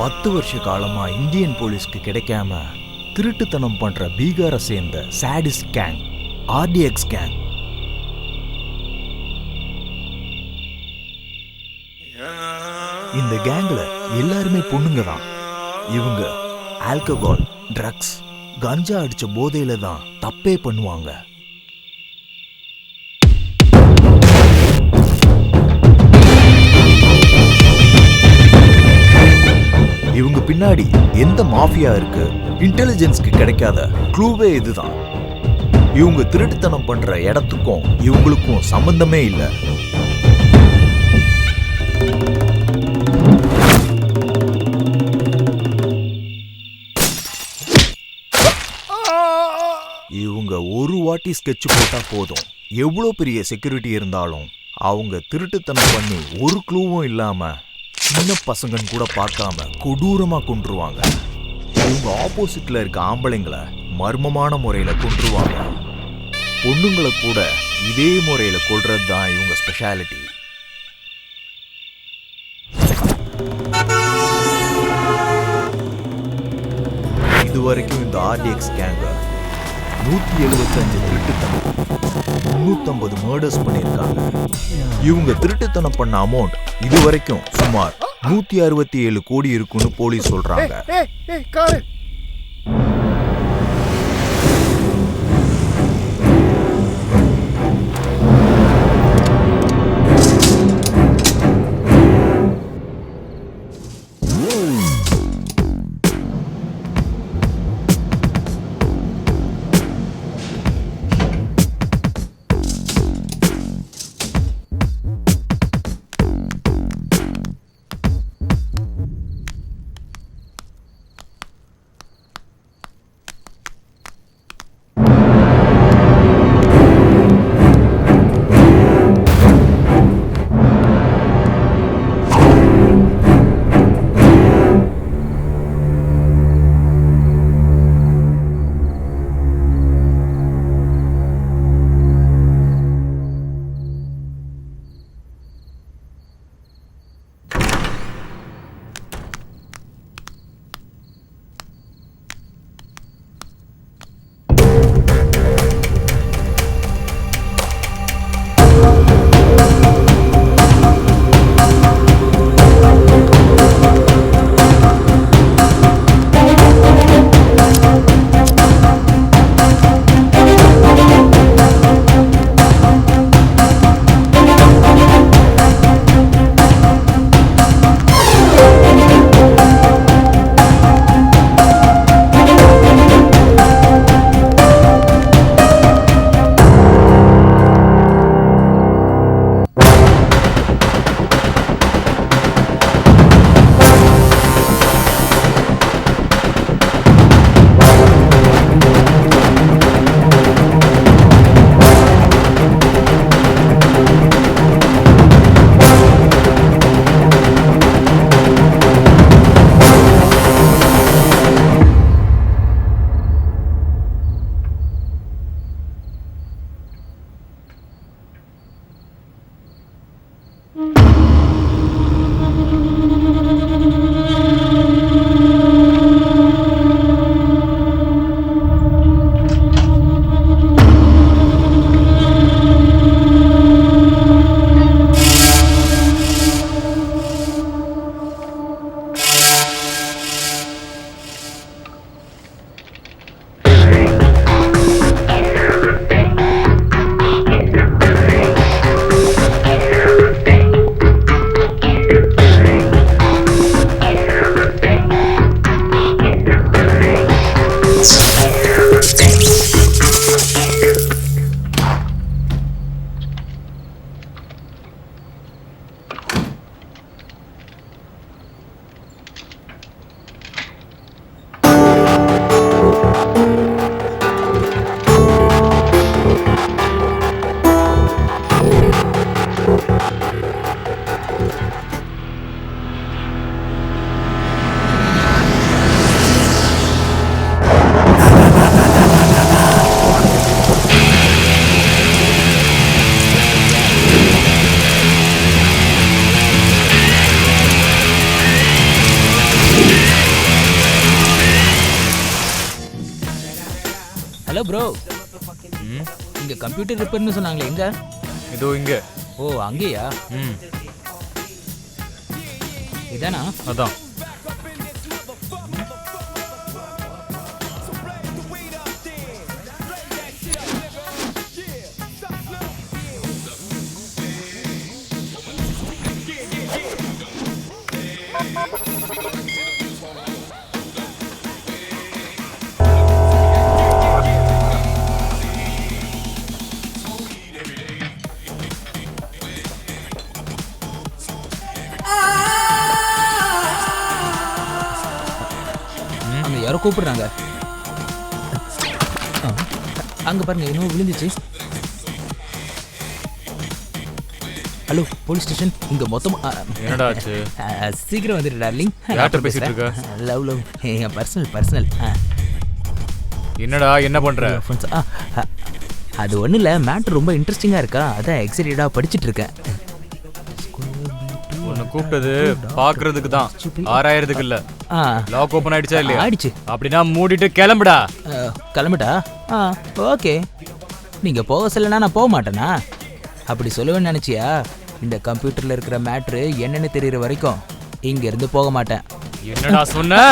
10 வருஷ காலமா இந்தியன் போலீஸ்க்கு கிடைக்காம திருட்டுத்தனம் பண்ற பீகாரை சேர்ந்த சாடிஸ்ட் கேங் ஆர்டிஎக்ஸ் கேங். இந்த கேங்ல எல்லாருமே பொண்ணுங்க தான். இவங்க ஆல்கஹால், ட்ரக்ஸ், கஞ்சா அடிச்ச போதையில தான் தப்பே பண்ணுவாங்க. இவங்க பின்னாடி எந்த மாஃபியா இருக்கு, இன்டெலிஜென்ஸ்க்கு கிடைக்காத க்ளூவே இதுதான். இவங்க திருட்டுத்தனம் பண்ற இடத்துக்கும் இவங்களுக்கும் சம்பந்தமே இல்லை. இவங்க ஒரு வாட்டி ஸ்கெட்ச் போட்டா போதும், எவ்வளோ பெரிய செக்யூரிட்டி இருந்தாலும் அவங்க திருட்டுத்தனம் பண்ணி ஒரு க்ளூவும் இல்லாம சின்ன பசங்கன்னு கூட பார்க்காம கொடூரமா கொன்றுவாங்க. இவங்க ஆப்போசிட்ல இருக்க ஆம்பளைங்களை மர்மமான முறையில கொன்றுவாங்க. பொண்ணுங்களை கூட இதே முறையில கொல்றது தான் இவங்க ஸ்பெஷாலிட்டி. இதுவரைக்கும் இந்த ஆர்டிஎக்ஸ் கேங்க 175 திருட்டுத்தனம், 350 மர்டர்ஸ் பண்ணியிருக்காங்க. இவங்க திருட்டுத்தனம் பண்ண அமௌண்ட் இதுவரைக்கும் சுமார் 167 கோடி இருக்குன்னு போலீஸ் சொல்றாங்க. ப்ரோ, இங்க கம்ப்யூட்டர் ரிப்பேர்னு சொன்னாங்களே, எங்க? இதோ இங்க. ஓ, அங்கேயா? இதானா? அதான். அங்க யாரோ கூப்பிடுறாங்க. அங்க பாருங்க, இன்னும் விழுந்துச்சு. Hello, police station. இங்க மொத்தம் என்னடா ஆச்சு? சீக்கிரம் வந்துடு டார்லிங். யார்கிட்ட பேசிட்டு இருக்க? லவ் என் பர்சனல். என்னடா என்ன பண்ற? அது ஒன்றும் இல்லை, மேட்ரு ரொம்ப இன்ட்ரெஸ்டிங்காக இருக்கா, அதான் எக்ஸைட்டடாக படிச்சுட்டு இருக்கேன். உன்னை கூப்பிட்டது பாக்குறதுக்கு தான், ஆராயறதுக்கு இல்ல. லாக் ஓபன் ஆயிடுச்சா இல்லையா? ஆயிடுச்சு. அப்படின்னா மூடிட்டு கிளம்புடா. கிளம்புடா? ஓகே. நீங்கள் போக சொல்லனா நான் போக மாட்டேனா? அப்படி சொல்லுவேன்னு நினச்சியா? இந்த கம்ப்யூட்டரில் இருக்கிற மேட்ரு என்னன்னு தெரிகிற வரைக்கும் இங்கேருந்து போக மாட்டேன். என்னடா சொன்ன?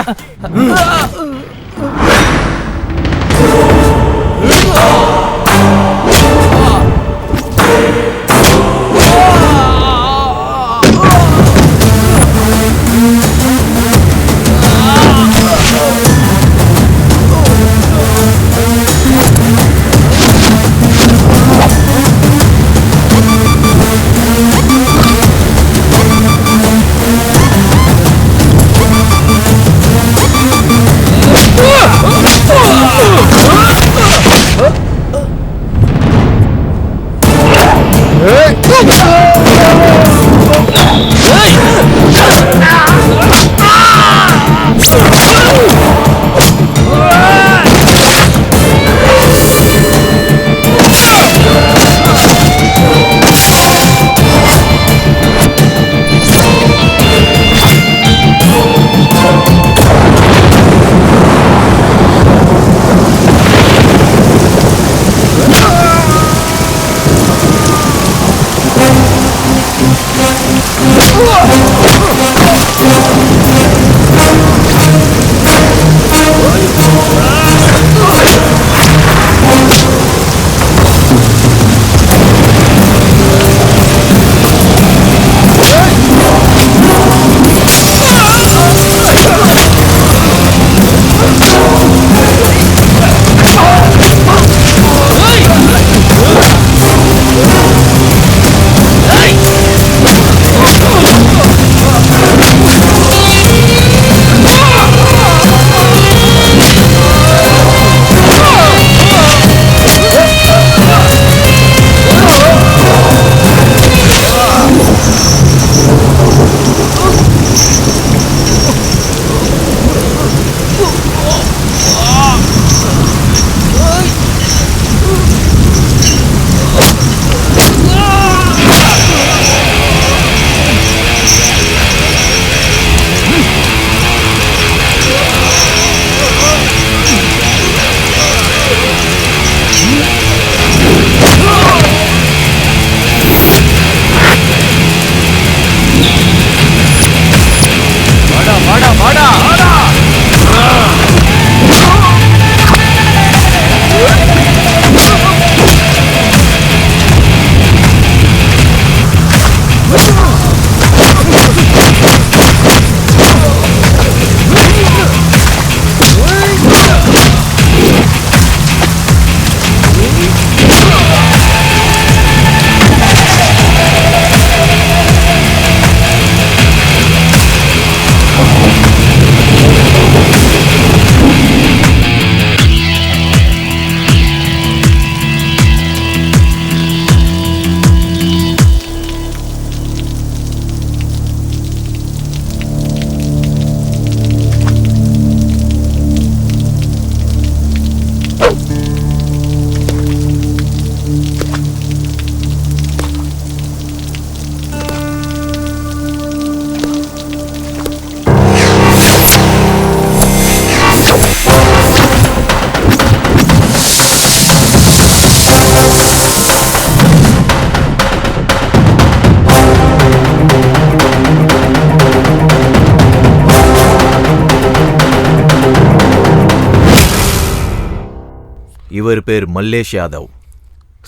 இவர் பேர் மல்லேஷ் யாதவ்.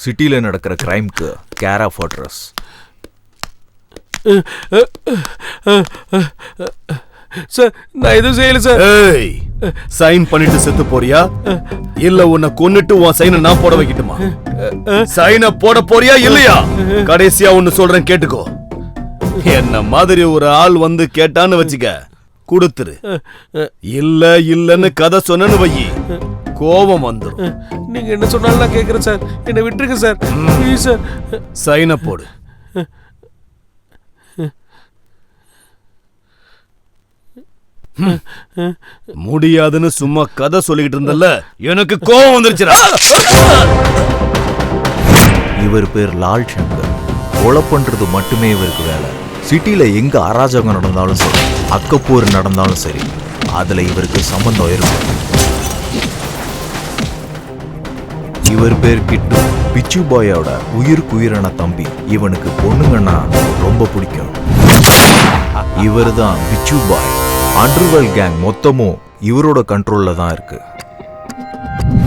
சிட்டில நடக்கிற கிரைம்க்கு கேர் ஆஃப் அட்ரஸ். சார் நான் எதுவும் செய்யல சார். ஏய், சைன் பண்ணிட்டு செத்து போறியா இல்ல உன்னை கொன்னுட்டு உன் சைனை நான் போட வைக்கட்டுமா? சைனை போட போறியா இல்லையா? கடைசியா ஒன்னு சொல்றேன் கேட்டுக்கோ. என்ன மாதிரி ஒரு ஆள் வந்து கேட்டான்னு வச்சுக்க, கொடுத்துரு. இல்ல இல்லன்னு கதை சொன்னு வை, கோபம் வந்துடும். நீங்க என்ன சொன்னாலும் நான் கேட்கறேன் சார். என்னை விட்டுருங்க சார், ப்ளீஸ் சார். சைனை போடு. முடியாதுன்னு சும்மா கதை சொல்லிக்கிட்டு இருந்தல்ல, எனக்கு கோபம் வந்துருச்சுடா. இவர் பேர் லால் சங்கர். கொலை பண்றது மட்டுமே இவருக்கு வேலை. சிட்டில எங்க அராஜகம் நடந்தாலும் சரி, அக்கப்போர் நடந்தாலும் சரி, அதுல இவருக்கு சம்பந்தம் இருக்கும். இவர் பேர் கிட்டு. பிச்சு பாயோட உயிருக்குயிரான தம்பி. இவனுக்கு பொண்ணுங்கன்னா ரொம்ப பிடிக்கும். இவர் தான் பிச்சு பாய். அண்டர்வேர்ல்ட் கேங் மொத்தமும் இவரோட கண்ட்ரோல்ல தான் இருக்கு.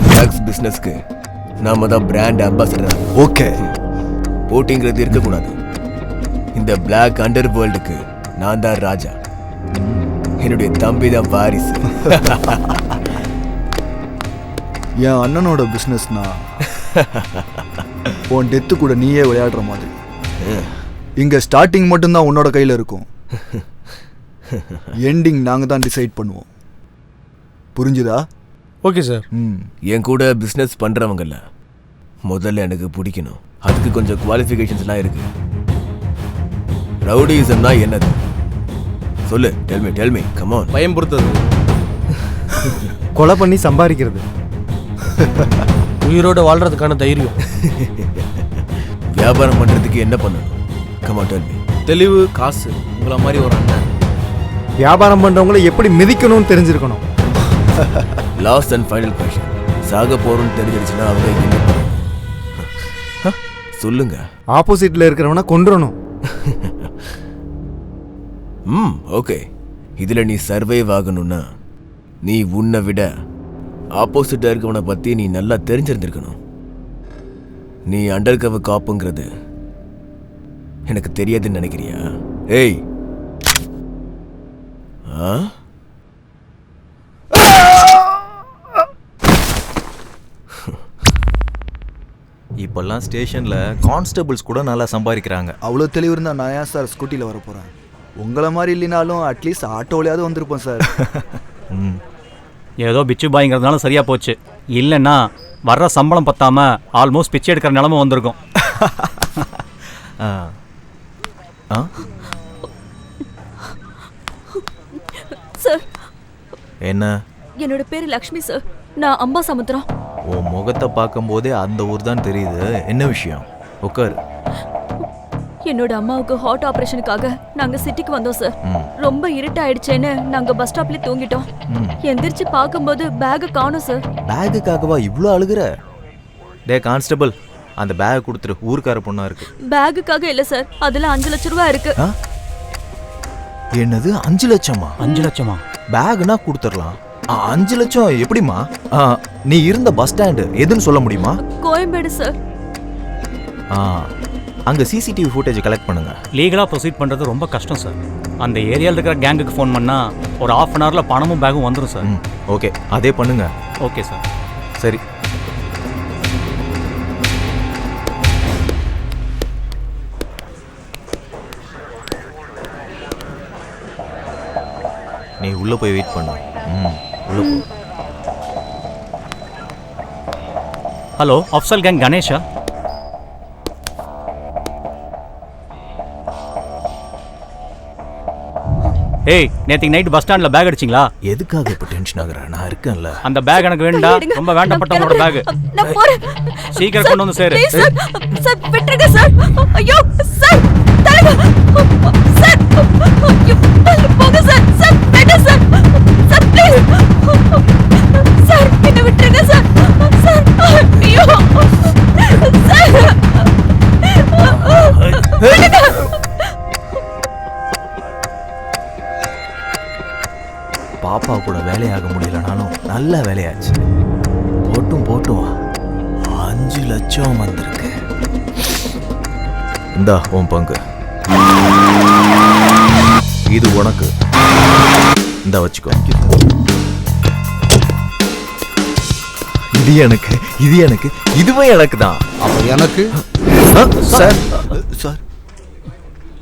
ட்ரக்ஸ் பிசினஸ்க்கு நாம தான் பிராண்ட் அம்பாசிடர். ஓகே, போட்டிங்கிறது இருக்கக்கூடாது. இந்த பிளாக் அண்டர் வேர்ல்டுக்கு நான் தான் ராஜா. என்னுடைய தம்பி தான் வாரிசு. என் அண்ணனோட பிஸ்னஸ்னா உன் டெத்து கூட நீயே விளையாடுற மாதிரி. இங்க ஸ்டார்டிங் மட்டும்தான் உன்னோட கையில் இருக்கும், எண்டிங் நாங்கள் தான் டிசைட் பண்ணுவோம். புரிஞ்சுதா? Okay sir. என் கூட பிசினஸ் பண்றவங்கல்ல முதல்ல எனக்கு பிடிக்கணும். அதுக்கு கொஞ்சம் குவாலிஃபிகேஷன்ஸ்லாம் இருக்கு. ரவுடிசம்னா என்னது சொல்லு. Tell me come on. பயம்படுத்துறது, கொலை பண்ணி சம்பாதிக்கிறது, உயிரோட வாழ்றதுக்கான தைரியம். வியாபாரம் பண்றதுக்கு என்ன பண்ணணும்? Come on tell me. தெளிவு, காசு. உங்களை மாதிரி ஒரு அண்ணன். வியாபாரம் பண்றவங்களை எப்படி மிதிக்கணும்னு தெரிஞ்சிருக்கணும். Last and final question. சாக போறோம்னு தெரிஞ்சிருச்சுன்னா அவங்க என்ன பண்ணணும்? சொல்லுங்க. ஆப்போசிட்ல இருக்கிறவனை கொன்றணும். ஓகே. இதுல நீ சர்வைவ் ஆகணும்னா நீ உன்னை விட ஆப்போசிட்டா இருக்கவனை பத்தி நீ நல்லா தெரிஞ்சிருந்திருக்கணும். நீ அண்டர் கவர் காப்புங்கிறது எனக்கு தெரியாதுன்னு நினைக்கிறியா? ஏய், இப்பெல்லாம் ஸ்டேஷன்ல கான்ஸ்டபிள்ஸ் கூட நல்லா சம்பாதிக்கிறாங்க. அவ்வளோ தெளிவு இருந்தால் நான் ஏன் சார் ஸ்கூட்டியில் வர போகிறேன்? உங்களை மாதிரி இல்லைனாலும் அட்லீஸ்ட் ஆட்டோவிலையாவது வந்திருப்போம் சார். ஏதோ பிச்சு பாய்ங்கிறதுனால சரியா போச்சு. இல்லைன்னா வர்ற சம்பளம் பத்தாம ஆல்மோஸ்ட் பிச்சை எடுக்கிற நிலமை வந்திருக்கும். சார், என்ன? என்னோட பேரு லக்ஷ்மி சார். நான் அம்பா சமுத்திரம். உன் முகத்தை பார்க்கும் போதே அந்த ஊர் தான் தெரியுது. என்ன விஷயம்? உட்காரு. என்னோட அம்மாவுக்கு ஹார்ட் ஆபரேஷனுக்காக நாங்க சிட்டிக்கு வந்தோம் சார். ரொம்ப இருட்டாயிடுச்சேன்னு நாங்க பஸ் ஸ்டாப்ல தூங்கிட்டோம். எந்திரிச்சு பார்க்கும்போது பேக் காணோம் சார். பேகுக்காகவா இவ்வளோ அழுகுற? டே கான்ஸ்டபிள், அந்த பேக் கொடுத்துரு. ஊருக்கார பொண்ணா இருக்கு. பேகுக்காக இல்ல சார், அதுல 5 லட்சம் ரூபாய் இருக்கு. என்னது 5 லட்சமா? 5 லட்சமா? பேக்னா கொடுத்துடலாம். 5 லட்சம் எப்படிமா? நீ இருந்த பஸ் ஸ்டாண்டு எதுன்னு சொல்ல முடியுமா? கோயம்பேடு சார். அங்க சிசிடிவி ஃபுட்டேஜ் கலெக்ட் பண்ணுங்க. லீகலா ப்ரொசீட் பண்றது ரொம்ப கஷ்டம் சார். அந்த ஏரியாவில் இருக்கிற கேங்குக்கு ஃபோன் பண்ணா ஒரு 1/2 அன் ஹவர்ல பணமும் பேகும் வந்துடும் சார். ஓகே, அதே பண்ணுங்க. Okay sir. சரி. நீ உள்ள போய் வெயிட் பண்ணு. உள்ள போ. Hello, Afzal gang Ganesha? ஏய், நேத்திக்கு நைட் பஸ் ஸ்டாண்ட்ல பேக் அடிச்சிங்களா? எதுக்காக இப்ப டென்ஷன் ஆகுற? நான் இருக்கேன்ல. அந்த பேக் எனக்கு வேண்டாம். ரொம்ப வேண்டப்பட்டவங்களோட பேக். நான் போறேன். சீக்கிரம் கொண்டு வந்து சேரு. சார், சார் விட்டுருங்க சார். ஐயோ சார், தலைவா சார். ஐயோ, போங்க சார். சார் வேண்டாம் சார். சார் ப்ளீஸ் சார், என்ன விட்டுருங்க சார். சார் ஐயோ சார். விடுங்க. பாப்பா கூட வேலையாக முடியலனாலும் நல்ல வேலையாச்சு. போட்டும் 5 லட்சம் வந்திருக்கு. இந்தா உன் பங்கு. இது உனக்கு. இந்தா வச்சுக்கோ. இது எனக்கு, இது எனக்கு, இதுவே எனக்கு தான். அப்ப எனக்கு சார் சார்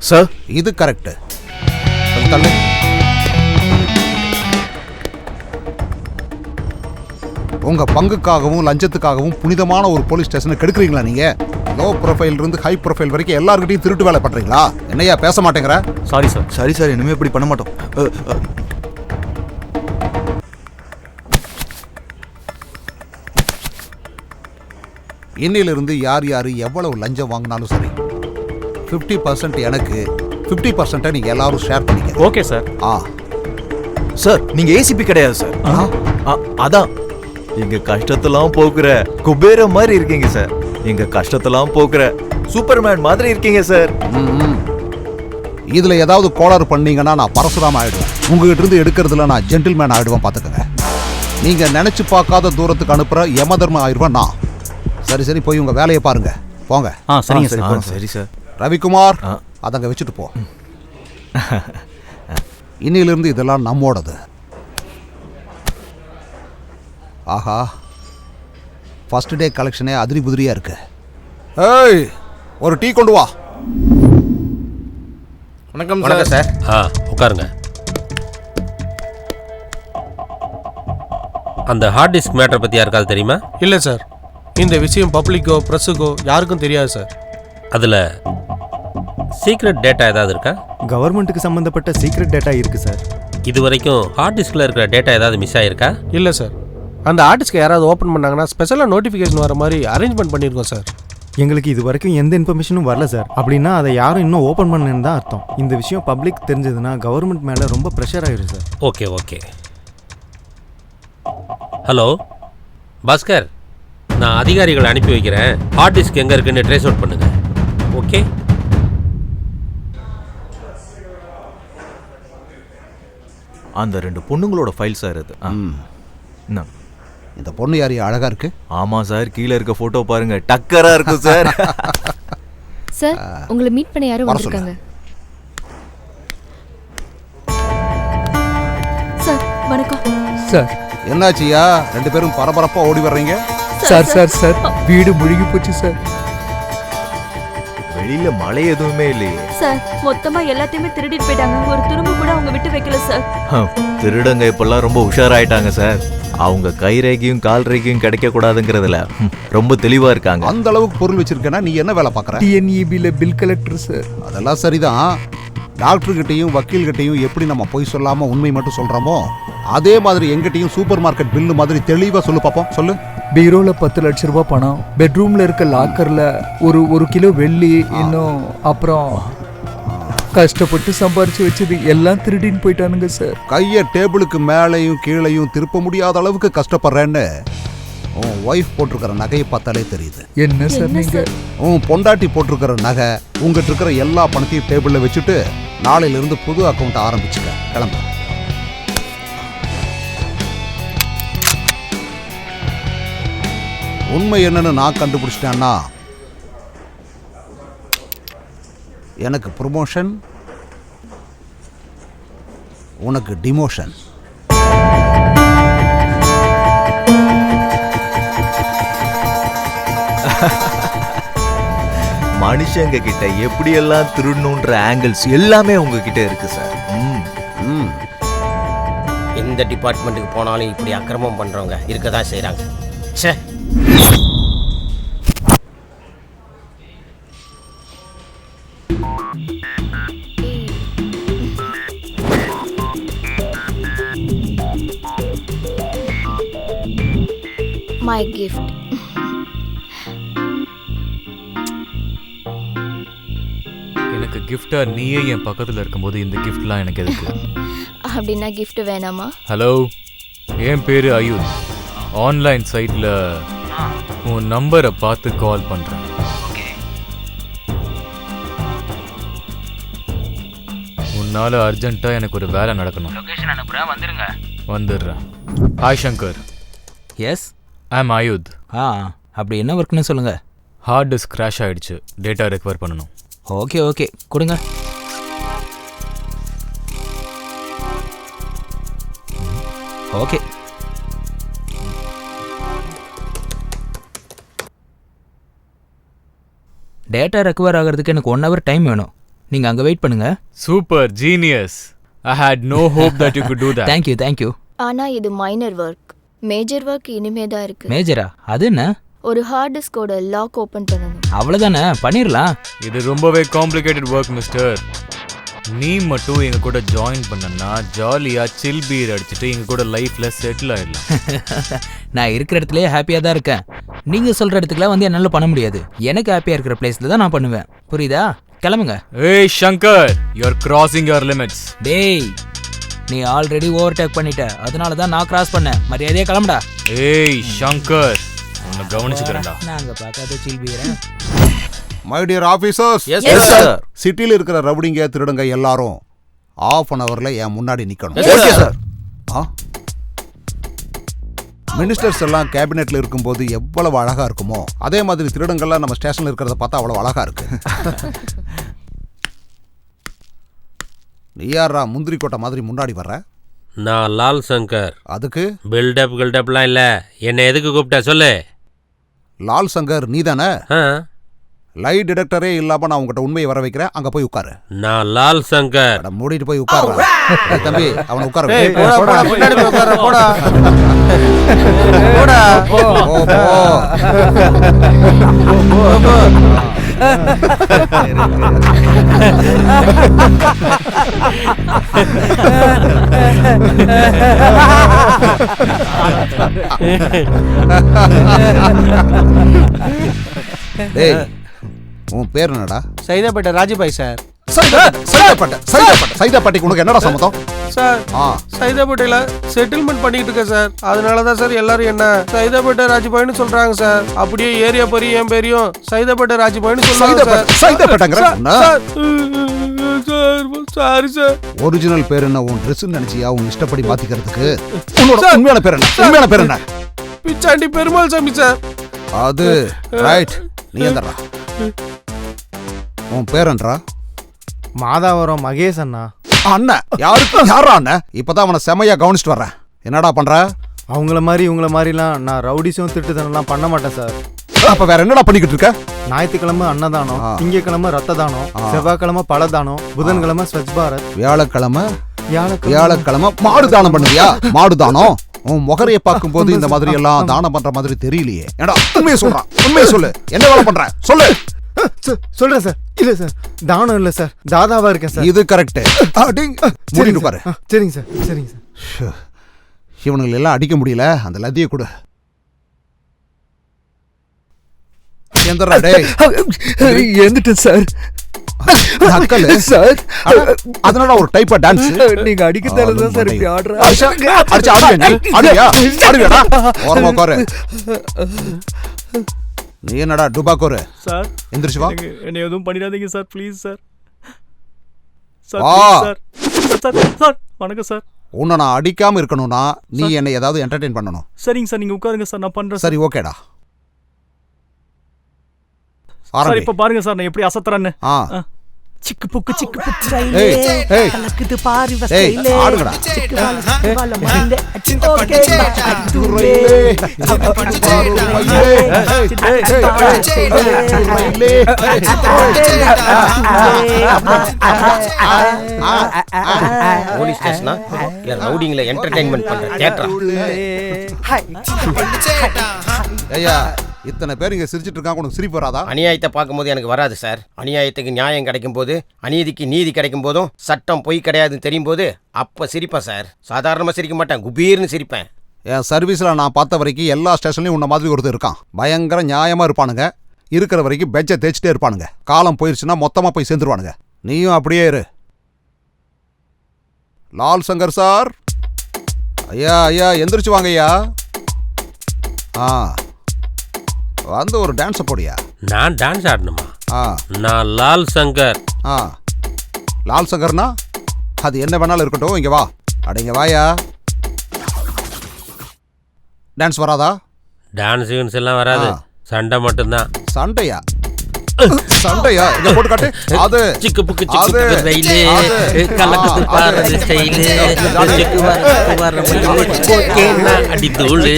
சார் இது கரெக்ட். தள்ளு. உங்க பங்குக்காகவும் லஞ்சத்துக்காகவும் புனிதமான ஒரு போலீஸ் ஸ்டேஷனை கெடுக்குறீங்களா நீங்க? லோ ப்ரொஃபைல் இருந்து ஹை ப்ரொஃபைல் வரைக்கும் எல்லார்கிட்டையும் திருட்டு வேலை பண்றீங்களா? என்னையா பேச மாட்டேங்கிற? Sorry sir. சரி சார், இனிமே இப்படி பண்ண மாட்டோம். இன்னிலிருந்து யார் யார் எவ்வளவு லஞ்சம் வாங்கினாலும் சரி 50% எனக்கு, 50% நீங்க எல்லாரும் ஷேர் பண்ணிக்க. Okay sir. சார் நீங்க ஏசிபி கிடையாது சார். அதான் எங்க கஷ்டத்தெல்லாம் போக்குற குபேர மாதிரி இருக்கீங்க சார். எங்க கஷ்டத்தெல்லாம் போக்குற சூப்பர்மேன் மாதிரி இருக்கீங்க சார். இதுல ஏதாவது கோளாறு பண்ணீங்கன்னா நான் பரசுராம ஆயிடுவேன். உங்ககிட்ட இருந்து எடுக்கிறதுல நான் ஜென்டில்மேன் ஆயிடுவேன், பாத்துக்கங்க. நீங்க நினைச்சு பார்க்காத தூரத்துக்கு அனுப்புற யம தர்மம் ஆயிடுவேன் நான். சரி சரி, போய் உங்க வேலையை பாருங்க, போங்க. சரிங்க சார். சரி சார். ரவிக்குமார், அதங்க வச்சுட்டு போ. இன்னிலிருந்து இதெல்லாம் நம்மோடது. ஆஹா, ஃபர்ஸ்ட் டே கலெக்ஷனே அதிரி புதிரியா இருக்கு. ஏய், ஒரு டீ கொண்டு வா. வணக்கம் சார். உட்காருங்க. அந்த ஹார்ட் டிஸ்க் மேட்டர் பற்றி யாருக்காவது தெரியுமா? இல்லை சார், இந்த விஷயம் பப்ளிக்கோ ப்ரெஸ்ஸுக்கோ யாருக்கும் தெரியாது சார். அதில் சீக்ரெட் டேட்டா ஏதாவது இருக்கா? கவர்மெண்ட்டுக்கு சம்மந்தப்பட்ட சீக்ரெட் டேட்டா இருக்குது சார். இது வரைக்கும் ஹார்ட் டிஸ்கில் இருக்கிற டேட்டா ஏதாவது மிஸ் ஆகிருக்கா? இல்லை சார், அந்த ஆர்டிஸ்ட்க்கு யாராவது ஓப்பன் பண்ணாங்கன்னா ஸ்பெஷலாக நோட்டிஃபிகேஷன் வர மாதிரி அரேஞ்ச்மெண்ட் பண்ணியிருக்கோம் சார். எங்களுக்கு இது வரைக்கும் எந்த இன்ஃபர்மேஷனும் வரல சார். அப்படின்னா அதை யாரும் இன்னும் ஓப்பன் பண்ணலன்னு தான் அர்த்தம். இந்த விஷயம் பப்ளிக் தெரிஞ்சதுன்னா கவர்மெண்ட் மேலே ரொம்ப ப்ரெஷர் ஆகிடும் sir. Okay okay. Hello Bhaskar, நான் அதிகாரிகளை அனுப்பி வைக்கிறேன். ஹார்ட் டிஸ்க் எங்கே இருக்குன்னு ட்ரேஸ் அவுட் பண்ணுங்க. ஓகே. அந்த 2 பொண்ணுங்களோட ஃபைல் சார் இது. இந்த பொண்ணு யாரையும் அழகா இருக்கு? ஆமா சார், கீழே இருக்க போட்டோ பாருங்க, டக்கரா இருக்கு சார். சார், உங்களை மீட் பண்ண யாரும் வந்திருக்காங்க. சார் வணக்கம். சார் என்னாச்சியா, 2 பேரும் பரபரப்பா ஓடி வர்றீங்க? சார் சார் சார், வீடு முழுகி போச்சு சார். வெளியில மழை எதுவுமே இல்லையே சார். மொத்தமா எல்லாத்தையுமே திருடிட்டு போயிட்டாங்க. ஒரு துரும்பு கூட அவங்க விட்டு வைக்கல சார். திருடங்க இப்பெல்லாம் ரொம்ப உஷாராயிட்டாங்க சார். அவங்க கை ரேகையும் கால் ரேகையும் கிடைக்க கூடாதுங்கிறதுல ரொம்ப தெளிவா இருக்காங்க. அந்த அளவுக்கு பொருள் வச்சிருக்கேன்னா நீ என்ன வேலை பார்க்கற? டிஎன்இபில பில் கலெக்டர் சார். அதெல்லாம் சரிதான். டாக்டர் கிட்டையும் வக்கீல் கிட்டையும் எப்படி நம்ம பொய் சொல்லாம உண்மை மட்டும் சொல்றோமோ அதே மாதிரி எங்கிட்டையும் சூப்பர் மார்க்கெட் பில்லு மாதிரி தெளிவா சொல்லு பாப்போம். சொல்லு. பீரோல 10 லட்ச ரூபாய் பணம், பெட்ரூம்ல இருக்க லாக்கர்ல ஒரு கிலோ வெள்ளி, இன்னும் அப்புறம் கஷ்டப்பட்டு சம்பாரிச்சு வச்சது எல்லாம் திருடின்னு போயிட்டானுங்க சார். கையை டேபிளுக்கு மேலையும் கீழையும் திருப்ப முடியாத அளவுக்கு கஷ்டப்படுறேன்னு உன் ஒய்ஃப் போட்டிருக்கிற நகையை பார்த்தாலே தெரியுது. என்ன சார் நீங்க? உன் பொண்டாட்டி போட்டிருக்கிற நகை, உங்ககிட்ட இருக்கிற எல்லா பணத்தையும் டேபிள்ல வச்சுட்டு நாளையில இருந்து புது அக்கௌண்ட் ஆரம்பிச்சுக்க. கிளம்பு. உண்மை என்னன்னு நான் கண்டுபிடிச்சிட்டேன்னா எனக்கு ப்ரொமோஷன், உனக்கு டிமோஷன். மனுஷங்க கிட்ட எப்படியெல்லாம் திருடணுன்ற ஆங்கிள்ஸ் எல்லாமே உங்ககிட்ட இருக்கு சார். எந்த டிபார்ட்மெண்ட்டுக்கு போனாலும் இப்படி அக்கிரமம் பண்றவங்க இருக்கதான் செய்றாங்க. ச்சே. My gift. எனக்கு கிஃப்டா நீயே என் பக்கத்துல இருக்கும்போது இந்த கிஃப்ட்லாம் எனக்கு எதுக்கு? அப்படின்னா gift வேணாமா? ஹலோ, என் பேரு அயூத். ஆன்லைன் சைட்ல உன் நம்பரை பார்த்து கால் பண்றேன். உன்னால அர்ஜென்ட்டா எனக்கு ஒரு வேலை நடக்கணும். லொகேஷன் அனுப்புறேன், வந்துருங்க. வந்துடுறேன். ஹாய் சங்கர். எஸ், ஐ அம் அயூத். அப்படி என்ன ஒர்க்னு சொல்லுங்க. ஹார்ட் டிஸ்க் கிராஷ் ஆயிடுச்சு, டேட்டா ரெக்கவர் பண்ணணும். ஓகே ஓகே கொடுங்க. ஓகே. டேட்டா ரெக்கவர் ஆகிறதுக்கு எனக்கு 1 hour டைம் வேணும். நீங்கள் அங்கே வெயிட் பண்ணுங்க. Super genius. I had no hope that you could do that. Thank you thank you. ஆனா இது மைனர் ஒர்க். மேஜர் ஒர்க் இனிமே தான் இருக்கு. மேஜரா? அது என்ன? ஒரு ஹார்ட் டிஸ்கோட லாக் ஓபன் பண்ணணும். அவ்வளோதானே, பண்ணிடலாம். இது ரொம்பவே காம்ப்ளிகேட்டட் ஒர்க் மிஸ்டர். நீ மட்டும் எங்க கூட ஜாயின் பண்ணனா ஜாலியா சில் பீர் அடிச்சுட்டு எங்க கூட லைஃப்ல செட்டில் ஆயிடலாம். நான் இருக்கிற இடத்துலயே ஹாப்பியாக தான் இருக்கேன். நீங்கள் சொல்கிற இடத்துக்குலாம் வந்து என்னால் பண்ண முடியாது. எனக்கு ஹாப்பியாக இருக்கிற பிளேஸில் தான் நான் பண்ணுவேன். புரியுதா? கிளம்புங்க. ஏய் Shankar, you are crossing your limits. டேய், நீ ஆல்ரெடி ஓவர்டேக் பண்ணிட்ட, அதனால தான் நான் கிராஸ் பண்ணேன். மரியாதையே கிளம்புடா. ஏய் சங்கர், உன்னை கவனிச்சுக்கிறேன்டா. நாங்க பார்க்காத சில்பீரன். மை டியர் ஆஃபீஸர்ஸ், சிட்டியில் இருக்கிற ரவுடிங்க திருடுங்க எல்லாரும் ½ an hourல என் முன்னாடி நிக்கணும். மினிஸ்டர்ஸ் எல்லாம் கேபினெட்ல இருக்கும்போது எவ்வளவு அழகா இருக்குமோ அதே மாதிரி திருடங்கள்லாம் நம்ம ஸ்டேஷன்ல இருக்கிறத பார்த்தா அவ்வளவு அழகா இருக்கு. நீ யாரா முந்திரி கோட்டை மாதிரி முன்னாடி வர்ற? நான் லால் சங்கர். அதுக்கு பில்டப்லாம் இல்ல, என்ன எதுக்கு கூப்பிட்ட சொல்லு. லால் சங்கர் நீ தானே? லை டிடெக்டரே இல்லாம நான் உங்ககிட்ட உண்மையை வர வைக்கிறேன். அங்க போய் உட்காரு. நான் லால் சங்கர். மூடிட்டு போய் உட்காரு. தம்பி அவனை உட்கார உன் பேர் என்னடா? சைதாப்பேட்டை ராஜபாய் சார். சைதாப்பேட்டைக்கு உனக்கு என்னடா சம்மதம்? சார் சைதாப்பேட்டையில செட்டில்மெண்ட் பண்ணிட்டு இருக்கேன் சார். அதனாலதான் சார் எல்லாரும் என்ன சைதாப்பேட்டை ராஜபாய்னு சொல்றாங்க சார். அப்படியே ஏரியா பெரிய என் பேரையும் சைதாப்பேட்டை ராஜபாய்னு சொல்றாங்க சார். Sorry sir. ஒரிஜினல் பேர் என்ன? உன் ட்ரெஸ் நினைச்சியா உன் இஷ்டப்படி மாத்திக்கிறதுக்கு? உண்மையான பேர் என்ன? உண்மையான பேர் என்ன? பிச்சாண்டி பெருமாள் சாமி சார். அது ரைட். நீ எந்தடா? உன் பேரன்றா? மாதாவரம் மகேஷ் அண்ணா. அண்ணன் யாரா அண்ணன்? இப்பதான் அவனை செமையா கவனிச்சுட்டு வர்றேன். என்னடா பண்ற? அவங்கள மாதிரி இவங்கள மாதிரிலாம் நான் ரவுடிஸும் திருட்டுத்தனம்லாம் பண்ண மாட்டேன் சார். அப்ப வேற என்னடா பண்ணிக்கிட்டு இருக்க? ஞாயிற்றுக்கிழமை அன்னதானம், திங்கக்கிழமை ரத்த தானம், செவ்வாய்க்கிழமை பழதானம், புதன்கிழமை ஸ்வச் பாரத், வியாழக்கிழமை மாடு தானம் பண்ணுவியா? மாடு தானம். உன் முகரையை பார்க்கும்போது இந்த மாதிரி எல்லாம் தானம் பண்ற மாதிரி தெரியலையே. ஏடா உண்மையை சொல்றான். உண்மையை சொல்லு. என்ன வேலை பண்ற சொல்லு. சொல்றேன் சார். இல்ல சார், தானம் இல்ல சார், தாதாவா இருக்கேன் சார். இது கரெக்ட். மூடிட்டு பாரு. சரிங்க சார், சரிங்க சார். இவனுங்களை எல்லாம் அடிக்க முடியல. அந்த லத்தியை கொடு. எந்தடா டேய்? எந்திட்டேன் சார். நக்கலு சார். அதனால ஒரு டைப்பா டான்ஸ் நீங்க அடிக்கிறதால தான் சார் இப்படி ஆடுறா. அடிச்சு ஆடுவியா? ஓரமா உட்காரு. நீ என்னடா டுபாக்கோரு? சார் எந்திரிச்சு வா. என்ன எதுவும் பண்ணிடாதீங்க sir, please sir. Sir sir வணக்கம் சார். உன்னை நான் அடிக்காம இருக்கணும்னா நீ என்னை ஏதாவது என்டர்டெயின் பண்ணணும். சரிங்க சார், நீங்க உட்காருங்க சார், நான் பண்றேன். சரி ஓகேடா. சார் இப்ப பாருங்க சார் நான் எப்படி அசத்துறேன்னு. சிக்கு புக்கு ஸ்டைலே கலக்குது பாரு ஸ்டைலே ஆடுங்கடா. ஓகே போலீஸ் ஸ்டேஷனா இல்ல ரவுடிங்ல என்டர்டெயின்மென்ட் பண்ற தியேட்டரா? ஐயா இத்தனை பேர் இங்க சிரிச்சிட்டு இருக்காங்க, உனக்கு சிரிப்பு வராதா? அநியாயத்தை பார்க்கும்போது எனக்கு வராது சார். அநியாயத்துக்கு நியாயம் கிடைக்கும் போது, அநீதிக்கு நீதி கிடைக்கும் போதும், சட்டம் பொய் கிடையாதுன்னு தெரியும் போது அப்ப சிரிப்பேன் சார். சாதாரணமா சிரிக்க மாட்டேன், குபீர்னு சிரிப்பேன். என் சர்வீஸ்ல நான் பார்த்த வரைக்கும் எல்லா ஸ்டேஷன்லயும் உன்ன மாதிரி ஒருத்தர் இருக்கான். பயங்கர நியாயமா இருப்பானுங்க. இருக்கிற வரைக்கும் பெஞ்சை தேய்ச்சிட்டே இருப்பானுங்க. காலம் போயிருச்சுன்னா மொத்தமா போய் சேர்ந்துருவானுங்க. நீயும் அப்படியே இரு. லால் சங்கர் சார். ஐயா ஐயா எந்திரிச்சு வாங்க ஐயா. வந்து ஒரு டான்ஸ் போடியா. நான் டான்ஸ் ஆடணுமா? நான் லால் சங்கர். லால் சங்கர்னா அது என்ன வேணாலும் இருக்கட்டும். இங்க வா. அடங்க வாயா. டான்ஸ் வராதா? டான்ஸ் எல்லாம் வராது. சண்டை மட்டும்தான். சண்டையா? சண்டையா? இத போட்டு காட்டு. அது சிக்கு புக்கு சிக்கு ரயிலே கலக்குது பாரு ஸ்டைலே சிக்கு வர ஓகேனா அடி தூளு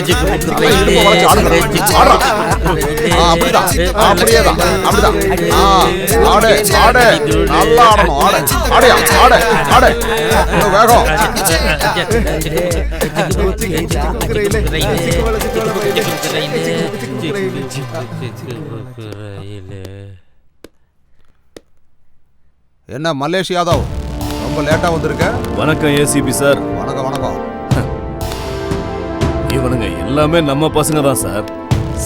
சிக்கு புக்கு சிக்கு ரயிலே அப்படிதான் அப்படியேதான் அப்படிதான். ஆடு ஆடு நல்லா ஆடணும். ஆடு ஆடியா ஆடு ஆடு வேகம். என்ன மல்லேஷ் யாதவ், ரொம்ப லேட்டா வந்திருக்க? வணக்கம் ஏசிபி சார். வணக்கம் வணக்கம். இவனுங்க எல்லாமே நம்ம பசங்க தான் சார்.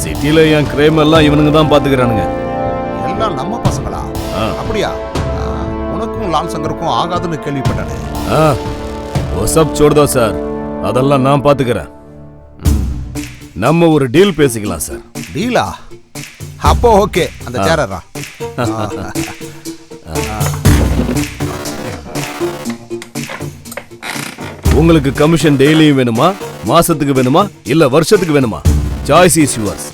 சிட்டில என் கிரைம் எல்லாம் இவனுங்க தான் பாத்துக்கிறானுங்க. எல்லாம் நம்ம பசங்களா? அப்படியா? உனக்கும் லால் சங்கருக்கும் ஆகாதுன்னு கேள்விப்பட்டானே. ஒசப் சோடுதோ சார், அதெல்லாம் நான் பாத்துக்கிறேன். நம்ம ஒரு டீல் பேசிக்கலாம் சார். டீலா? அப்போ ஓகே. அந்த சேரரா உங்களுக்கு கமிஷன் டெய்லியும் வேணுமா, மாசத்துக்கு வேணுமா, இல்ல வருஷத்துக்கு வேணுமா? Choice is yours.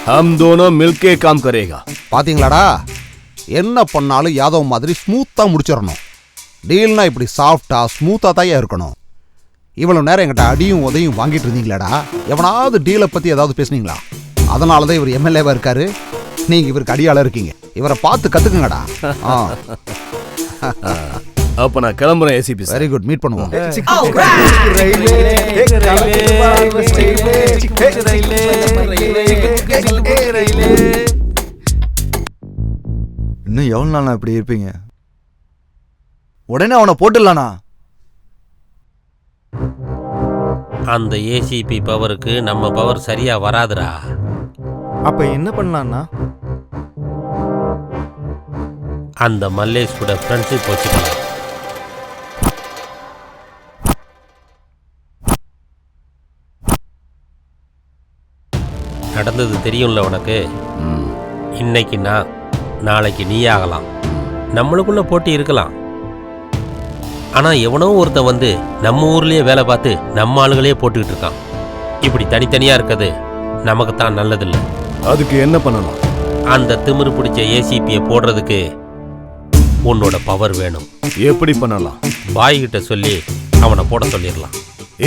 हम दोनों मिलके काम करेगा. பாத்தீங்களாடா, என்ன பண்ணாலும் யாதவ் மாதிரி ஸ்மூத்தா முடிச்சிடணும். டீல்னா இப்படி சாஃப்டா ஸ்மூத்தா தான் இருக்கணும். இவ்வளவு நேரம் என்கிட்ட அடியும் உதையும் வாங்கிட்டு இருந்தீங்களாடா? எவனாவது டீலை பத்தி ஏதாவது பேசுனீங்களா? அதனாலதான் இவர் எம்எல்ஏவா இருக்காரு. நீங்க இவருக்கு அடியாள இருக்கீங்க. இவரை பார்த்து கத்துக்குங்கடா. அப்ப நான் கிளம்புறேன் ஏசிபி. வெரி குட், மீட் பண்ணுவோம். இன்னும் எவ்வளவு நாள் இப்படி இருப்பீங்க? உடனே அவனை போட்டுடலானா? அந்த ஏசிபி பவருக்கு நம்ம பவர் சரியா வராதுடா. அப்ப என்ன பண்ணலாம்னா, அந்த மல்லேஷ் கூட ஃப்ரெண்ட்ஷிப் வச்சுக்கலாம். நடந்தது தெரியும்ல உனக்கு. இன்னைக்கு நான், நாளைக்கு நீ ஆகலாம். நம்மளுக்குள்ள போட்டி இருக்கலாம். ஆனா எவனோ ஒருத்தன் வந்து நம்ம ஊர்லயே வேலை பார்த்து நம்ம ஆளுகளே போட்டுக்கிட்டு இருக்கான். இப்படி தனித்தனியா இருக்கிறது நமக்கு தான் நல்லதில்லை. அதுக்கு என்ன பண்ணலாம்? அந்த திமிரு பிடிச்ச ஏசிபியை போடுறதுக்கு உன்னோட பவர் வேணும். எப்படி பண்ணலாம்? பாய் கிட்ட சொல்லி அவனை போட சொல்லிடலாம்.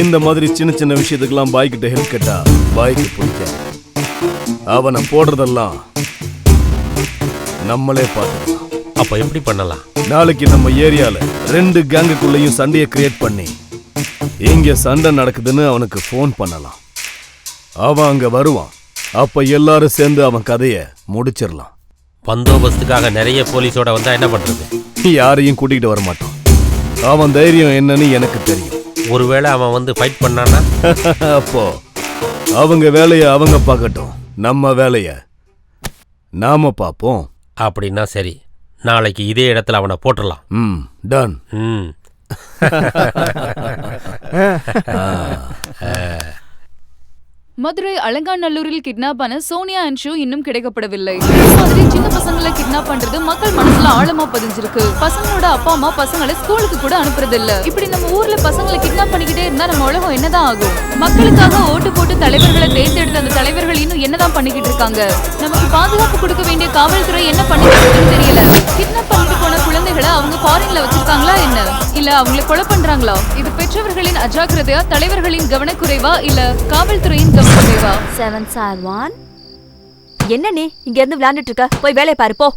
இந்த மாதிரி சின்ன சின்ன விஷயத்துக்கெல்லாம் பாய் கிட்ட ஹெல்ப் கேட்டா பாய்க்கு பிடிக்காது. அவனை போடுறதெல்லாம் நம்மளே பார்த்துக்கலாம். அப்ப எப்படி பண்ணலாம்? நாளைக்கு நம்ம ஏரியால 2 கேங்குக்குள்ளேயும் சண்டையை கிரியேட் பண்ணி இங்க சண்டை நடக்குதுன்னு அவனுக்கு ஃபோன் பண்ணலாம். அவன் அங்க வருவான். அப்ப எல்லாரும் சேர்ந்து அவன் கதையை முடிச்சிடலாம். பந்தோபஸ்துக்காக நிறைய போலீஸோட வந்தா என்ன பண்றது? யாரையும் கூட்டிகிட்டு வர மாட்டான். அவன் தைரியம் என்னன்னு எனக்கு தெரியும். ஒருவேளை அவன் வந்து ஃபைட் பண்ணானா? அப்போ அவங்க வேலையை அவங்க பார்க்கட்டும், நம்ம வேலையை நாம பார்ப்போம். அப்படின்னா சரி, நாளைக்கு இதே இடத்துல அவனை போட்டுடலாம். டன். மதுரை அலங்காநல்லூரில் கிட்னாப் ஆன சோனியா அண்ட் ஷூ இன்னும் கிடைக்கப்படவில்லை. மாதிரி சின்ன பசங்களை கிட்னாப் பண்றது மக்கள் மனசுல ஆழமா பதிஞ்சிருக்கு. பசங்களோட அப்பா அம்மா பசங்களை ஸ்கூலுக்கு கூட அனுப்புறது இல்ல. இப்படி நம்ம ஊர்ல பசங்களை கிட்னாப் பண்ணிக்கிட்டே இருந்தா நம்ம உலகம் என்னதான் ஆகும்? மக்களுக்காக ஓட்டு போட்டு தலைவர்களை தேர்ந்தெடுத்த அந்த தலைவர்கள் இன்னும் என்னதான் பண்ணிக்கிட்டு இருக்காங்க? நமக்கு பாதுகாப்பு கொடுக்க வேண்டிய காவல்துறை என்ன பண்ணிக்கிட்டு தெரியல. கிட்னாப் பண்ணிட்டு போன குழந்தைகளை அவங்க ஃபாரின்ல வச்சிருக்காங்களா என்ன? இல்ல அவங்களை கொலை பண்றாங்களா? இது பெற்றவர்களின் அஜாக்கிரதையா, தலைவர்களின் கவனக்குறைவா, இல்ல காவல்துறையின் கவனக்குறைவா? 761 என்ன நீ இங்க இருந்து விளையாண்டுட்டு இருக்க? போய் வேலையை பாரு போ.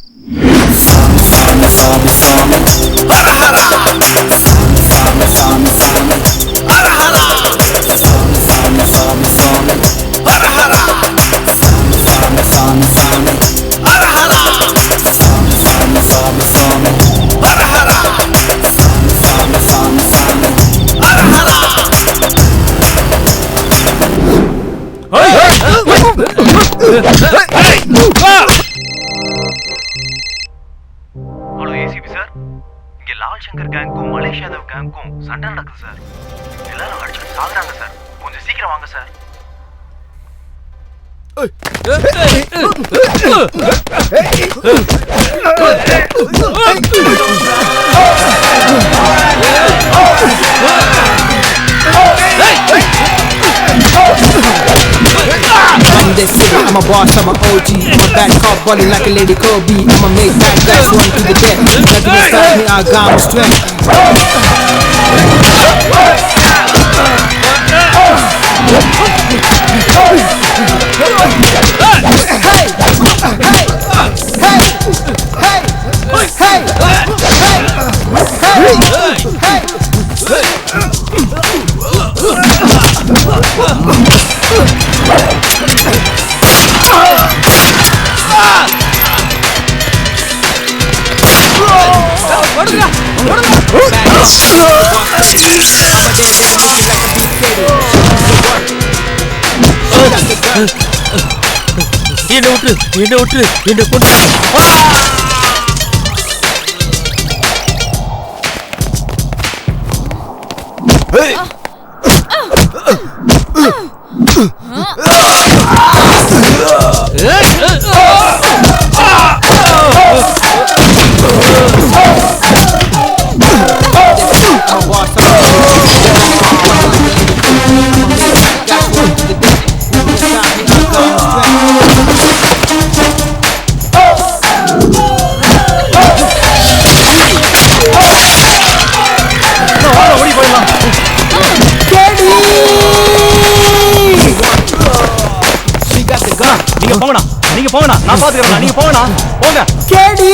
ஹலோ ஏசிபி சார், இங்க லால் சங்கர் கேங்க்கும் மலேஷ் யாதவ் கேங்க்கும் சண்டை நடக்குது சார். எல்லாரும் அடிச்சுட்டு சாகுறாங்க சார். கொஞ்சம் சீக்கிரம் வாங்க சார். இந்த I'm a boss, I'm a OG. I'm a bad cop balling like a lady Kobe. I'ma make bad guys run to the death. Nothing can stop me, I got my strength. என்ன விட்டு என்ன கொண்டு நீங்க போங்கண்ணா நான் பாத்துக்கிறேன் நீங்க போங்கண்ணா போங்க கேடி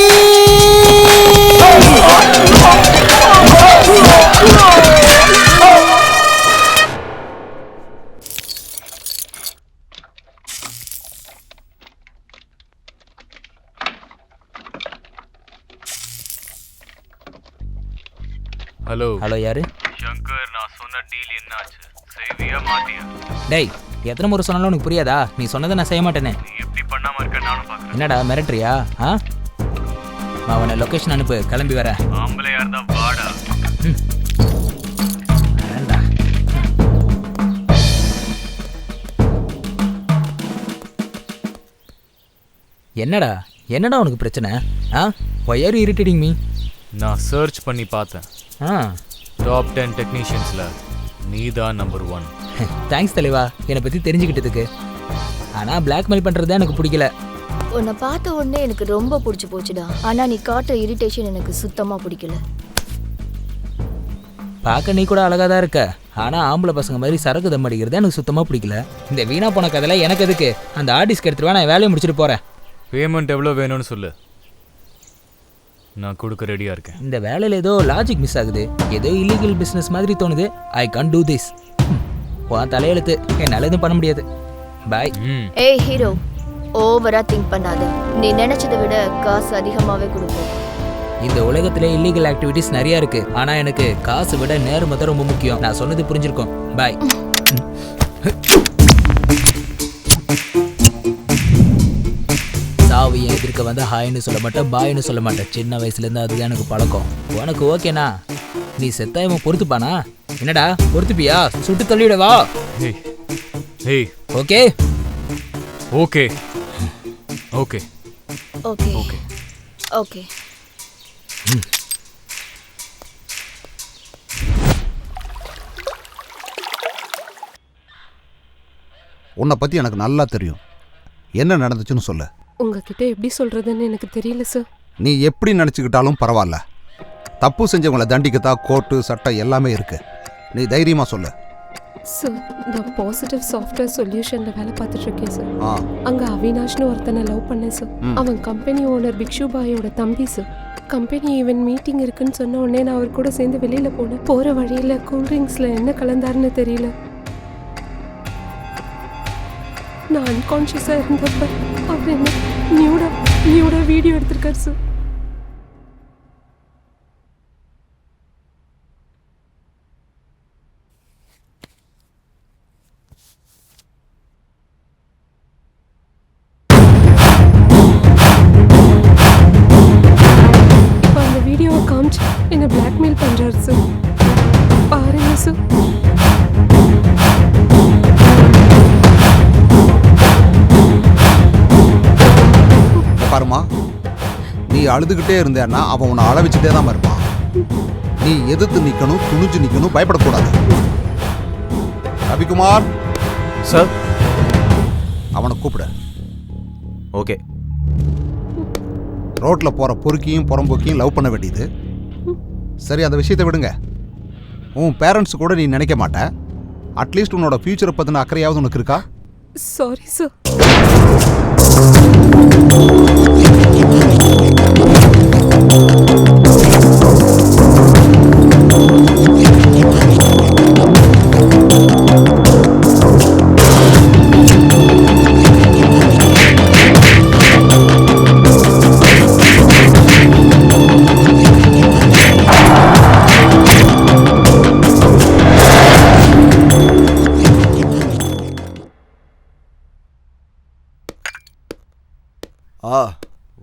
hello hello யாரு? சங்கர், நான் சொன்ன டீல் என்னாச்சு? செய்வியா மாட்டியா? டேய் எத்தனை முறை சொன்னாலும் உனக்கு புரியாதா? நீ சொன்னதை நான் செய்ய மாட்டேனே. நீ எப்படி பண்ணாம இருக்க நானும் பாக்குறேன். என்னடா மிரட்டுறியா? அவனை லொகேஷன் அனுப்பு, கிளம்பி வர. ஆம்பளையா இருந்தா வாடா. என்னடா என்னடா உனக்கு பிரச்சனை? why are you irritating me? நான் சர்ச் பண்ணி பார்த்தேன். டாப் 10 டெக்னீஷியன்ஸ்ல நீதான் நம்பர் 1. தேங்க்ஸ் தலைவா, என்னை பற்றி தெரிஞ்சுக்கிட்டதுக்கு. ஆனால் பிளாக்மெயில் பண்ணுறது தான் எனக்கு பிடிக்கல. உன்னை பார்த்த உடனே எனக்கு ரொம்ப பிடிச்சி போச்சுடா. ஆனால் நீ காட்டுற இரிட்டேஷன் எனக்கு சுத்தமாக பிடிக்கல. பார்க்க நீ கூட அழகாக தான் இருக்க, ஆனால் ஆம்பளை பசங்க மாதிரி சரக்கு தம் அடிக்கிறது எனக்கு சுத்தமாக பிடிக்கல. இந்த வீணா போன கதையில் எனக்கு எதுக்கு? அந்த ஆர்டிஸ்க்கு எடுத்துருவா, நான் வேலையை முடிச்சுட்டு போகிறேன். பேமெண்ட் எவ்வளோ வேணும்னு சொல்லு, நான் கொடுக்க ரெடியாக இருக்கேன். இந்த வேலையில் ஏதோ லாஜிக் மிஸ் ஆகுது. ஏதோ இல்லீகல் பிஸ்னஸ் மாதிரி தோணுது. I can't do this. உன் தலையெழுத்து, என்னால் எதுவும் பண்ண முடியாது. பாய். ஏய் ஹீரோ, ஓவரா திங்க் பண்ணாத. நீ நினைச்சதை விட காசு அதிகமாகவே கொடுப்போம். இந்த உலகத்திலே இல்லீகல் ஆக்டிவிட்டிஸ் நிறைய இருக்கு, ஆனால் எனக்கு காசு விட நேர்மை தான் ரொம்ப முக்கியம். நான் சொன்னது புரிஞ்சிருக்கோம். பாய். சாவி எதிர்க்க வந்து ஹாய்னு சொல்ல மாட்டேன், பாய்னு சொல்ல மாட்டேன். சின்ன வயசுலேருந்து அதுதான் எனக்கு பழக்கம். உனக்கு ஓகேண்ணா? நீ செத்தா இவன் பொறுத்துப்பானா? என்னடா பொறுத்துப்பியா? சுட்டு தள்ளிவிடவா? Okay okay okay okay okay. உன்னை பற்றி எனக்கு நல்லா தெரியும். என்ன நடந்துச்சுன்னு சொல்லு. உங்ககிட்ட எப்படி சொல்றதுன்னு எனக்கு தெரியல சார். நீ எப்படி நினச்சிக்கிட்டாலும் பரவாயில்ல. தப்பு செஞ்சவங்களை தண்டிக்கத்தான் கோர்ட்டு சட்டம் எல்லாமே இருக்கு. நீ தைரியமா சொல்லு. சார், நான் பாசிட்டிவ் சாஃப்ட்வேர் சொல்யூஷன்ல வேலை பார்த்துட்டு இருக்கேன் சார். அங்க அவினாஷ்னு ஒருத்தனை லவ் பண்ணேன் சார். அவன் கம்பெனி ஓனர் பிக்ஷு பாயோட தம்பி சார். கம்பெனி ஈவென்ட் மீட்டிங் இருக்குன்னு சொன்ன உடனே நான் அவர் கூட சேர்ந்து வெளியில போனேன். போற வழியில கூல்ட்ரிங்க்ஸ்ல என்ன கலந்தாருன்னு தெரியல. நான் அன்கான்ஷியஸா இருந்தப்ப அவர் என்ன நியூடா வீடியோ எடுத்திருக்காரு சார். இப்போ அந்த வீடியோவை காமிச்சு என்ன பிளாக்மெயில் பண்றாரு சார். பாருங்க சார். பாருமா, நீ அழுதுகிட்டே இருந்தேன்னா அவன் உன்னை அழ வச்சுட்டே தான் இருப்பான். நீ எதிர்த்து நிற்கணும், துணிஞ்சு நிற்கணும், பயப்படக்கூடாது. ரவிக்குமார் சார், அவனை கூப்பிட. ஓகே. ரோட்ல போற பொறுக்கியும் புறம்போக்கியும் லவ் பண்ண வேண்டியது. சரி, அந்த விஷயத்தை விடுங்க. உன் பேரண்ட்ஸ் கூட நீ நினைக்க மாட்ட. அட்லீஸ்ட் உன்னோட ஃபியூச்சரை பத்தின அக்கறையாவது உனக்கு இருக்கா? Sorry sir.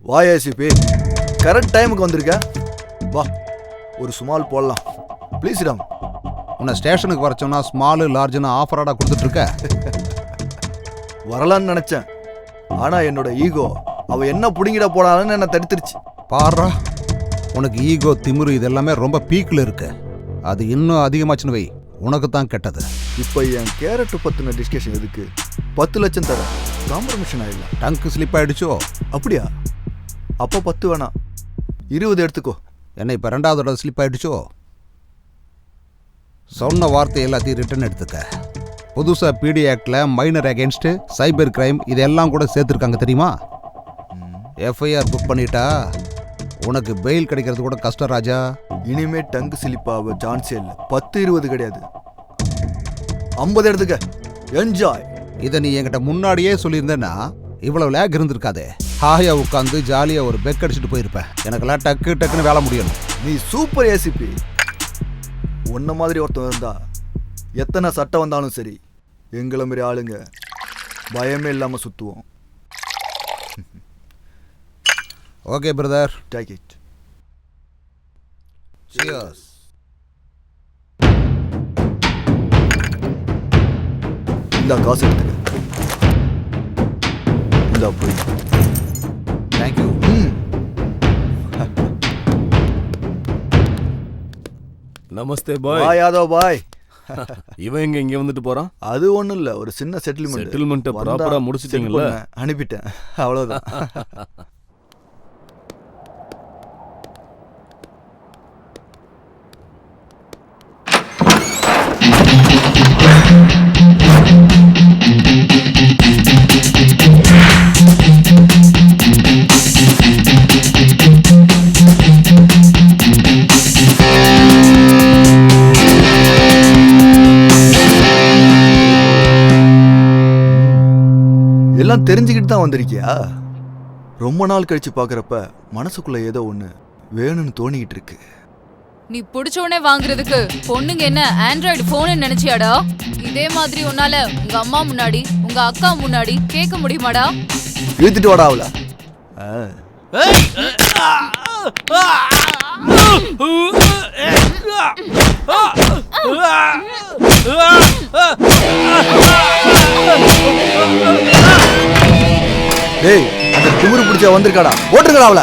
வா ஏசிபி, கரெக்ட் டைமுக்கு வந்திருக்க. வா, ஒரு ஸ்மால் போடலாம். ப்ளீஸ் ராம். உன்னை ஸ்டேஷனுக்கு வர சொன்னா ஸ்மாலு லார்ஜ்னு ஆஃபராடா கொடுத்துட்டு இருக்க. வரலான்னு நினைச்சேன், ஆனா என்னோட ஈகோ அவ என்ன புடுங்கிட போடான்னு என்ன தடுத்துருச்சு. பாரா, உனக்கு ஈகோ திமிரு இதெல்லாமே ரொம்ப பீக்கில் இருக்கு. அது இன்னும் அதிகமாச்சுன்னு வை, உனக்கு தான் கெட்டது. இப்போ என் கேரட் பத்தின டிஸ்கஷன் எதுக்கு? 10 லட்சம் தர காம்ப்ரமிஷன் ஆயிடலாம். டங்கு ஸ்லிப் ஆயிடுச்சோ? அப்படியா? அப்போ 10 வேணாம், 20 எடுத்துக்கோ. என்ன இப்போ 2வது தடவை ஸ்லிப் ஆயிடுச்சோ? சொன்ன வார்த்தை எல்லாத்தையும் ரிட்டர்ன் எடுத்துக்க. புதுசாக பிடி ஆக்டில் மைனர் அகேன்ஸ்ட் சைபர் கிரைம் இதெல்லாம் கூட சேர்த்துருக்காங்க தெரியுமா? எஃப்ஐஆர் புக் பண்ணிட்டா உனக்கு பெயில் கிடைக்கிறது கூட கஷ்டம் ராஜா. இனிமே டங்கு ஸ்லிப்பாக சான்ஸே இல்லை. 10 20 கிடையாது, 50 எடுத்துக்க. என்ஜாய். இதை நீ என்கிட்ட முன்னாடியே சொல்லியிருந்தேன்னா இவ்வளவு லேக் இருந்திருக்காதே. ஹாயா உட்காந்து ஜாலியாக ஒரு பெக் அடிச்சுட்டு போயிருப்பேன். எனக்கெல்லாம் டக்கு டக்குன்னு வேலை முடியணும். நீ சூப்பர் ஏசிபி. உன்ன மாதிரி ஒருத்தன் இருந்தா எத்தனை சட்டம் வந்தாலும் சரி, எங்களை மாரி ஆளுங்க பயமே இல்லாமல் சுற்றுவோம். Okay brother, take it. Cheers. இந்த காசு எடுத்துக்க. இந்த போய். தேங்க்யூ. நமஸ்தே பாய். பாய் யாதவ் பாய். இவன் இங்க வந்துட்டு போறான்? அது ஒன்றும் இல்லை, ஒரு சின்ன செட்டில்மெண்ட். செட்டில்மெண்ட்டை ப்ராப்பரா முடிச்சிட்டீங்களா? அனுப்பிட்டேன், அவ்வளோதான். எல்லாம் தெரிஞ்சுக்கிட்டு தான் வந்திருக்கியா? ரொம்ப நாள் கழிச்சு பாக்குறப்ப மனசுக்குள்ள ஏதோ ஒண்ணு வேணும்னு தோணிக்கிட்டு இருக்கு. நீ புடிச்சோடனே வாங்குறதுக்கு பொண்ணுங்க என்ன ஆண்ட்ராய்டு போன் நினைச்சியாடா? இதே மாதிரி உன்னால உங்க அம்மா முன்னாடி உங்க அக்கா முன்னாடி கேட்க முடியுமாடா? இழுத்துட்டு வாடா அவள. டேய், அந்த குமுறு பிடிச்ச வந்திருக்காடா, போட்டுருக்கடா அவள.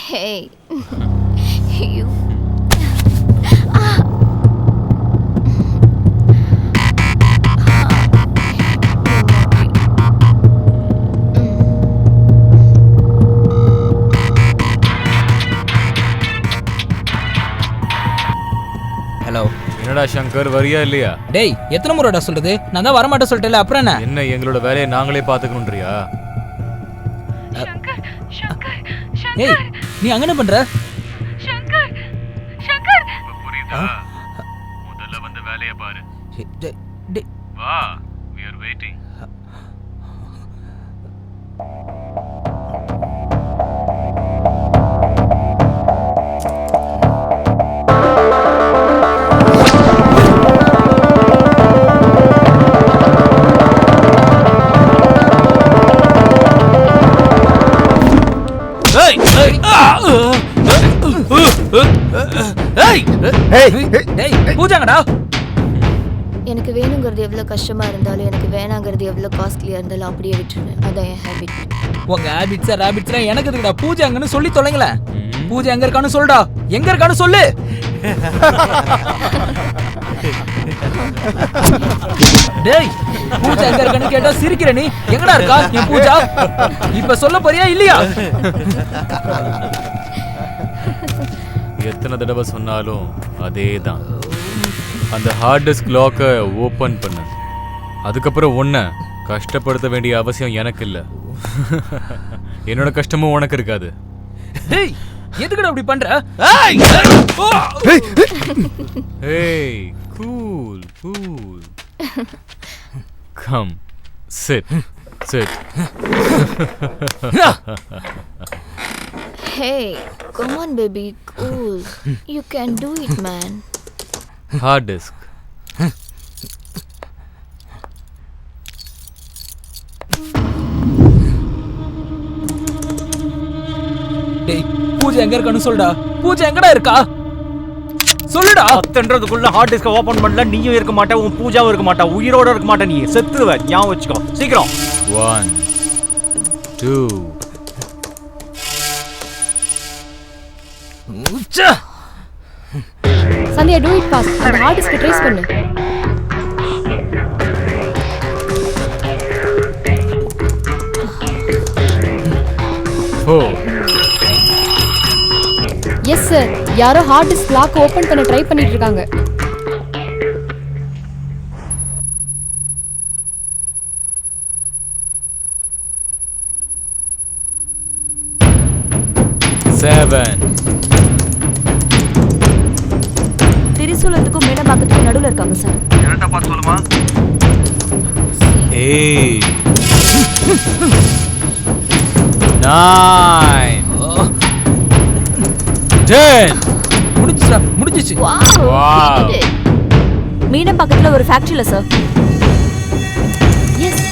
Hey. You. ஹலோ. என்னடா சங்கர் வரியா இல்லையா? டேய் எத்தனை முறைடா சொல்றது? நான் தான் வரமாட்டேன் சொல்லிட்டேல, அப்புறம் என்ன? என்ன எங்களோட வேலையை நாங்களே பாத்துக்கணும்ன்றியா? ஏய் நீ அங்க என்ன பண்ற? சங்கர் சங்கர் புரியுதா? முதல்ல வந்து வேலையை பாரு. வா, we are waiting. பூஜாங்கடா. எனக்கு வேணுங்கிறது எவ்வளோ கஷ்டமா இருந்தாலும் எனக்கு வேணாங்கிறது எவ்வளோ காஸ்ட்லியா இருந்தாலும் அப்படியே விட்டுருவேன். அதான் என் ஹேபிட். உங்க ஹேபிட்ஸ் ரேபிட்ஸ்ல எனக்கு எதுக்குடா? பூஜாங்கன்னு சொல்லி தொலைங்களே. பூஜா எங்க இருக்கான்னு சொல்லுடா. எங்க இருக்கான்னு சொல்லு. டேய் பூஜா எங்க இருக்கான்னு கேட்டா சிரிக்கிற நீ. எங்கடா இருக்கா என் பூஜா? இப்ப சொல்ல போறியா இல்லையா? எத்தனை தடவை சொன்னாலும் அதேதான். அந்த ஹார்ட் டிஸ்க் லாக்கை ஓபன் பண்ணு. அதுக்கப்புறம் ஒன்ன கஷ்டப்படுத்த வேண்டிய அவசியம் எனக்கு இல்லை. என்னோட கஷ்டமும் உனக்கு இருக்காது. டேய் எதுக்குடா அப்படி பண்ற? ஏய் cool cool. Come sit sit. Hey, come on baby, cool. You can do it, man. Hard disk. டேய் பூஜா எங்க இருக்கான்னு சொல்லுடா. பூஜா எங்கடா இருக்கா? சொல்லுடா. அத்தன்றதுக்குள்ள ஹார்ட் டிஸ்கை ஓபன் பண்ணல, நீயும் இருக்க மாட்டே, உன் பூஜாவும் இருக்க மாட்டா, உயிரோட இருக்க மாட்டே, நீ செத்துருவ. ஞாபகம் வச்சுக்கோ சீக்கிரம். 1 2 சந்தியா do it fast. அந்த ஹார்ட் டிஸ்கை ட்ரேஸ் பண்ணு. எஸ் சார், யாரோ ஹார்ட் டிஸ்க் லாக் ஓபன் பண்ண ட்ரை பண்ணிட்டு இருக்காங்க. திரிசூலத்துக்கும் மேடமாக்கத்துக்கும் நடுவுல இருக்காங்க சார். கரெக்டா பார்த்து சொல்லுமா? ஏய் 9 10. முடிஞ்சுடா, முடிஞ்சிச்சு. வாவ். மீனம் பக்கத்துல ஒரு ஃபேக்டரியில sir. Yes.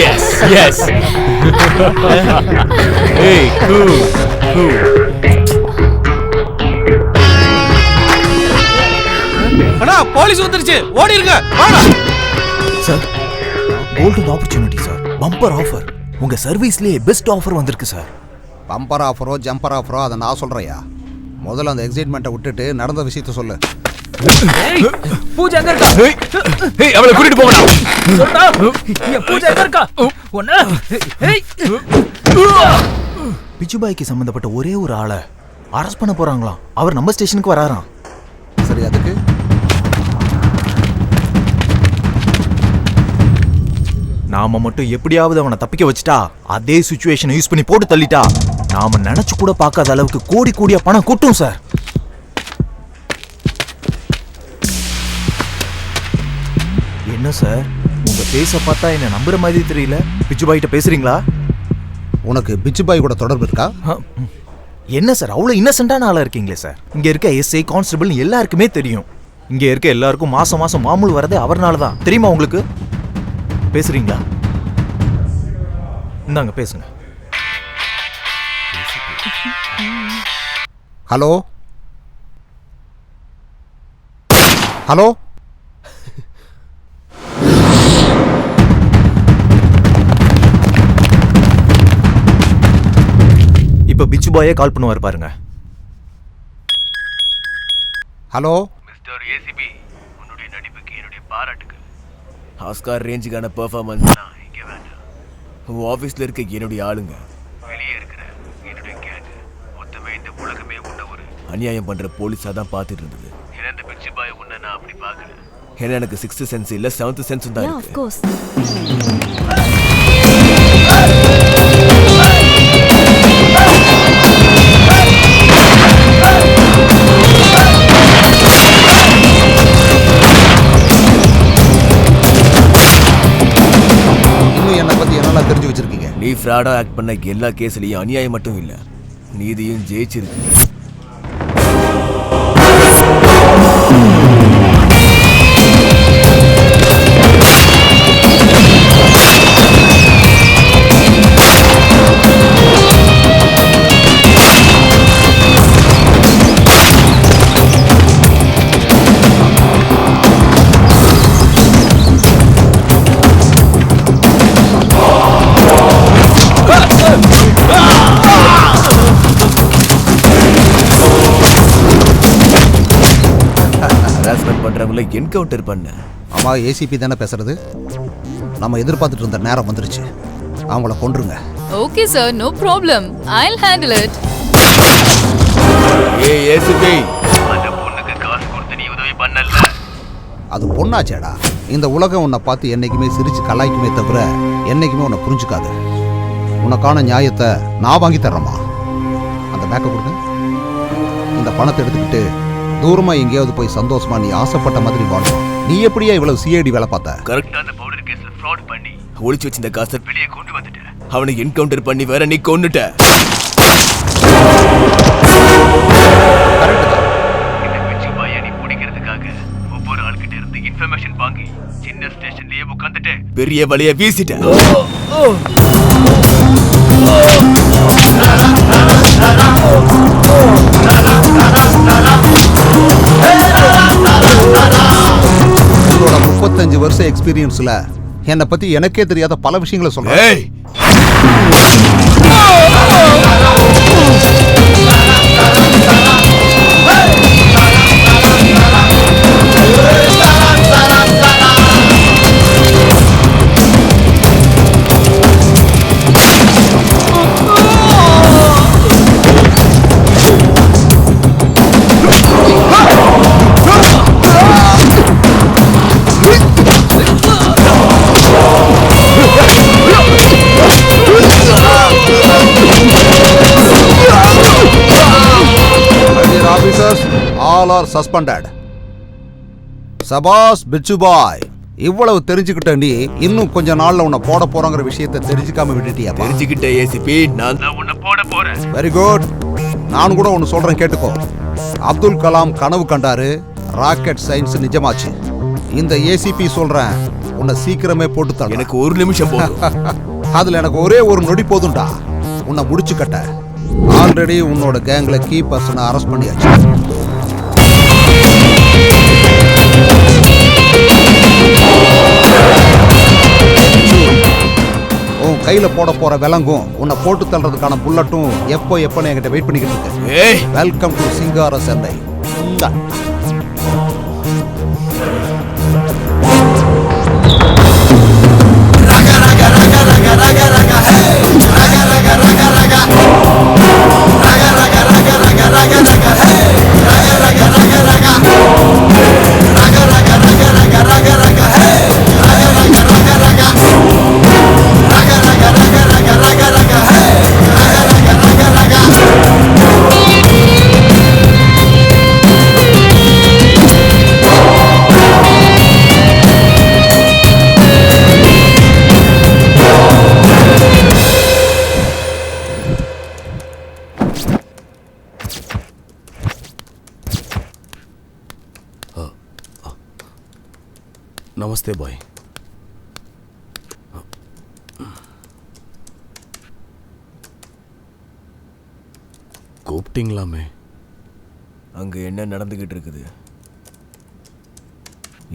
Yes, yes. Hey, cool, cool. அண்ணா போலீஸ் வந்துருச்சு, ஓடிருங்க வாடா. Sir golden opportunity sir. Bumper offer. உங்க சர்வீஸ்லயே பெஸ்ட் ஆஃபர் வந்திருக்கு சார். பம்பர் ஆஃபரோ ஜம்பர் ஆஃபரோ அதை நான் சொல்றையா. முதல்ல அந்த எக்ஸைட்மெண்ட்டை விட்டுட்டு நடந்த விஷயத்த சொல்லு. பூஜா எங்க இருக்கா? ஏய் அவளை கூட்டிட்டு போங்கடா. சொல்டா. பூஜா எங்க இருக்கா? ஒண்ணு. ஏய். பிச்சுபாய்க்கு சம்பந்தப்பட்ட ஒரே ஒரு ஆளை அரெஸ்ட் பண்ண போறாங்களாம். அவர் நம்ம ஸ்டேஷனுக்கு வராராம். சரி, அதுக்கு நாம மட்டும் எப்படியாவது அவனை தப்பிக்க வச்சுட்டா, அதே சிச்சுவேஷனை யூஸ் பண்ணி போட்டு தள்ளிட்டா, நாம நினைச்சு கூட பார்க்காத அளவுக்கு கோடி கோடியா பணம் கொட்டும் சார். என்ன சார், உங்க பேச பார்த்தா என்ன நம்புற மாதிரி தெரியல. பிச்சுபாய்கிட்ட பேசுறீங்களா? உனக்கு பிச்சுபாய் கூட தொடர்பு இருக்கா? என்ன சார் அவ்வளவு இன்னசென்ட்டான ஆளா இருக்கீங்களே சார். இங்க இருக்க எஸ்ஐ கான்ஸ்டபிள் எல்லாருக்குமே தெரியும். இங்க இருக்க எல்லாருக்கும் மாசம் மாசம் மாமூல் வரதே அவர்னால தான். தெரியுமா உங்களுக்கு? பேசுறீங்களா? இந்தாங்க பேசுங்க. ஹலோ ஹலோ, இப்ப பிச்சு பாயே கால் பண்ணுவார் பாருங்க. ஹலோ மிஸ்டர் ஏசிபி, உன்னுடைய நடிப்புக்கு என்னுடைய பாராட்டுகள். ஆஸ்கார் ரேஞ்சுக்கான பெர்ஃபார்மன்ஸ் இங்க வேண்டாம். உன் ஆஃபீஸில் இருக்க என்னுடைய ஆளுங்க, வெளியே இருக்கிற என்னுடைய கேங், மொத்தமே இந்த உலகமே உன்ன ஒரு அநியாயம் பண்ற போலீஸாக தான் பார்த்துட்டு இருந்தது. ஏன்னா இந்த பிச்சு பாய் உன்னை நான் அப்படி பார்க்கல. ஏன்னா எனக்கு 6th சென்ஸ் இல்லை 7th சென்ஸ் தான் Yeah, of இருக்கு. course. இன்னும் என்னை பத்தி என்னெல்லாம் தெரிஞ்சு வச்சிருக்கீங்க? நீ ஃப்ராடா ஆக்ட் பண்ண எல்லா கேஸ்லயும் அநியாயம் மட்டும் இல்ல, நீதியும் ஜெயிச்சிருக்கு. ஹராஸ்மென்ட் பண்றவங்கள என்கவுண்டர் பண்ண. ஆமா, ஏசிபி தானே பேசுறது. நம்ம எதிர்பார்த்துட்டு இருந்த நேரம் வந்துருச்சு. அவங்கள கொன்றுங்க. Okay sir, no problem. I'll handle it. ஏய் ஏசிபி, அந்த பொண்ணுக்கு காசு கொடுத்து நீ உதவி பண்ணல. அது பொண்ணாச்சேடா. இந்த உலகம் உன்னை பார்த்து என்னைக்குமே சிரிச்சு கலாய்க்குமே தவிர என்னைக்குமே உன்னை புரிஞ்சுக்காது. உனக்கான நியாயத்தை நான் வாங்கி தர்றேம்மா. அந்த பேக்கை கொடுங்க. இந்த பணத்தை எடுத்துக்கிட்டு தூரமா எங்கேயாவது போய் சந்தோஷமா நீ ஆசைப்பட்ட மாதிரி வாழணும். நீ எப்படியா இவ்வளவு சிஐடி வேலை பார்த்த? கரெக்டா அந்த பவுடர் கேஸ்ல ஃப்ராட் பண்ணி ஒளிச்சு வச்சு இந்த காசை வெளியே கொண்டு வந்துட்டேன். அவனை என்கவுண்டர் பண்ணி வேற நீ கொன்னுட்ட. இந்த பிச்சு பாயை நீ பிடிக்கிறதுக்காக ஒவ்வொரு ஆள்கிட்ட இருந்து இன்ஃபர்மேஷன் வாங்கி சின்ன ஸ்டேஷன்லயே உட்காந்துட்டு பெரிய வலைய வீசிட்ட. உங்களோட 35 வருஷம் எக்ஸ்பீரியன்ஸ்ல என்னை பத்தி எனக்கே தெரியாத பல விஷயங்களை சொல்றேன். Officers, all are suspended. சபாஸ் பிச்சு பாய், இவ்வளவு தெரிஞ்சுக்கிட்ட நீ இன்னும் கொஞ்ச நாள்ல உன்னை போட போறங்கிற விஷயத்தை தெரிஞ்சுக்காம விட்டுட்டியா? தெரிஞ்சுக்கிட்ட ஏசிபி, நான் உன்னை போட போறேன். Very good. நான் கூட ஒன்னு சொல்றேன் கேட்டுக்கோ. அப்துல் கலாம் கனவு கண்டாரு, ராக்கெட் சயின்ஸ் நிஜமாச்சு. இந்த ஏசிபி சொல்றேன், உன்னை சீக்கிரமே போட்டு தர. எனக்கு ஒரு நிமிஷம் போதும். அதுல எனக்கு ஒரே ஒரு நொடி போதும்டா உன்னை முடிச்சு கட்ட. ஆல்ரெடி உன்னோட கேங்ல கீ பர்சனை அரெஸ்ட் பண்ணியாச்சு. உன் கை கையில போட போற விலங்கும் உன்னை போட்டு தள்ளுறதுக்கான புல்லட்டும் எப்போன்னு என்கிட்ட வெயிட் பண்ணிக்கிட்டு இருக்கு. வெல்கம் டு சிங்கார சென்னை. நமஸ்தே பாய். கூப்பிட்டீங்களாமே? அங்க என்ன நடந்துகிட்டு இருக்குது?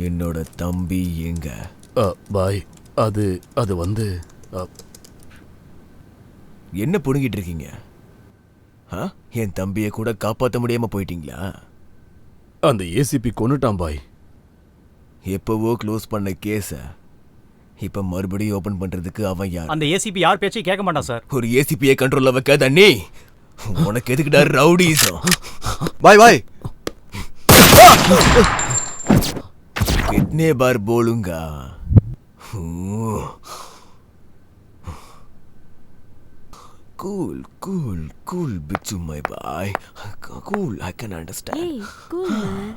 என்னோட தம்பி எங்க? பாய் அது வந்து என்ன புடுங்கிட்டு இருக்கீங்க? என் தம்பியை கூட காப்பாற்ற முடியாம போயிட்டீங்களா? அந்த ஏசிபி கொன்னுட்டான் பாய். எப்பவோ க்ளோஸ் பண்ண கேஸ இப்ப மறுபடியும் ஓபன் பண்றதுக்கு அவன் யார்? அந்த ஏசிபி யார் பேச்சையும் கேட்க மாட்டான் சார். ஒரு ஏசிபியை கண்ட்ரோல்ல வைக்க தண்ணி உனக்கு எதுக்குடா ரவுடிசம்? பாய் பாய் कितने बार बोलूंगा? Cool, cool, cool, Bichu, my boy. Cool, I can understand. Hey, cool, man.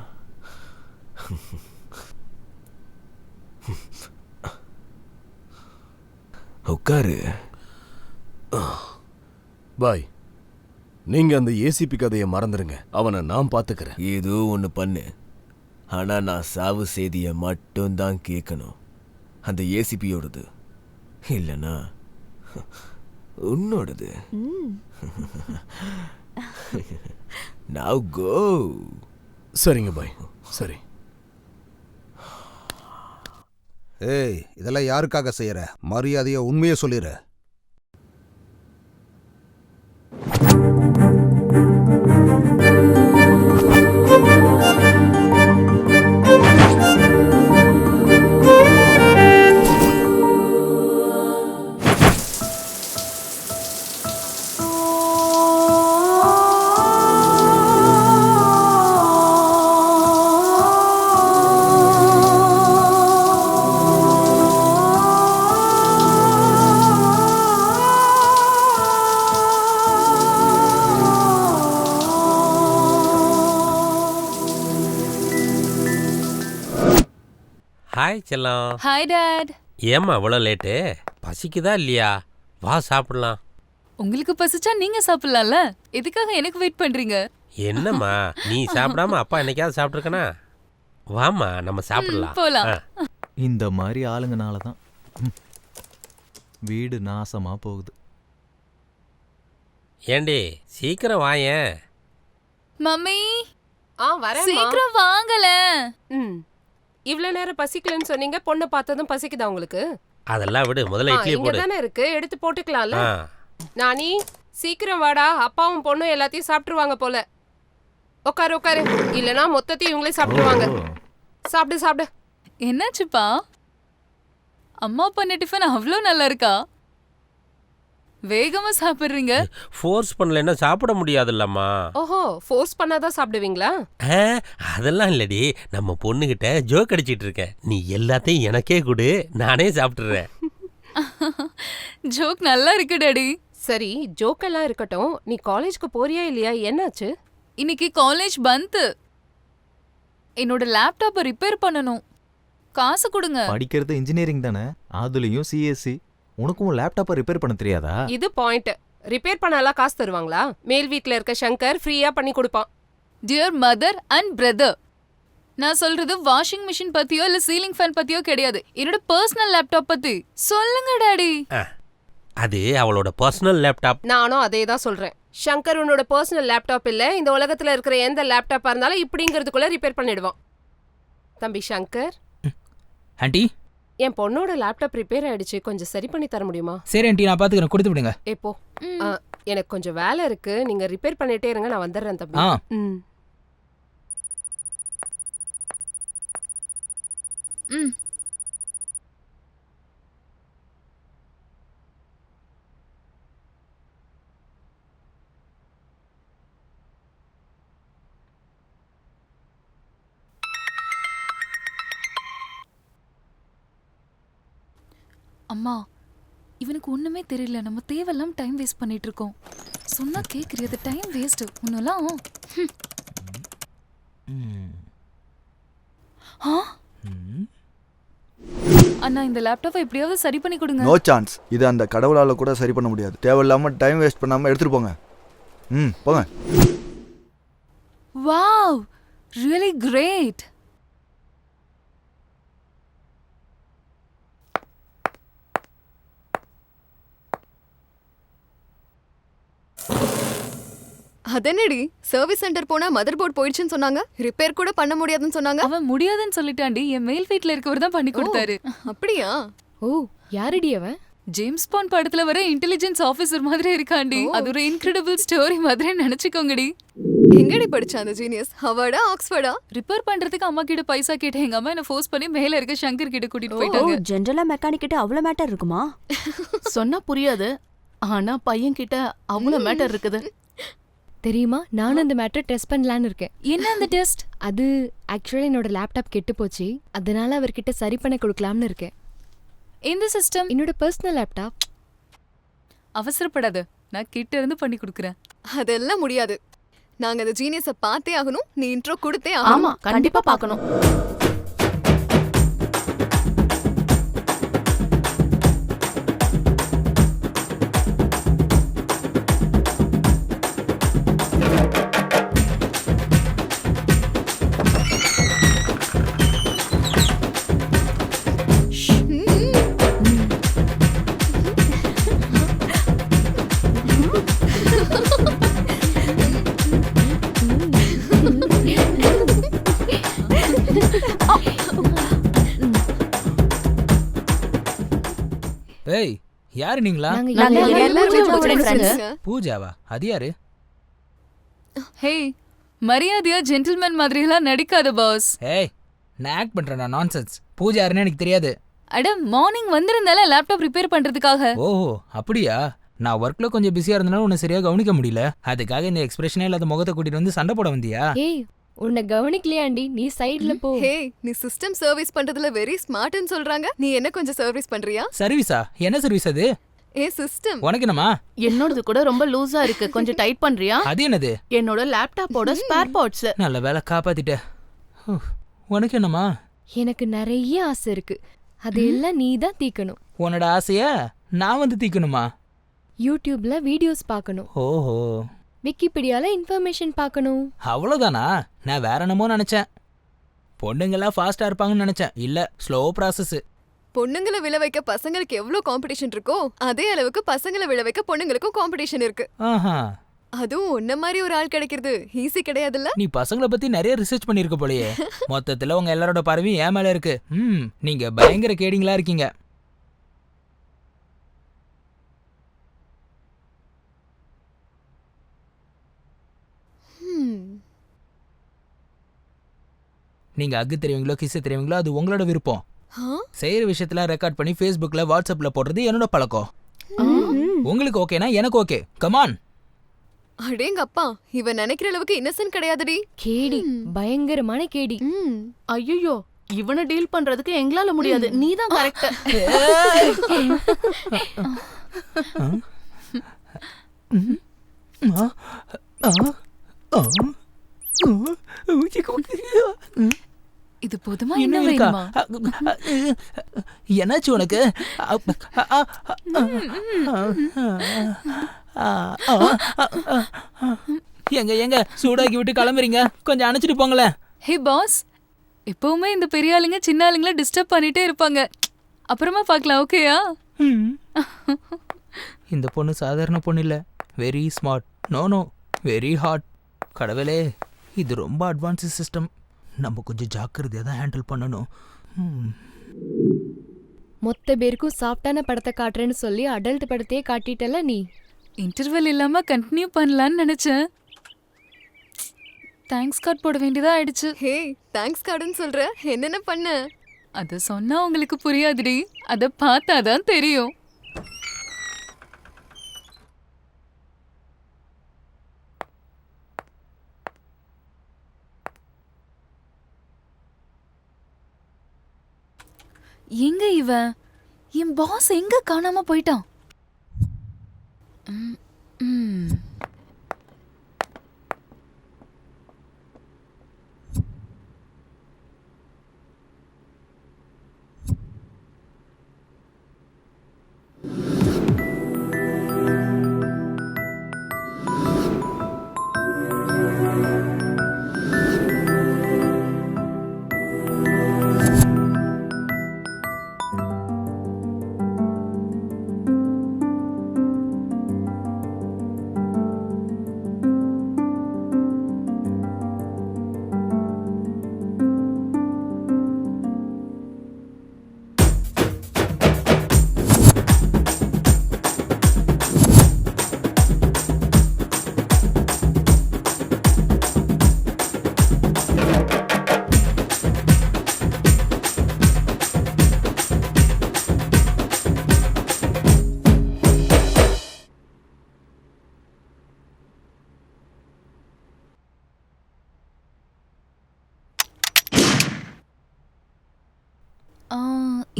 உட்காரு. பாய், நீங்க அந்த ஏசிபி கதையை மறந்துருங்க. அவனை நான் பாத்துக்கிறேன். ஏதோ ஒன்று பண்ணு, ஆனா நான் சாவு செய்தியை மட்டும்தான் கேட்கணும். அந்த ஏசிபியோடது இல்லைன்னா உன்னோடது. Now go. சரிங்க பாய், சரி. ஏய், இதெல்லாம் யாருக்காக செய்யற? மரியாதையை உண்மையை சொல்லிடு. ஹாய் செல்லம். Hi dad. ஏம்மா அவ்வளோ லேட்டு? பசிக்குதா இல்லையா? வா சாப்பிடலாம். உங்களுக்கு பசிச்சா நீங்க சாப்பிடலாம்ல, எதுக்காக எனக்கு வெயிட் பண்றீங்க? என்னம்மா நீ சாப்பிடாம அப்பா என்னைக்காவது சாப்பிட்ருக்கனா? வாம்மா நம்ம சாப்பிடலாம். போலாம். இந்த மாதிரி ஆளுங்கனால தான் வீடு நாசமா போகுது. ஏண்டி சீக்கிரம் வாயேன். மம்மி வரேன். சீக்கிரம் வாங்கல. இவ்வளவு நேரம் பசிக்கலன்னு சொன்னீங்க, பொண்ணை பார்த்ததும் பசிக்குதா உங்களுக்கு? அதெல்லாம் விடு, முதல்ல இட்லி இங்க போடு. தானே இருக்கு, எடுத்து போட்டுக்கலாம்ல. நானி சீக்கிரம் வாடா, அப்பாவும் பொண்ணும் எல்லாத்தையும் சாப்பிட்டுருவாங்க போல. உட்காரு உட்காரு, இல்லனா மொத்தத்தையும் இவங்களே சாப்பிட்டுருவாங்க. சாப்பிடு சாப்பிடு. என்னாச்சுப்பா? அம்மா பண்ண டிஃபன் அவ்வளோ நல்லா இருக்கா? வேகமா சாப்பிடுறீங்க. ஃபோர்ஸ் பண்ணலன்னா சாப்பிட முடியாதுல்லம்மா. ஓஹோ, ஃபோர்ஸ் பண்ணாதான் சாப்பிடுவீங்களா? அதெல்லாம் இல்லடி, நம்ம பொண்ணுகிட்ட ஜோக் அடிச்சிட்டு இருக்கேன். நீ எல்லாத்தையும் எனக்கே கொடு, நானே சாப்பிட்டுறேன். ஜோக் நல்லா இருக்கு டாடி. சரி, ஜோக் எல்லாம் இருக்கட்டும், நீ காலேஜ்க்கு போறியா இல்லையா? என்னாச்சு? இன்னைக்கு காலேஜ் பந்த். என்னோட லேப்டாப்பை ரிப்பேர் பண்ணணும், காசு கொடுங்க. படிக்கிறது இன்ஜினியரிங் தானே, அதுலயும் சிஎஸ்சி. உனக்கும் லேப்டாப்பை ரிப்பேர் பண்ண தெரியாதா? இது பாயிண்ட். ரிப்பேர் பண்ணலாம் காசு தருவாங்களா? மேல் வீட்ல இருக்க சங்கர் ஃப்ரீயா பண்ணி கொடுப்பான். டியர் மதர் அண்ட் பிரதர், நான் சொல்றது வாஷிங் மிஷின் பத்தியோ இல்ல சீலிங் ஃபேன் பத்தியோ கிடையாது, என்னோட பர்சனல் லேப்டாப் பத்தி. சொல்லுங்க டாடி. அது அவளோட பர்சனல் லேப்டாப். நானும் அதே தான் சொல்றேன். சங்கர் உன்னோட பர்சனல் லேப்டாப் இல்ல, இந்த உலகத்துல இருக்கிற எந்த லேப்டாப்பா இருந்தாலும் இப்படிங்கிறதுக்குள்ள ரிப்பேர் பண்ணிடுவான். தம்பி சங்கர். ஆண்டி, என் பொண்ணோட லேப்டாப் ரிப்பேர் ஆயிடுச்சு, கொஞ்சம் சரி பண்ணி தர முடியுமா? சரி ஆண்டி, நான் பாத்துக்கிறேன், கொடுத்து விடுங்க. எப்போ? எனக்கு கொஞ்சம் வேலை இருக்கு, நீங்க ரிப்பேர் பண்ணிட்டே இருங்க, நான் வந்துடுறேன் தம்பி. அம்மா, இவனுக்கு ஒண்ணுமே தெரியல. நம்ம தேவையில்லாம டைம் வேஸ்ட் பண்ணிட்டு இருக்கோம். சொன்னா கேக்குறியா? அது டைம் வேஸ்ட். ஒன்னெல்லாம் அண்ணா, இந்த லேப்டாப்பை எப்படியாவது சரி பண்ணி கொடுங்க. No chance. இது அந்த கடவுளால கூட சரி பண்ண முடியாது. தேவையில்லாம டைம் வேஸ்ட் பண்ணாம எடுத்துட்டு போங்க. போங்க. Wow, really great. அதென்னடி, சர்வீஸ் சென்டர் போனா மதர் போர்ட் போயிடுச்சுன்னு சொன்னாங்க, ரிப்பேர் கூட பண்ண முடியாதுன்னு சொன்னாங்க. அவன் முடியாதுன்னு சொல்லிட்டாண்டி. என் மேல் வீட்ல இருக்கவர் தான் பண்ணி கொடுத்தாரு. அப்படியா? ஓ, யாரடி அவன்? ஜேம்ஸ் பாண்ட் படத்துல வர இன்டெலிஜென்ஸ் ஆபீசர் மாதிரி இருக்காண்டி. அது ஒரு இன்கிரெடிபிள் ஸ்டோரி மாதிரி நினைச்சுக்கோங்கடி. எங்கடி படிச்சா அந்த ஜீனியஸ்? ஹார்வர்டா, ஆக்ஸ்ஃபோர்டா? ரிப்பேர் பண்றதுக்கு அம்மா கிட்ட பைசா கேட்டேன். எங்க அம்மா என்ன ஃபோர்ஸ் பண்ணி மேல இருக்க சங்கர் கிட்ட கூட்டிட்டு போயிட்டாங்க. ஜெனரலா மெக்கானிக் கிட்ட அவ்வளவு மேட்டர் இருக்குமா? சொன்னா புரியாது, ஆனா பையன் கிட்ட அவ்வளவு மேட்டர் இருக்குது. தெரியுமா, நானும் அந்த மேட்டர் டெஸ்ட் பண்ணலான்னு இருக்கேன். என்ன அந்த டெஸ்ட்? அது ஆக்சுவலா என்னோட லேப்டாப் கெட்டு போச்சு, அதனால அவர்கிட்ட சரி பண்ண கொடுக்கலாம்னு இருக்கேன். இந்த சிஸ்டம் என்னோட பர்சனல் லேப்டாப். அவசரப்படாத, நான் கிட்ட இருந்து பண்ணி கொடுக்குறேன். அதெல்லாம் முடியாது. நாங்க அந்த ஜீனியஸை பார்த்தே ஆகணும். நீ இன்ட்ரோ கொடுத்தே ஆகணும். ஆமா, கண்டிப்பா பார்க்கணும். ஏய், யாரு நீங்களா? பூஜாவா? அது யாரு? ஹே, மரியாதையா ஜென்டில்மேன் மாதிரி எல்லாம் நடிக்காத பாஸ். ஏய், நான் ஆக்ட் பண்றேனா? நான்சென்ஸ். பூஜா யாருன்னு எனக்கு தெரியாது. அட, மார்னிங் வந்திருந்தால லேப்டாப் ரிப்பேர் பண்றதுக்காக. ஓஹோ, அப்படியா? நான் ஒர்க்ல கொஞ்சம் பிஸியா இருந்தனால உன்னை சரியா கவனிக்க முடியல. அதுக்காக இந்த எக்ஸ்பிரஷனே இல்லாத முகத்தை கூட்டிட்டு வந்து சண்டை போட வந்தியா? ஏய், உன்னை கவனிக்கலையாண்டி, நீ சைடுல போ. ஹே, நீ சிஸ்டம் சர்வீஸ் பண்றதுல வெரி ஸ்மார்ட்னு சொல்றாங்க. நீ என்ன கொஞ்சம் சர்வீஸ் பண்றியா? சர்வீஸா? என்ன சர்வீஸ் அது? சிஸ்டம். உனக்கு என்னமா? என்னோடது கூட ரொம்ப லூசா இருக்கு, கொஞ்சம் டைட் பண்றியா? அது என்னது? என்னோட லேப்டாப்போட ஸ்பேர் பார்ட்ஸ். நல்ல வேலை, காப்பாத்திட்ட. உனக்கு என்னமா? எனக்கு நிறைய ஆசை இருக்கு, அதெல்லாம் நீ தான் தீக்கணும். உன்னோட ஆசைய நான் வந்து தீக்கணுமா? யூடியூப்ல வீடியோஸ் பார்க்கணும். ஓஹோ. விக்கிபீடியால இன்ஃபர்மேஷன் பார்க்கணும். அவ்வளவுதானா? நான் வேற என்னமோ நினைச்சேன். பொண்ணுங்களா ஃபாஸ்டா இருப்பாங்கன்னு நினைச்சேன். இல்ல, ஸ்லோ ப்ராசஸ். பொண்ணுங்களை விழ வைக்க பசங்களுக்கு எவ்வளவு காம்படிஷன் இருக்கோ, அதே அளவுக்கு பசங்களை விழ வைக்க பொண்ணுங்களுக்கும் காம்படிஷன் இருக்கு. அதுவும் உன்ன மாதிரி ஒரு ஆள் கிடைக்கிறது ஈஸி கிடையாதுல்ல. நீ பசங்களை பத்தி நிறைய ரிசர்ச் பண்ணிருக்க போலயே. மொத்தத்துல உங்க எல்லாரோட பார்வையும் ஏன் மேல இருக்கு. நீங்க பயங்கர கேடிங்களா இருக்கீங்க. நீங்க அக்கு தெரியுங்களோ கிஸ் தெரியுங்களோ அது உங்களோட விருப்பம். செய்யற விஷயத்துல ரெக்கார்ட் பண்ணி ஃபேஸ்புக்ல வாட்ஸ்அப்ல போடுறது என்னோட பழக்கம். உங்களுக்கு ஓகேனா எனக்கு ஓகே. கமான். அடேங்க அப்பா, இவன் நினைக்கிற அளவுக்கு இன்னசென்ட் கிடையாதுடி. கேடி, பயங்கரமான கேடி. ஐயோ, இவனை டீல் பண்றதுக்கு எங்களால முடியாது, நீதான் கரெக்ட். இது போதுமா? என்ன வேணுமா? என்னாச்சு உனக்கு? எங்க சூடாக்கி விட்டு கிளம்புறீங்க? கொஞ்சம் அணைச்சிட்டு போங்களேன். ஹே பாஸ், எப்பவுமே இந்த பெரிய ஆளுங்க சின்ன ஆளுங்கள டிஸ்டர்ப் பண்ணிட்டே இருப்பாங்க. அப்புறமா பார்க்கலாம், ஓகேயா? இந்த பொண்ணு சாதாரண பொண்ணு இல்ல, very smart. No, very hot. கடவுளே, இது ரொம்ப அட்வான்ஸ் சிஸ்டம். நம்ம கொஞ்சம் ஜாக்கிரதையா தான் ஹேண்டில் பண்ணணும். மொத்த பேருக்கும் சாஃப்டான படத்தை காட்டுறேன்னு சொல்லி அடல்ட் படத்தையே காட்டிட்டல நீ. இன்டர்வெல் இல்லாம கண்டினியூ பண்ணலான்னு நினைச்சேன். தேங்க்ஸ் கார்டு போட வேண்டியதா ஆயிடுச்சு. ஹே, தேங்க்ஸ் கார்டுன்னு சொல்ற, என்னென்ன பண்ண? அத சொன்னா உங்களுக்கு புரியாதுடி, அத பார்த்தாதான் தெரியும். எங்க இவன்? என் பாஸ் எங்க காணாம போயிட்டான்?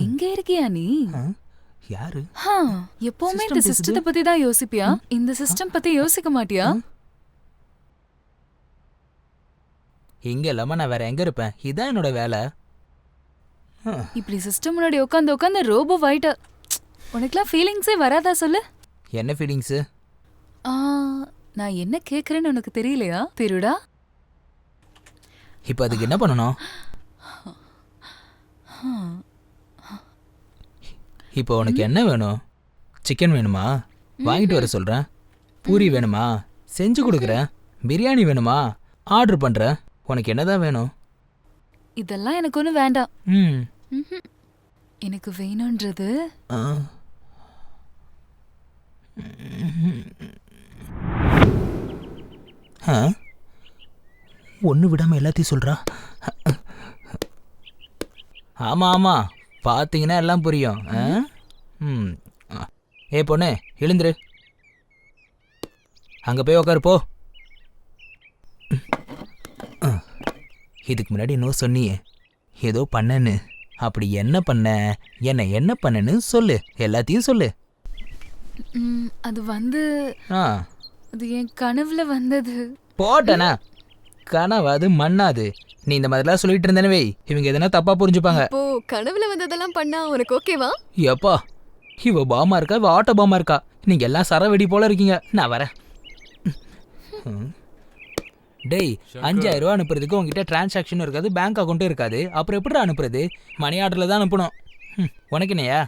எங்க இருக்கியா நீ? யாரு? எப்பவுமே இந்த சிஸ்டத்தை பத்தி தான் யோசிப்பியா? இந்த சிஸ்டம் பத்தி யோசிக்க மாட்டியா? இங்க இல்லாம நான் வேற எங்க இருப்பேன்? இதான் என்னோட வேலை. இப்படி சிஸ்டம் முன்னாடி உட்காந்து உட்காந்து ரோபோ ஆயிட்ட. உனக்குலாம் ஃபீலிங்ஸே வராதா சொல்லு? என்ன ஃபீலிங்ஸ்? நான் என்ன கேக்குறேன்னு உனக்கு தெரியலையா திருடா? இப்போ அதுக்கு என்ன பண்ணணும்? இப்போ உனக்கு என்ன வேணும்? சிக்கன் வேணுமா? வாங்கிட்டு வர சொல்கிறேன். பூரி வேணுமா? செஞ்சு கொடுக்குறேன். பிரியாணி வேணுமா? ஆர்டர் பண்ணுறேன். உனக்கு என்னதான் வேணும்? இதெல்லாம் எனக்கு ஒன்றும் வேண்டாம். எனக்கு வேணுன்றது ஒன்று விடாமல் எல்லாத்தையும் சொல்கிறா. ஆமாம் ஆமாம், பார்த்தீங்கன்னா எல்லாம் புரியும். ஏ பொண்ணு, எழுந்துரு. அங்கே போய் உக்காரு போ. இதுக்கு முன்னாடி இன்னும் சொன்னியே ஏதோ பண்ணன்னு. அப்படி என்ன பண்ண, என்ன பண்ணன்னு சொல்லு, எல்லாத்தையும் சொல்லு. அது வந்து அது என் கனவுல வந்தது. போட்டனா கனவாது மண்ணாது. நீ இந்த மாதிரிலாம் சொல்லிட்டு இருந்தனவே இவங்க எதனா தப்பா புரிஞ்சுப்பாங்க. இப்போ கனவுல வந்ததெல்லாம் பண்ணா உனக்கு ஓகேவா? எப்பா இவ பாமா இருக்கா, இவ ஆட்டோ பாமா இருக்கா? நீங்க எல்லாம் சரவெடி போல இருக்கீங்க. நான் வரேன். டேய், 5000 ரூபா அனுப்புறதுக்கு உங்ககிட்ட டிரான்சாக்ஷன் இருக்காது, பேங்க் அக்கௌண்ட்டும் இருக்காது. அப்புறம் எப்படி அனுப்புறது? மணி ஆர்டர்ல தான் அனுப்பணும். உனக்கு என்னையா?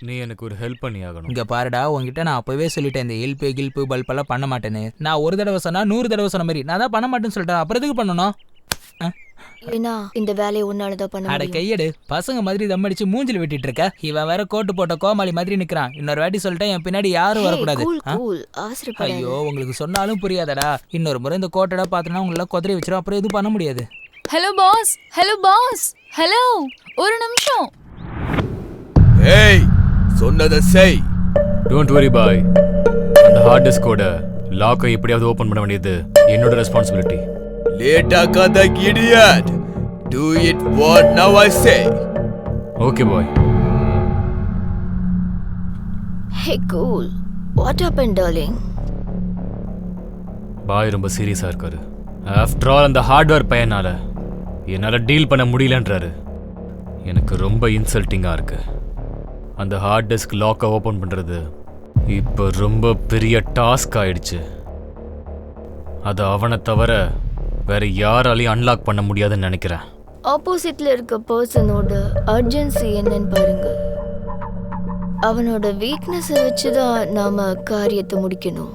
நீ எனக்கு ஒரு ஹெல்ப் பண்ணி ஆகணும். இங்க பாருடா, உங்ககிட்ட நான் அப்பவே சொல்லிட்டேன் இந்த ஹெல்ப்பு கில்ப்பு பல்பெல்லாம் பண்ண மாட்டேன்னு. நான் ஒரு தடவை சொன்னா 100 தடவை சொன்ன மாதிரி. நான் தான் பண்ண மாட்டேன்னு சொல்லிட்டேன். அப்புறம் எதுக்கு பண்ணணும்? ஏன்னா இந்த வேலையை உன்னாலதான் பண்ண அட கையெடு, பசங்க மாதிரி தம் அடிச்சு மூஞ்சில விட்டுட்டு இருக்க. இவன் வேற கோட்டு போட்ட கோமாளி மாதிரி நிக்கிறான். இன்னொரு வாட்டி சொல்லிட்டேன், என் பின்னாடி யாரும் வரக்கூடாது. ஐயோ, உங்களுக்கு சொன்னாலும் புரியாதடா. இன்னொரு முறை இந்த கோட்டடா பாத்தனா உங்களை கொதறி வச்சிரும். அப்புறம் எதுவும் பண்ண முடியாது. Hello boss, hello boss, hello, ஒரு நிமிஷம். ஏய், சொன்னதை செய். டோன்ட் வரி பாய். அந்த ஹார்ட் டிஸ்கோட லாக்கை எப்படியாவது ஓபன் பண்ண வேண்டியது என்னோட ரெஸ்பான்சிபிலிட்டி. லேட்டா கத idiot. Do it what now I say. Okay boy. Hey cool. What happened darling? பாய் ரொம்ப சீரியஸா இருக்காரு. ஆஃப்டர் ஆல் அந்த ஹார்ட்வேர் பையனால என்னால டீல் பண்ண முடியலன்றாரு. எனக்கு ரொம்ப இன்சல்ட்டிங்கா இருக்கு. அந்த ஹார்ட் டிஸ்க் லாக்கை ஓபன் பண்றது இப்போ ரொம்ப பெரிய டாஸ்க் ஆயிடுச்சு. அது அவனை தவிர வேற யாராலையும் அன்லாக் பண்ண முடியாதுன்னு நினைக்கிறேன். ஆப்போசிட்ல இருக்க பர்சனோட அர்ஜென்சி என்னன்னு பாருங்க. அவனோட வீக்னஸை வச்சுதான் நாம காரியத்தை முடிக்கணும்.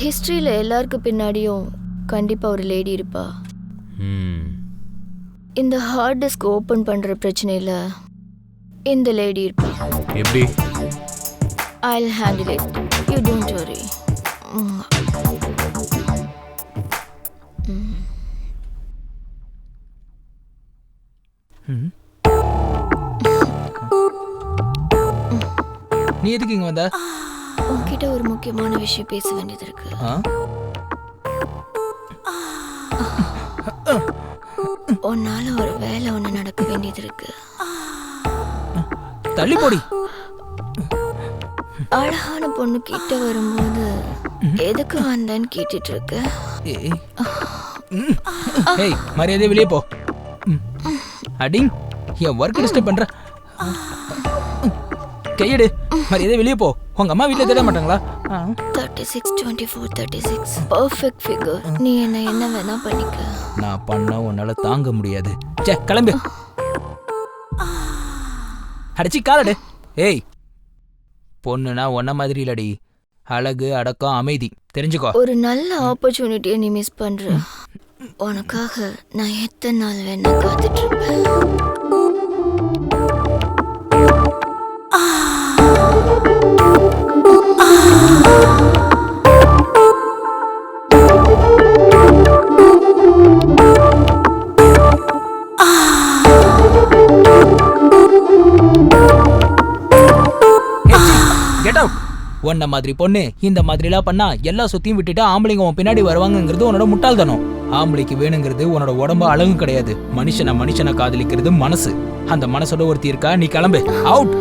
ஹிஸ்டரியில எல்லாருக்கு பின்னாடியும் கண்டிப்பா ஒரு லேடி இருப்பா. இந்த ஹார்ட் டிஸ்க் ஓபன் பண்ற பிரச்சனையில இந்த லேடி இருப்பா. எப்படி? I'll handle it. You don't worry. நீ எதுக்கு இங்க வந்த? உன்கிட்ட ஒரு முக்கியமான விஷயம் பேச வேண்டியது இருக்கு. உன்னால ஒரு வேலை ஒண்ணு நடக்க வேண்டியது இருக்கு. தள்ளி போடி. அழகான பொண்ணு கிட்ட வரும்போது எதுக்கு வந்தேன்னு கேட்டுட்டு இருக்க? ஏய் மரியாதை வெளியே போ. அடிங் என் ஒர்க் டிஸ்டர்ப் பண்ற. கையெடு. மரியாதை வெளியே போ. உங்க அம்மா வீட்டுல தேட மாட்டாங்களா? 36 24 36 பெர்ஃபெக்ட் ஃபிகர். நீ என்ன வேணா பண்ணிக்க. நான் பண்ண உன்னால தாங்க முடியாது. சே கிளம்பு. அடிச்சி காலடு. ஏய் பொண்ணுனா ஒன்ன மாதிரி இல்லடி. அழகு அடக்கம் அமைதி தெரிஞ்சுக்கோ. ஒரு நல்ல ஆப்பர்ச்சுனிட்டியை நீ மிஸ் பண்ற. உனக்காக நான் எத்தனை நாள் வேணா காத்துட்டு இருப்பேன். உன்ன மாதிரி பொண்ணு இந்த மாதிரிலாம் பண்ணா எல்லா சுத்தியும் விட்டுட்டு ஆம்பளைங்க உன் பின்னாடி வருவாங்கிறது உன்னோட முட்டாள்தனம். ஆம்பளைக்கு வேணுங்கிறது உன்னோட உடம்பு அழகு கிடையாது. மனுஷனை காதலிக்கிறது மனசு. அந்த மனசோட ஒருத்தி இருக்கா. நீ கிளம்பு. அவுட்.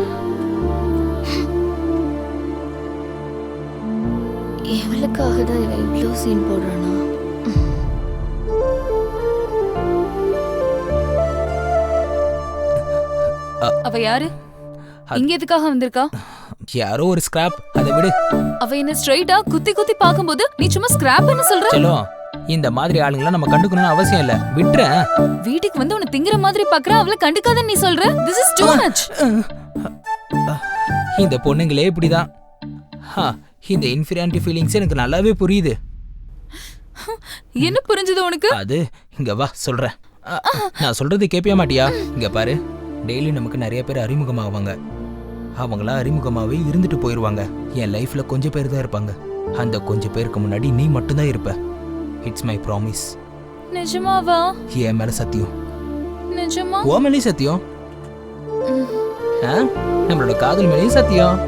எவளுக்காக தான் இவன் இவ்வளோ சீன் போடுறானா? அவ யாரு? இங்க எதுக்காக வந்திருக்கா? யாரோ ஒரு ஸ்கிராப். அதை விடு. அவ என்ன ஸ்ட்ரைட்டா குத்தி குத்தி பாக்கும்போது நீ சும்மா ஸ்கிராப்னு சொல்ற? சலோ இந்த மாதிரி ஆளுங்கள நம்ம கண்டுக்கணும்னு அவசியம் இல்ல. விட்டுறேன். வீட்டுக்கு வந்து உன்னை திங்கிற மாதிரி பாக்குற. அவளை கண்டுக்காதன்னு நீ சொல்ற. This is too much. இந்த பொண்ணுங்களே இப்படிதான். இந்த இன்ஃபீரியாரிட்டி ஃபீலிங்ஸ் எனக்கு நல்லாவே புரியுது. என்ன புரிஞ்சது உனக்கு? அது இங்க வா சொல்றேன். நான் சொல்றது கேட்பியா மாட்டியா? இங்க பாரு. டெய்லி நமக்கு நிறைய பேர் அறிமுகமாவாங்க. அவங்களா அறிமுகமாவே இருந்துட்டு போயிடுவாங்க. என் லைஃப்ல கொஞ்சம் பேர் தான் இருப்பாங்க. அந்த கொஞ்சம் பேருக்கு முன்னாடி நீ மட்டும்தான் இருப்ப. It's my promise. நிஜமாவா? என் மேல சத்தியம். நிஜமா? ஓ மேலேயும் சத்தியம். நம்மளோட காதல் மேலேயும் சத்தியம்.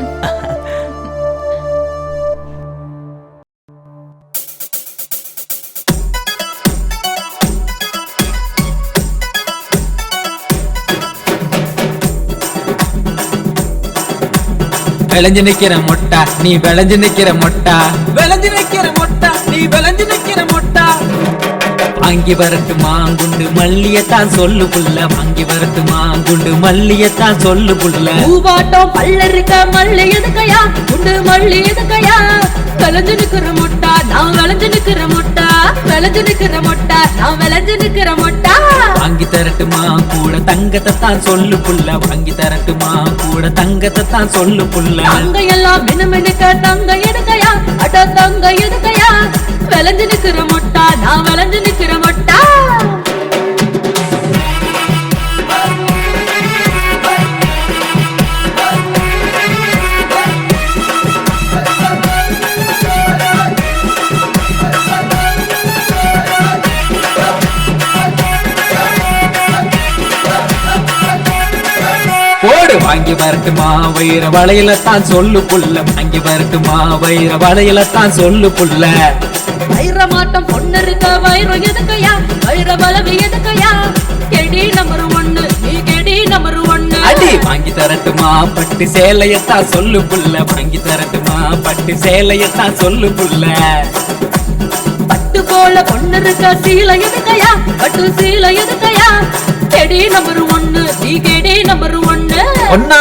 விளைஞ்சு நிக்கிற மொட்டா நீ விளைஞ்சு நிக்கிற மொட்டா. விளைஞ்சு நிக்கிற மொட்டா நீ விளைஞ்சு நிக்கிற மொட்டா. வாங்கி வரட்டு மாங்குண்டு மல்லியத்தான் சொல்லு புள்ள. வாங்கி வரட்டு மாங்குண்டு மல்லியத்தான் சொல்லு புள்ள. பூவாட்டம் பல்ல இருக்க மல்லி எதுக்கையா? குண்டு மல்லி எதுக்கையா? விளைஞ்சு நிக்கிற மொட்டா நான் விளைஞ்சு நிக்கிற மொட்டா. விளைஞ்சு நிக்கிற மொட்டா நான் விளைஞ்சு நிக்கிற மொட்டா. வாங்கி தரட்டுமா கூட தங்கத்தை தான் சொல்லு புள்ள. வாங்கி தரட்டுமா கூட தங்கத்தை தான் சொல்லு புள்ள. தங்க எல்லாம் மினுமினுக்க தங்க எதுக்கையா? அட தங்க எதுக்கையா? விளைஞ்சு நிக்கிற மொட்டா நான் விளைஞ்சு நிக்கிற மொட்டா. போடு வாங்கி வரட்டுமா வைர வளையல தான் சொல்லு புள்ள. வாங்கி வரட்டுமா வைர வளையல தான் சொல்லு புள்ள. வைர மாட்டம் பொண்ணு இருக்க வைரம் எதுக்கையா? வைர வளவு எதுக்கையா? கெடி நம்பர் 1 நீ கெடி நம்பர் 1. அடி வாங்கி தரட்டுமா பட்டு சேலையத்தான் சொல்லு புள்ள. வாங்கி தரட்டுமா பட்டு சேலையத்தான் சொல்லு புள்ள. பட்டு போல பொண்ணு இருக்க சீலை எதுக்கையா? பட்டு சீலை எதுக்கையா? கெடி நம்பர் 1 நீ கெடி நம்பர் 1. ஒன்னா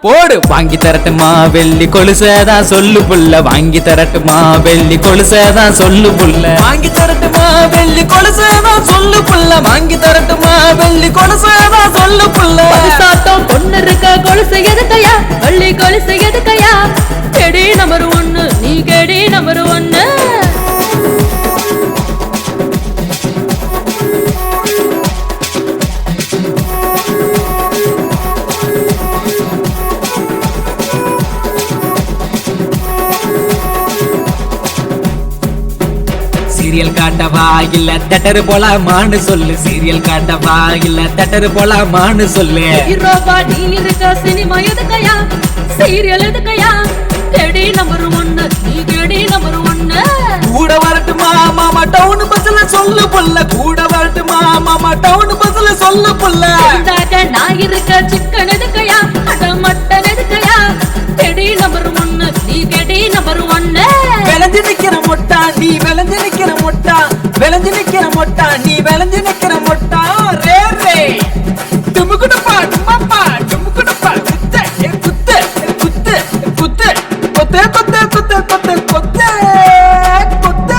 போடு வாங்கி தரட்டுமா வெள்ளி கொலுசதான் சொல்லு புள்ள. வாங்கி தரட்டுமா வெள்ளி கொலுசதான் சொல்லு புள்ள. வாங்கி தரட்டுமா வெள்ளி கொலுசதான் சொல்லு புள்ள. வாங்கி தரட்டுமா வெள்ளி கொலுசதான் சொல்லு புள்ள. சாத்தம் பொண்ணு இருக்க கொலுசு எதுக்கையா? வெள்ளி கொலுசு எதுக்கையா? கெடி நம்பர் 1 நீ கெடி நம்பர் 1. சீரியல் காட்டவா இல்ல தட்டரு போலாமான்னு சொல்லு. சீரியல் காட்டவா இல்ல தட்டரு போலாமான்னு சொல்லு. ஹீரோவா நீ இருக்க சினிமா எதுக்கையா, சீரியல் எதுக்கையா, கேடி நம்பர் 1 நீ கேடி நம்பர் 1. கூட வரட்டுமா மாமா டவுன் பஸ்ல சொல்லு புள்ள. கூட வரட்டுமா மாமா டவுன் பஸ்ல சொல்லு புள்ள. நான் இருக்க சிக்கன் எதுக்கையா, அட மட்டன் எதுக்கையா, கேடி நம்பர் 1 நீ கேடி நம்பர் 1. விளைஞ்சு நிக்கிற மொட்டா நீ விளைஞ்சு நிக்கிற மொட்டா. விளைஞ்சு நிக்கிற மொட்டா நீ விளைஞ்சு நிக்கிற மொட்டா. ரே ரே டுமுகுடுப்பா டும்மப்பா டுமுகுடுப்பா குத்து குத்து குத்து குத்து கொத்து கொத்து கொத்து கொத்து கொத்து கொத்து.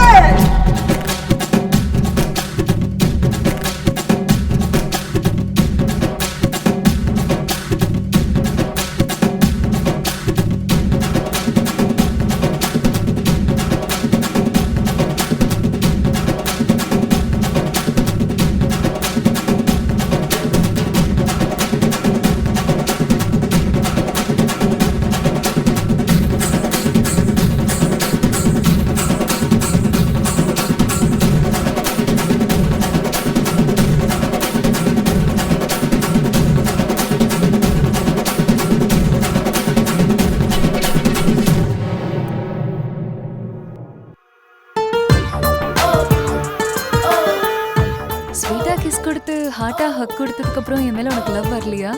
ஸ்வீட்டா கிஸ் கொடுத்து ஹார்ட்டா ஹக் கொடுத்ததுக்கு அப்புறம் என் மேல உனக்கு லவ் வரலையா?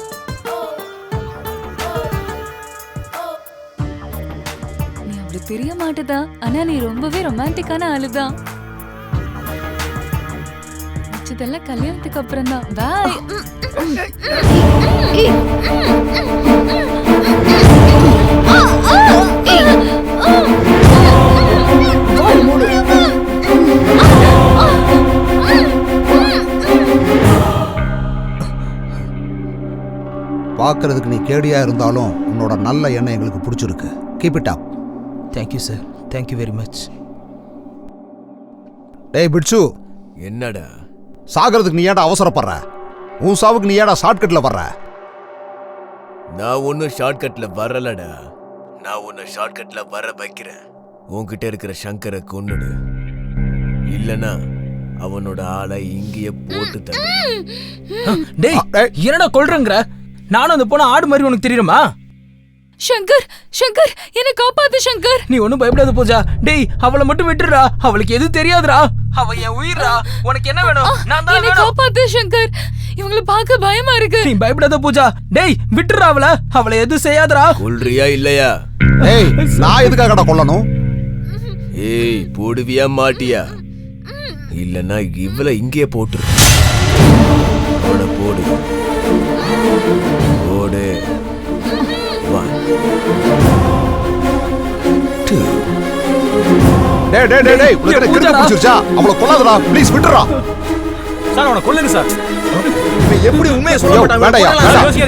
நீ அப்படி தெரிய மாட்டேதா, ஆனா நீ ரொம்பவே ரொமான்டிக்கான ஆளுதான். இதெல்லாம் கல்யாணத்துக்கு அப்புறம் தான். பாய். பார்க்கறதுக்கு நீ கேடியா இருந்தாலும் உன்னோட நல்ல எண்ணம் எங்களுக்கு பிடிச்சிருக்கு. Keep it up. Thank you sir, thank you very much. டேய் பிட்சு, என்னடா சாகிறதுக்கு நீ ஏடா அவசரப்படுற? உன் சாவுக்கு நீ ஏடா ஷார்ட்கட்ல வர்ற? நான் ஒன்னும் ஷார்ட்கட்ல வரலடா. நான் உன்னை ஷார்ட்கட்ல வர வைக்கிறேன். உன்கிட்ட இருக்கிற சங்கரை கொன்னுடு, இல்லனா அவனோட ஆளை இங்கேயே போட்டு தர. டேய் என்னடா கொல்றங்கற? நானும் அந்த பொண்ணு ஆடு மாதிரி உனக்கு தெரியுமா? சங்கர் சங்கர் என்ன காப்பாத்து சங்கர். நீ ஒண்ணும் பயப்படாத பூஜா. டேய் அவளை மட்டும் விட்டுறா, அவளுக்கு எதுவும் தெரியாதுடா. அவ என் உயிரா. உனக்கு என்ன வேணும்? நான் தான் என்ன காப்பாத்து சங்கர். இவங்களை பார்க்க பயமா இருக்கு. நீ பயப்படாத பூஜா. டேய் விட்டுறா அவளை, அவளை எதுவும் செய்யாதடா. கொல்றியா இல்லையா? ஏய் நான் எதுக்காகடா கொல்லணும்? ஏய் போடுவியா மாட்டியா? இல்லனா இவளை இங்கே போட்டுரு. போடு போடு போடு. 1 2. டேய் டேய் டேய் டேய் உனக்கு கிறுக்கு பிடிச்சிருச்சா? அவளை கொல்லாதடா ப்ளீஸ், விட்டுறா. சார் அவனை கொல்லுங்க சார். நீ எப்படி உண்மையை சொல்ல மாட்டாங்க? வேண்டாம்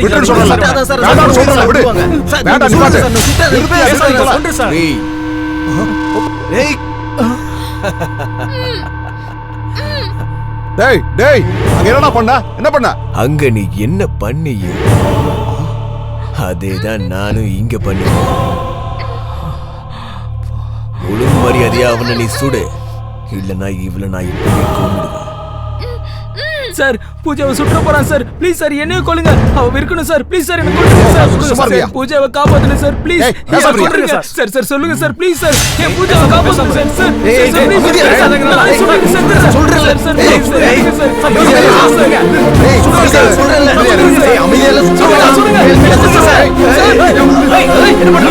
விட்டுன்னு சொல்லல. வேண்டாம் சொல்றல விடு. வேண்டாம் நிப்பாட்டு. சொல்றேன் சார். டேய் டேய் டேய் அங்க என்னடா பண்ண? என்ன பண்ண? அங்க நீ என்ன பண்ணியோ அதேதான் நானும் இங்க பண்ணுவேன். ஒழுங்கு மரியாதையா அவனை நீ சுடு, இல்லனா இவளை நான் இப்படியே கொன்னுடுவேன். சார் பூஜாவை சுற்ற போறான் சார். ப்ளீஸ் சார் என்னையும் கொல்லுங்க. அவ இருக்கணும் சார். ப்ளீஸ் சார் என்ன கொல்லுங்க சார். பூஜாவை காப்பாத்துங்க சார் ப்ளீஸ். சார் சார் சொல்லுங்க சார் ப்ளீஸ் சார். என் பூஜாவை காப்பாத்துங்க சார். சார் சொல்றேன் சார் ப்ளீஸ் சார். சொல்றேன் அமைதியால சொல்லுங்க. என்ன பண்ணு?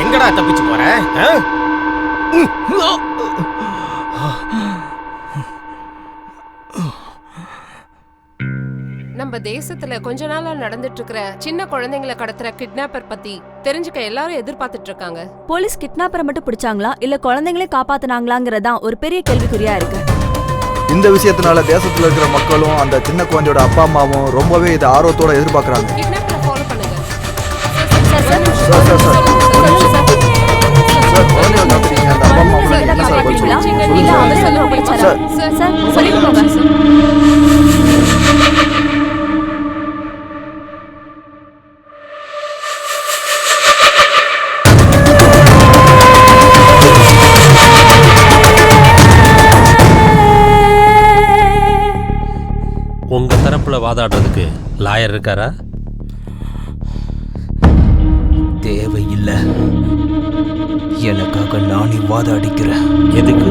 எங்கடா தப்பிச்சு போற? நம்ம தேசத்துல கொஞ்ச நாளா நடந்துட்டு இருக்கிற சின்ன குழந்தைங்களை கடத்துற கிட்னாப்பர் பத்தி தெரிஞ்சுக்க எல்லாரும் எதிர்பார்த்துட்டு இருக்காங்க. போலீஸ் கிட்னாப்பரை மட்டும் பிடிச்சாங்களா இல்ல குழந்தைங்களே காப்பாத்துனாங்களாங்கறதான் ஒரு பெரிய கேள்விக்குறியா இருக்கு. இந்த விஷயத்தினால தேசத்துல இருக்கிற மக்களும் அந்த சின்ன குழந்தையோட அப்பா அம்மாவும் ரொம்பவே இதை ஆர்வத்தோட எதிர்பார்க்கறாங்க. கிட்னாப்பரை ஃபாலோ பண்ணுங்க. சார் குழந்தையோட அந்த அப்பா அம்மா கேட்டீங்களா? இல்ல அவர் சொல்ல முடிச்சாரா? சார் சொல்லிட்டு போங்க. உங்க தரப்புல வாதாடுறதுக்கு லாயர் இருக்காரா? தேவையில்லை. எனக்காக நானே வாதாடிக்கிறேன். எதுக்கு?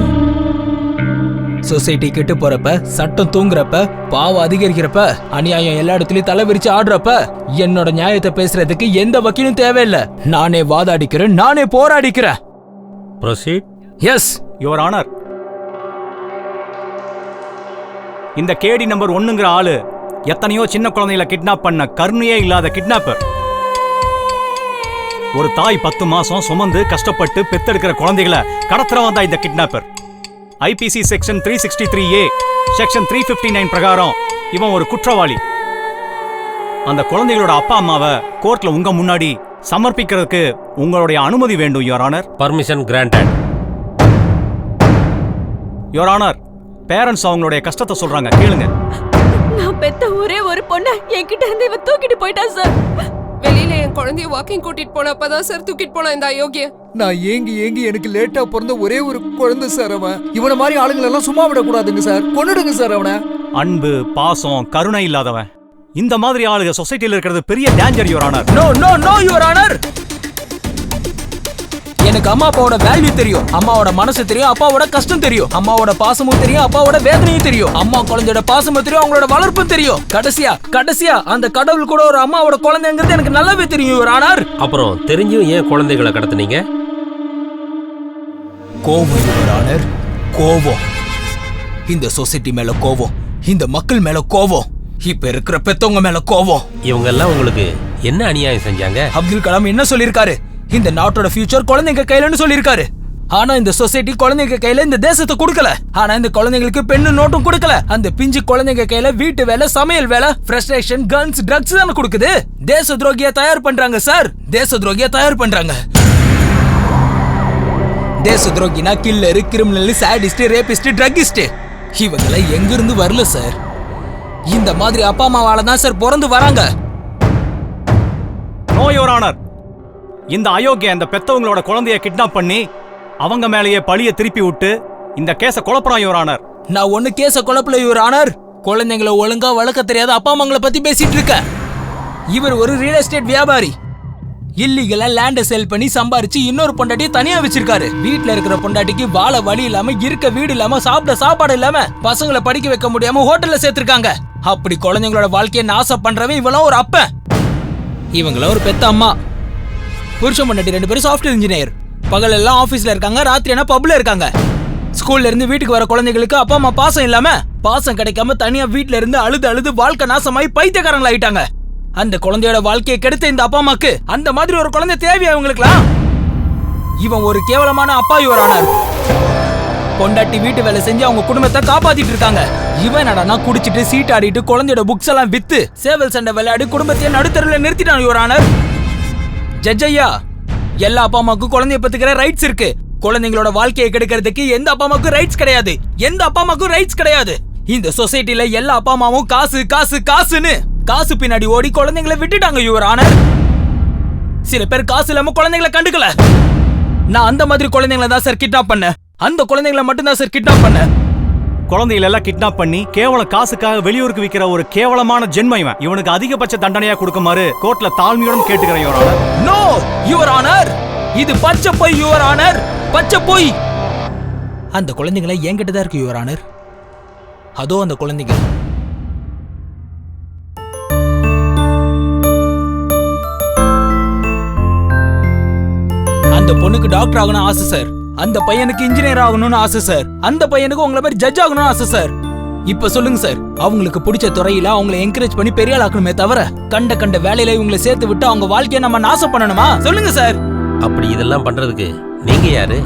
சொசைட்டி கெட்டு போறப்ப, சட்டம் தூங்குறப்ப, பாவம் அதிகரிக்கிறப்ப, அநியாயம் எல்லா இடத்துலயும் தலை விரிச்சு ஆடுறப்ப என்னோட நியாயத்தை பேசுறதுக்கு எந்த வக்கீலும் தேவையில்லை. நானே வாதாடிக்கிறேன், நானே போராடிக்கிறேன். ப்ரொசீட். Yes your honour. இந்த கேடி நம்பர் 1ங்கிற ஆளு எத்தனையோ சின்ன குழந்தைகளை கிட்னாப் பண்ண கருணையே இல்லாத கிட்னாப்பர். ஒரு தாய் 10 மாசம் சுமந்து கஷ்டப்பட்டு பெத்தெடுக்கிற குழந்தைகளை கடத்துறவன் தான் இந்த kidnapper. IBC section 363A section 359 பிரகாரம் இவன் ஒரு குற்றவாளி. அந்த குழந்தைகளோட அப்பா அம்மாவை கோர்ட்ல உங்க முன்னாடி சமர்ப்பிக்கிறதுக்கு உங்களுடைய அனுமதி வேண்டும் your honour. Permission granted. Your honour, parents அவங்களுடைய கஷ்டத்தை சொல்றாங்க, கேளுங்க. நான் பெத்த ஒரே ஒரு பொண்ணை என்கிட்ட இருந்து இவன் தூக்கிட்டு போயிட்டான் சார். வெளியில என் குழந்தைய வாக்கிங் கூட்டிட்டு போனப்பதான் சார் தூக்கிட்டு போனா இந்த அயோக்கிய. நான் ஏங்கி எனக்கு லேட்டா பிறந்த ஒரே ஒரு குழந்தை சார் அவன். இவனை மாதிரி ஆளுங்களை எல்லாம் சும்மா விடக்கூடாதுங்க சார், கொன்னுடுங்க சார் அவனை. அன்பு, பாசம், கருணை இல்லாதவன் இந்த மாதிரி ஆளுங்க சொசைட்டில இருக்கிறது பெரிய danger your honour. No no no your honour. எனக்கு அம்மா அப்பாவோட வேல்யூ தெரியும், அம்மாவோட மனசு தெரியும், அப்பாவோட கஷ்டம் தெரியும், அம்மாவோட பாசமும் தெரியும், அப்பாவோட வேதனையும் தெரியும், அம்மா குழந்தையோட பாசமும் தெரியும், அவங்களோட வளர்ப்பும் தெரியும். கடைசியா அந்த கடவுள் கூட ஒரு அம்மாவோட குழந்தைங்கிறது எனக்கு நல்லாவே தெரியும் யுவர் ஆனர். அப்புறம் தெரிஞ்சும் ஏன் குழந்தைகளை கடத்துனீங்க? கோவம் யுவர் ஆனர், கோவம். இந்த சொசைட்டி மேல கோவம், இந்த மக்கள் மேல கோவம், இப்ப இருக்கிற பெத்தவங்க மேல கோவம். இவங்க எல்லாம் உங்களுக்கு என்ன அநியாயம் செஞ்சாங்க? அப்துல் கலாம் என்ன சொல்லிருக்காரு? இந்த நாட்டோட ஃபியூச்சர் குழந்தைங்க கையிலன்னு சொல்லிருக்காரு. ஆனா இந்த சொசைட்டி குழந்தைங்க கையில இந்த தேசத்தை கொடுக்கல. ஆனா இந்த குழந்தைங்களுக்கு பெண்ணு நோட்டும் கொடுக்கல. அந்த பிஞ்சு குழந்தைங்க கையில வீட்டு வேலை, சமையல் வேலை, ஃப்ரஸ்ட்ரேஷன், கன்ஸ், ட்ரக்ஸ் தானே கொடுக்குது. தேச துரோகியா தயார் பண்றாங்க சார், தேச துரோகியா தயார் பண்றாங்க. தேச துரோகினா killer, criminal, sadist, rapist, druggist இவங்களை எங்க இருந்து வரல சார். இந்த மாதிரி அப்பா அம்மாவால தான் சார் பிறந்து வராங்க. No your honour. இந்த அயோக்கிய அந்த பெத்தவங்களோட குழந்தைய கிட்னாப் பண்ணி அவங்க மேலேயே பழிய திருப்பி விட்டு இந்த கேஸ குழப்பறான் யுவர் ஆனர். நான் ஒண்ணு கேஸ குழப்பல யுவர் ஆனர். குழந்தைங்களை ஒழுங்கா வளர்க்க தெரியாத அப்பா அம்மாங்களை பத்தி பேசிட்டு இருக்க. இவர் ஒரு ரியல் எஸ்டேட் வியாபாரி. இல்லீகலா லேண்ட செல் பண்ணி சம்பாரிச்சு இன்னொரு பொண்டாட்டியை தனியா வச்சிருக்காரு. வீட்டுல இருக்கிற பொண்டாட்டிக்கு வாழ வழி இல்லாம, இருக்க வீடு இல்லாம, சாப்பிட சாப்பாடு இல்லாம, பசங்களை படிக்க வைக்க முடியாம ஹோட்டல்ல சேர்த்திருக்காங்க. அப்படி குழந்தைங்களோட வாழ்க்கையை நாசம் பண்றவன் இவெல்லாம் ஒரு அப்ப, இவங்கள ஒரு பெத்த அம்மா. புருஷன் பொண்டாட்டி 2 பேரும் சாஃப்ட்வேர் இன்ஜினியர். பகல் எல்லாம் ஆபீஸ்ல இருக்காங்க, ராத்திரி என்ன பப்ல இருக்காங்க. ஸ்கூல்ல இருந்து வீட்டுக்கு வர குழந்தைகளுக்கு அப்பா அம்மா பாசம் இல்லாம, பாசம் கிடைக்காம தனியா வீட்டுல இருந்து அழுது வாழ்க்கை நாசமாயி பைத்தியக்காரங்களா ஆயிட்டாங்க. அந்த குழந்தையோட வாழ்க்கையை கெடுத்த இந்த அப்பா அம்மாக்கு அந்த மாதிரி ஒரு குழந்தை தேவையா இவங்களுக்குலாம்? இவன் ஒரு கேவலமான அப்பா யுவர் ஆனர். பொண்டாட்டி வீட்டு வேலை செஞ்சு அவங்க குடும்பத்தை காப்பாத்திட்டு இருக்காங்க. இவன் என்னடா குடிச்சிட்டு சீட்டாடிட்டு குழந்தையோட புக்ஸ் எல்லாம் வித்து சேவல் சண்டை விளையாடி குடும்பத்தையே நடுத்தருல நிறுத்திட்டான் யுவர் ஆனர். ஜட்ஜையா, எல்லா அப்பா அம்மாவுக்கும் குழந்தைய பத்துக்கிற ரைட்ஸ் இருக்கு. குழந்தைங்களோட வாழ்க்கையை கெடுக்கிறதுக்கு எந்த அப்பா அம்மாவுக்கும் ரைட்ஸ் கிடையாது. எந்த அப்பா அம்மாவுக்கும் ரைட்ஸ் கிடையாது. இந்த சொசைட்டில எல்லா அப்பா அம்மாவும் காசு காசு காசுன்னு காசு பின்னாடி ஓடி குழந்தைங்களை விட்டுட்டாங்க யுவர் ஆனர். சில பேர் காசு இல்லாம குழந்தைங்களை கண்டுக்கல. நான் அந்த மாதிரி குழந்தைங்களை தான் சார் கிட்னாப் பண்ண. அந்த குழந்தைங்களை மட்டும் தான் சார் கிட்னாப் பண்ண. குழந்தைகளை எல்லாம் கிட்னாப் பண்ணி கேவலம் காசுக்காக வெளியூருக்கு விற்கிற ஒரு கேவலமான ஜென்மம் இவன். இவனுக்கு அதிகபட்ச தண்டனையா கொடுக்குமாறு கோர்ட்ல தாழ்மையுடன் கேட்டுக்கிறேன் your honour. No your honour, இது பச்சை பொய் யுவர் ஆனர், பச்சை பொய். அந்த குழந்தைகளை என்கிட்ட தான் இருக்கு யுவர் ஆனர். அதோ அந்த குழந்தைங்க. அந்த பொண்ணுக்கு டாக்டர் ஆகணும்னு ஆசை சார். அந்த பையனுக்கு இன்ஜினியர் ஆகணும்னு ஆசை சார். அந்த பையனுக்கு உங்களை மாதிரி ஜட்ஜ் ஆகணும்னு ஆசை சார். இப்ப சொல்லுங்க சார், அவங்களுக்கு பிடிச்ச துறையில அவங்களை என்கரேஜ் பண்ணி பெரிய ஆளாக்கணுமே தவிர கண்ட வேலையில இவங்களை சேர்த்து விட்டு அவங்க வாழ்க்கையை நம்ம நாசம் பண்ணணுமா? சொல்லுங்க சார். அப்படி இதெல்லாம் பண்றதுக்கு நீங்க யாரு?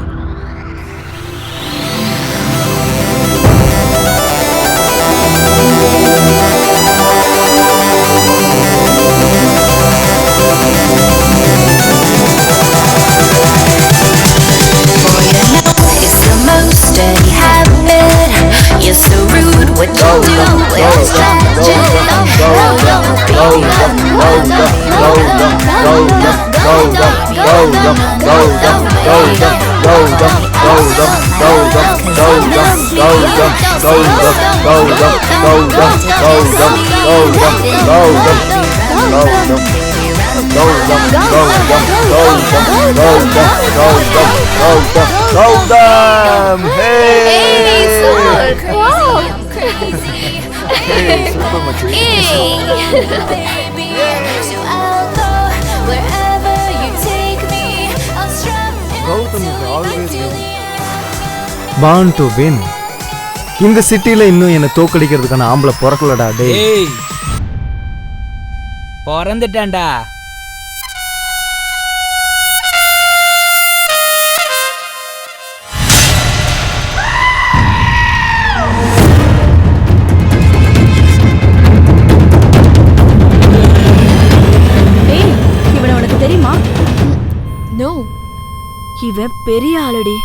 It's the most Gautam! Hey, super! Wow! Hey, super machi. Gautam is always born to win. இந்த சிட்டில இன்னும் என்ன தோக்கடிக்கிறதுக்கான ஆம்பளை பிறக்கலடா டேய். ஏய் பிறந்துட்டான்டா. ஏய் இவனை உனக்கு தெரியுமா? நோ. இவன் பெரிய ஆளுடி.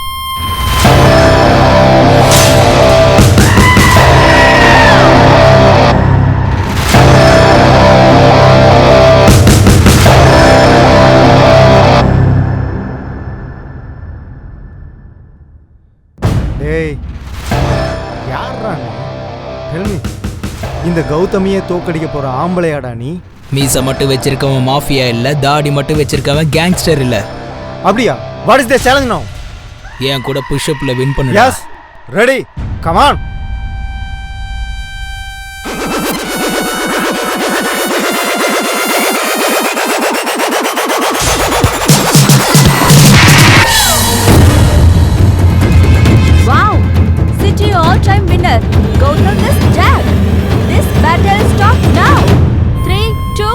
டேய் யாரா நீ? Tell me. இந்த கௌதமியை தோக்கடிக்க போற ஆம்பளையாடா நீ? மீசை மட்டும் வச்சிருக்கவன் மாஃபியா இல்ல, தாடி மட்டும் வச்சிருக்கவன் கேங்ஸ்டர் இல்ல. அப்படியா? What is the challenge now? என் கூட புஷ்அப்ல வின் பண்ணு. Yes. Ready. Come on. Wow! City all-time winner. Gautam is Jack. This battle stop now. 3, 2,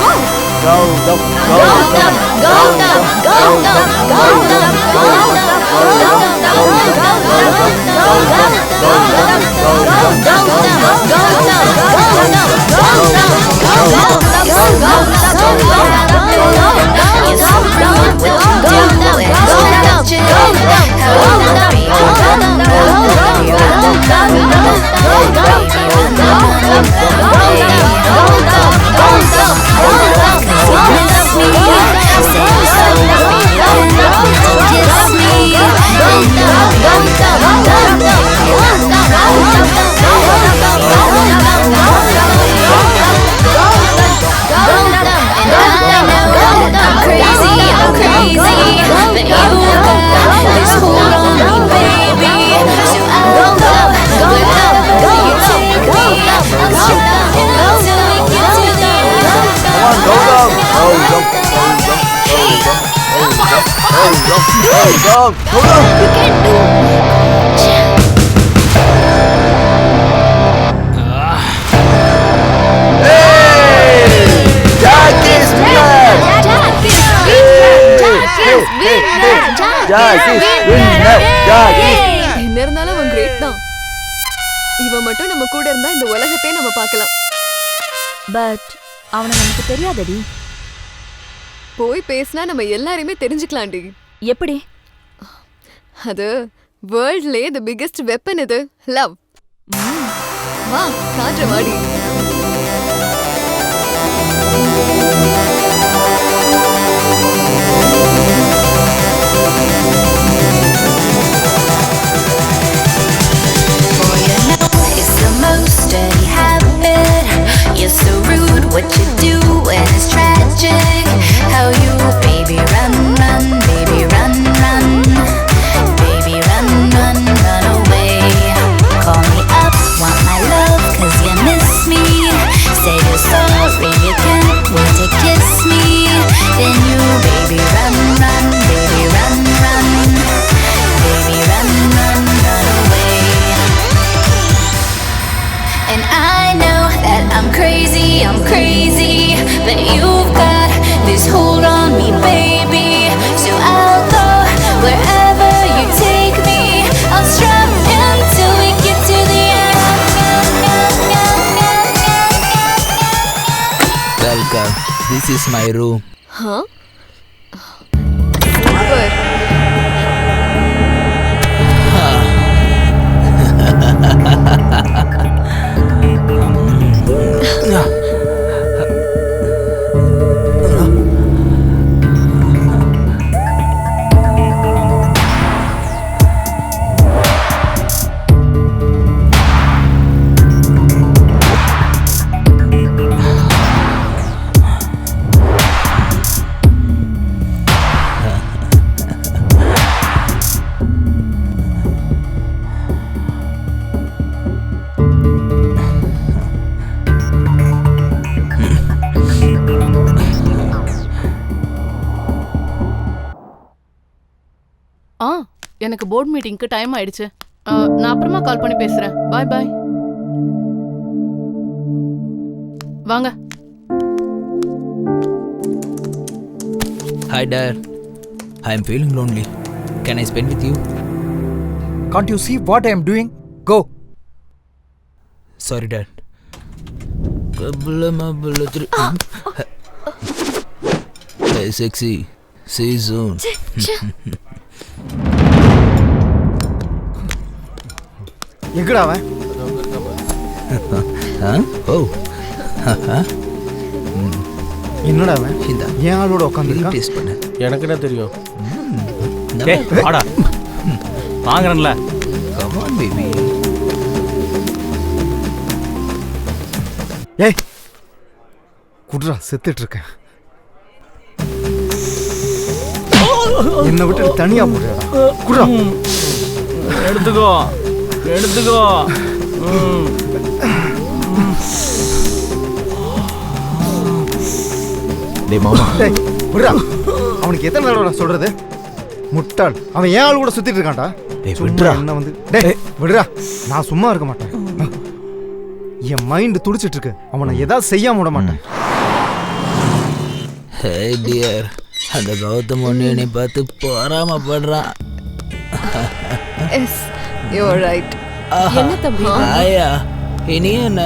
1. Go! Gautam! Gautam! Gautam! Gautam! Gautam! என்ன இருந்தாலும் அவன் கிரேட் தான். இவன் மட்டும் நம்ம கூட இருந்தா இந்த உலகத்தையே நம்ம பார்க்கலாம். பட் அவனை நமக்கு தெரியாதடி. போய் பேசினா நம்ம எல்லாரையுமே தெரிஞ்சுக்கலாம்டி. எப்படி? அது வேர்ல்ட்லயே தி பிகெஸ்ட் வெப்பன் இது லவ். வா காற்று வாடி. Dirty habit. You're so rude. What you do when it's tragic. How you, baby, run, run, baby, run, run, baby, run, run, run away. Call me up, want my love, 'cause you miss me. Say you're sorry, you can't wait to kiss me. Then you, baby, run, run, baby, run, run, baby, run, run, run away. And I know that I'm crazy, but you've got this hold on me, baby. So I'll go wherever you take me. I'll strum until we get to the end. Welcome. This is my room. Huh? Super. எனக்கு board மீட்டிங்க்கு time ஆயிடுச்சு. நான் அப்புறமா கால் பண்ணி பேசுறேன். பாய் பாய். வாங்க. Hi dad. I am feeling lonely. Can I spend with you? Can't you see what I am doing? Go. Sorry dad. Hey sexy. See you soon. எங்கடா அவன்? ஓ. என்னடா அவன்? ஏன் ஆளோட உட்காந்துருக்கான்? டேஸ்ட் பண்ணு. எனக்கு என்ன தெரியும்? ஏய் வாடா. வாங்குறேன்ல. Come on baby. ஏய் குட்ரா, செத்துட்டு இருக்கேன். என்ன விட்டு தனியா போடுறா. குட்ரா. எடுத்துக்கோ. டேய் மாமா. டேய் விடுடா. அவனுக்கு எத்தனை தடவை சொல்றது? முட்டாள். அவன் ஏன் ஆள் கூட சுத்திட்டு இருக்கான்டா. டேய் விடுடா. என்ன வந்து டேய் விடுடா. நான் சும்மா இருக்க மாட்டேன். என் மைண்ட் துடிச்சிட்டு இருக்கு. அவனை ஏதாவது செய்யாம விட மாட்டேன். Hey dear. அந்த கௌதம் ஒன்று என்னை பார்த்து பொறாமப்படுறான். Yes, you're right. என்ன தம்பி? ஆயா இனி என்ன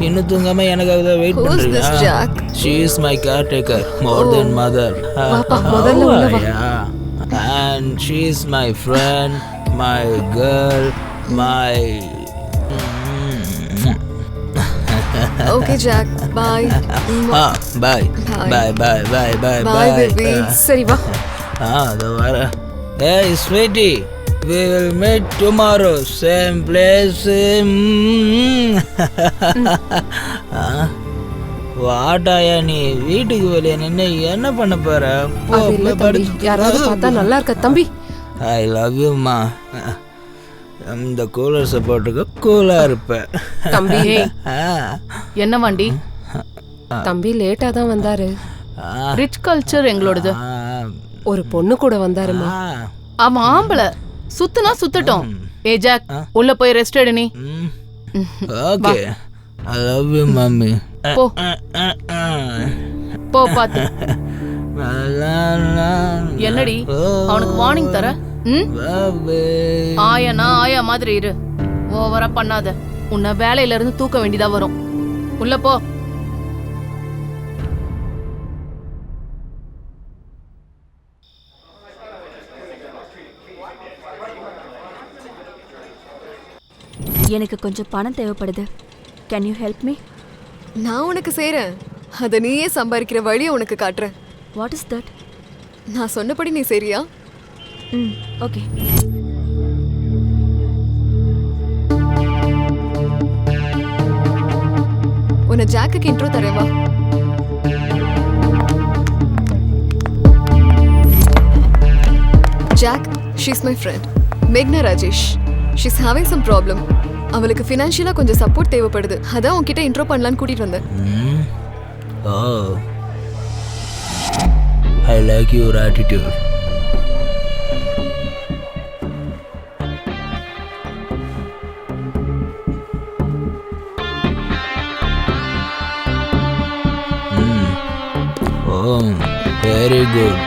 இன்னும் தூங்காம எனக்காக தான் வெயிட் Who's this பண்றீங்க? Jack? She is my caretaker, more than mother. வாப்பா, முதல்ல உள்ள வா. Yeah. And she is my friend, my girl, my Okay Jack, bye. bye. Bye bye bye bye Bye baby. சரி வா. அது வர. Hey sweetie, we will meet tomorrow, same place. வாட்டாயா நீ வீட்டுக்கு வெளியே நின்று என்ன பண்ண போற? அது இல்ல தம்பி, யாராவது பார்த்தா நல்லா இருக்க தம்பி. ஐ லவ் யூ மா. இந்த கூலர் சப்போர்ட்டுக்கு கூலா இருப்பேன் தம்பி. என்ன வண்டி? தம்பி லேட்டா தான் வந்தாரு. ரிச் கல்ச்சர் எங்களோடது. ஒரு பொண்ணு கூட வந்தாருமா. அவன் ஆம்பளை. சுத்துனா சுத்தட்டும். ஏ ஜாக், உள்ள போய் ரெஸ்ட் எடு நீ. Okay. I love you mummy. போ போ பாத்து. என்னடி அவனுக்கு வார்னிங் தர? ஆயானா ஆயா மாதிரி இரு. ஓவரா பண்ணாத. உன்னை வேலையில இருந்து தூக்க வேண்டியதா வரும். உள்ள போ. எனக்கு கொஞ்சம் பணம் தேவைப்படுது. Can you help me? நான் உனக்கு செய்றேன். அத நீயே சம்பாதிக்கிற வழியை உனக்கு காட்டுறேன். What is that? நான் சொன்னபடி நீ சரியா? Okay. உன்னை ஜாக்குக்கு இன்ட்ரோ தரேன் வா. Jack, she's my friend. Meghna Rajesh. She's having some problem. அவளுக்கு ஃபினான்ஷியலா கொஞ்சம் சப்போர்ட் தேவைப்படுது. அதான் உன்கிட்ட இன்ட்ரோ பண்ணலான்னு கூட்டிட்டு வந்தேன். Oh. I like your attitude. Oh, very good.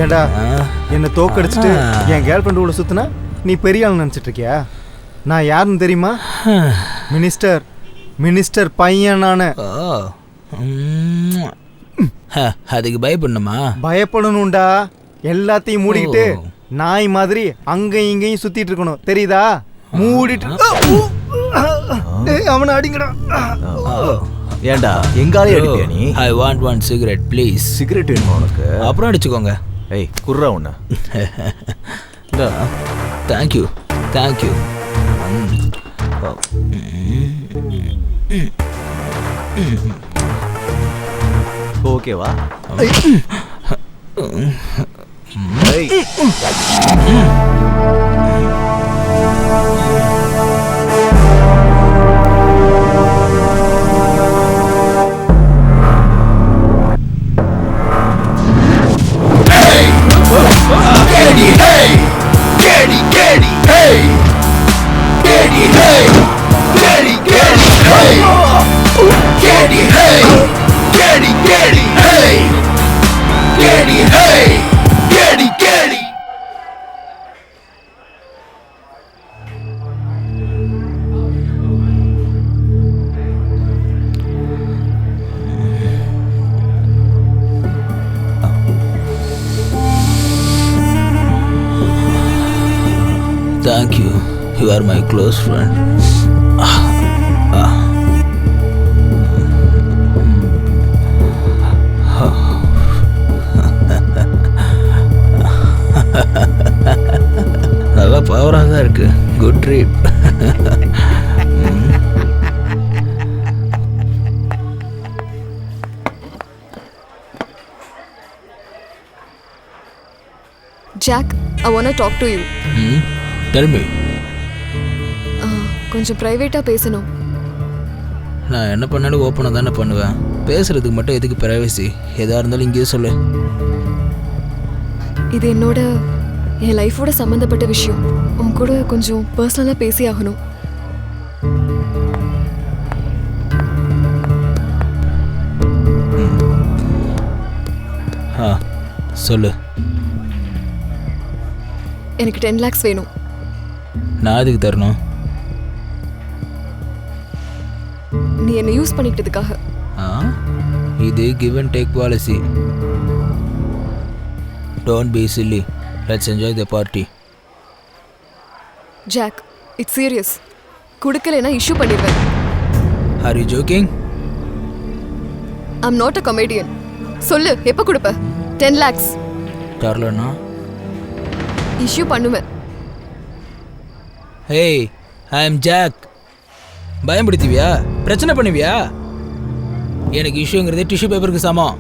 ஏண்டா என்ன தோக்கடிச்சிட்டு என் கேர்ள் ஃப்ரெண்ட் கூட சுத்தினா நீ பெரிய ஆள் நினைச்சிட்டு இருக்கியா? நான் யாருன்னு தெரியுமா? மினிஸ்டர் பையன் நானு. அதுக்கு பயப்படணுமா? பயப்படணும்டா. எல்லாத்தையும் மூடிக்கிட்டு நாய் மாதிரி அங்கேயும் இங்கேயும் சுத்திட்டு இருக்கணும், தெரியுதா? மூடிட்டு அவனை அடிங்கடா. ஏண்டா எங்காலே அடிப்பியா நீ? I want one cigarette please. Cigarette வேணுமா உனக்கு? அப்புறம் அடிச்சுக்கோங்க. ஏய் குர்ரா உன்ன. Thank you thank you. ஓகேவா? Thank you. You are my close friend. நல்லா பவராக தான் இருக்கு. Good trip. Jack, I want to talk to you. Tell me. கொஞ்சம் பிரைவேட்டா பேசணும். நான் என்ன பண்ணாலும் ஓப்பனாக தானே பண்ணுவேன். பேசுறதுக்கு மட்டும் எதுக்கு பிரைவசி? எதா இருந்தாலும் இங்கேயே சொல்லு. இது என் லைஃபோட சம்மந்தப்பட்ட விஷயம். உன் கூட கொஞ்சம் பர்சனலாக பேசி ஆகணும். சொல்லு. எனக்கு 10 lakhs வேணும். நான் அதுக்கு தரணும். நீ என்ன யூஸ் பண்ணிக்கிட்டதுக்காக. இது give and take policy. Don't be silly. Let's enjoy the party. Jack, it's serious. கொடுக்கலைன்னா இஷ்யூ பண்ணிடுவேன். Are you joking? I'm not a comedian. சொல்லு, எப்போ கொடுப்ப? 10 lakhs. தரலன்னா இஷ்யூ பண்ணுவேன். Hey, I am Jack. பயன்படுத்துவியா? பிரச்சனை பண்ணுவியா? எனக்கு இஷ்யூங்கிறது டிஷ்யூ பேப்பருக்கு சமம்.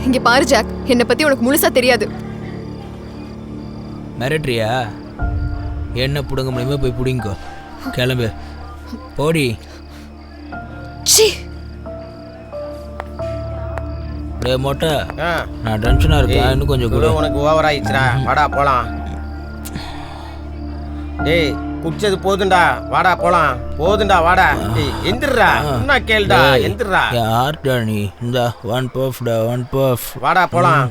இங்க பாரு ஜாக், என்னை பத்தி உனக்கு முழுசா தெரியாது. மிரட்ரியா? என்ன புடுங்க முடியுமோ போய் புடிங்கோ. கிளம்பு, போடி. டேய் மொட்டை, நான் டென்ஷனா இருக்கேன். இன்னும் கொஞ்சம் கூட உனக்கு ஓவர் ஆயிடுச்சுடா. வாடா போலாம். டேய் குடிச்சது போதுண்டா, வாடா போலாம். போதுண்டா வாடா. டேய் எந்திரடா. என்ன கேளுடா, எந்திரடா. யார்டா நீ? இந்த ஒன் பஃப் டா, ஒன் பஃப். வாடா போலாம்.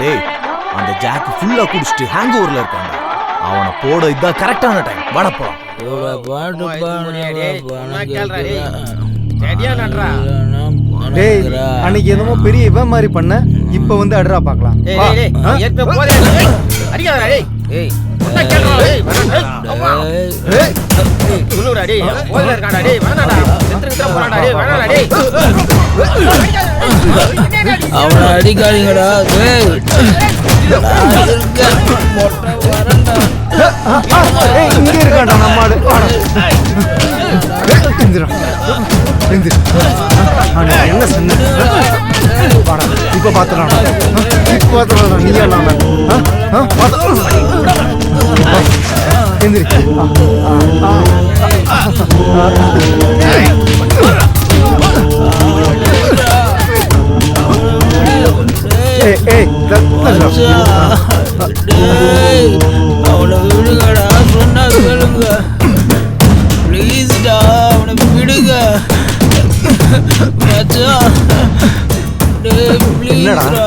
டேய், அந்த ஜாக் ஃபுல்லா குடிச்சிட்டு ஹேங் ஓவர்ல இருக்கான்டா. அவனை போட இதான் கரெக்டான டைம். வாடா போலாம். டேய், அன்னைக்கு என்னமோ பெரிய இவன் மாதிரி பண்ண, இப்ப வந்து அடரா பார்க்கலாம். அவனை அடிக்காதீங்கடா. இங்க இருக்காண்டா நம்ம ஆளு. என்ன சொன்ன? இப்ப பாத்துறான். இப்ப பாத்துறான். நீ எல்லாம் எந்திரி. அவனை விடுங்கடா. சொன்னா கேளுங்க ப்ளீஸ்டா. அவனை விடுங்க மச்சான். டேய் ப்ளீஸ்டா.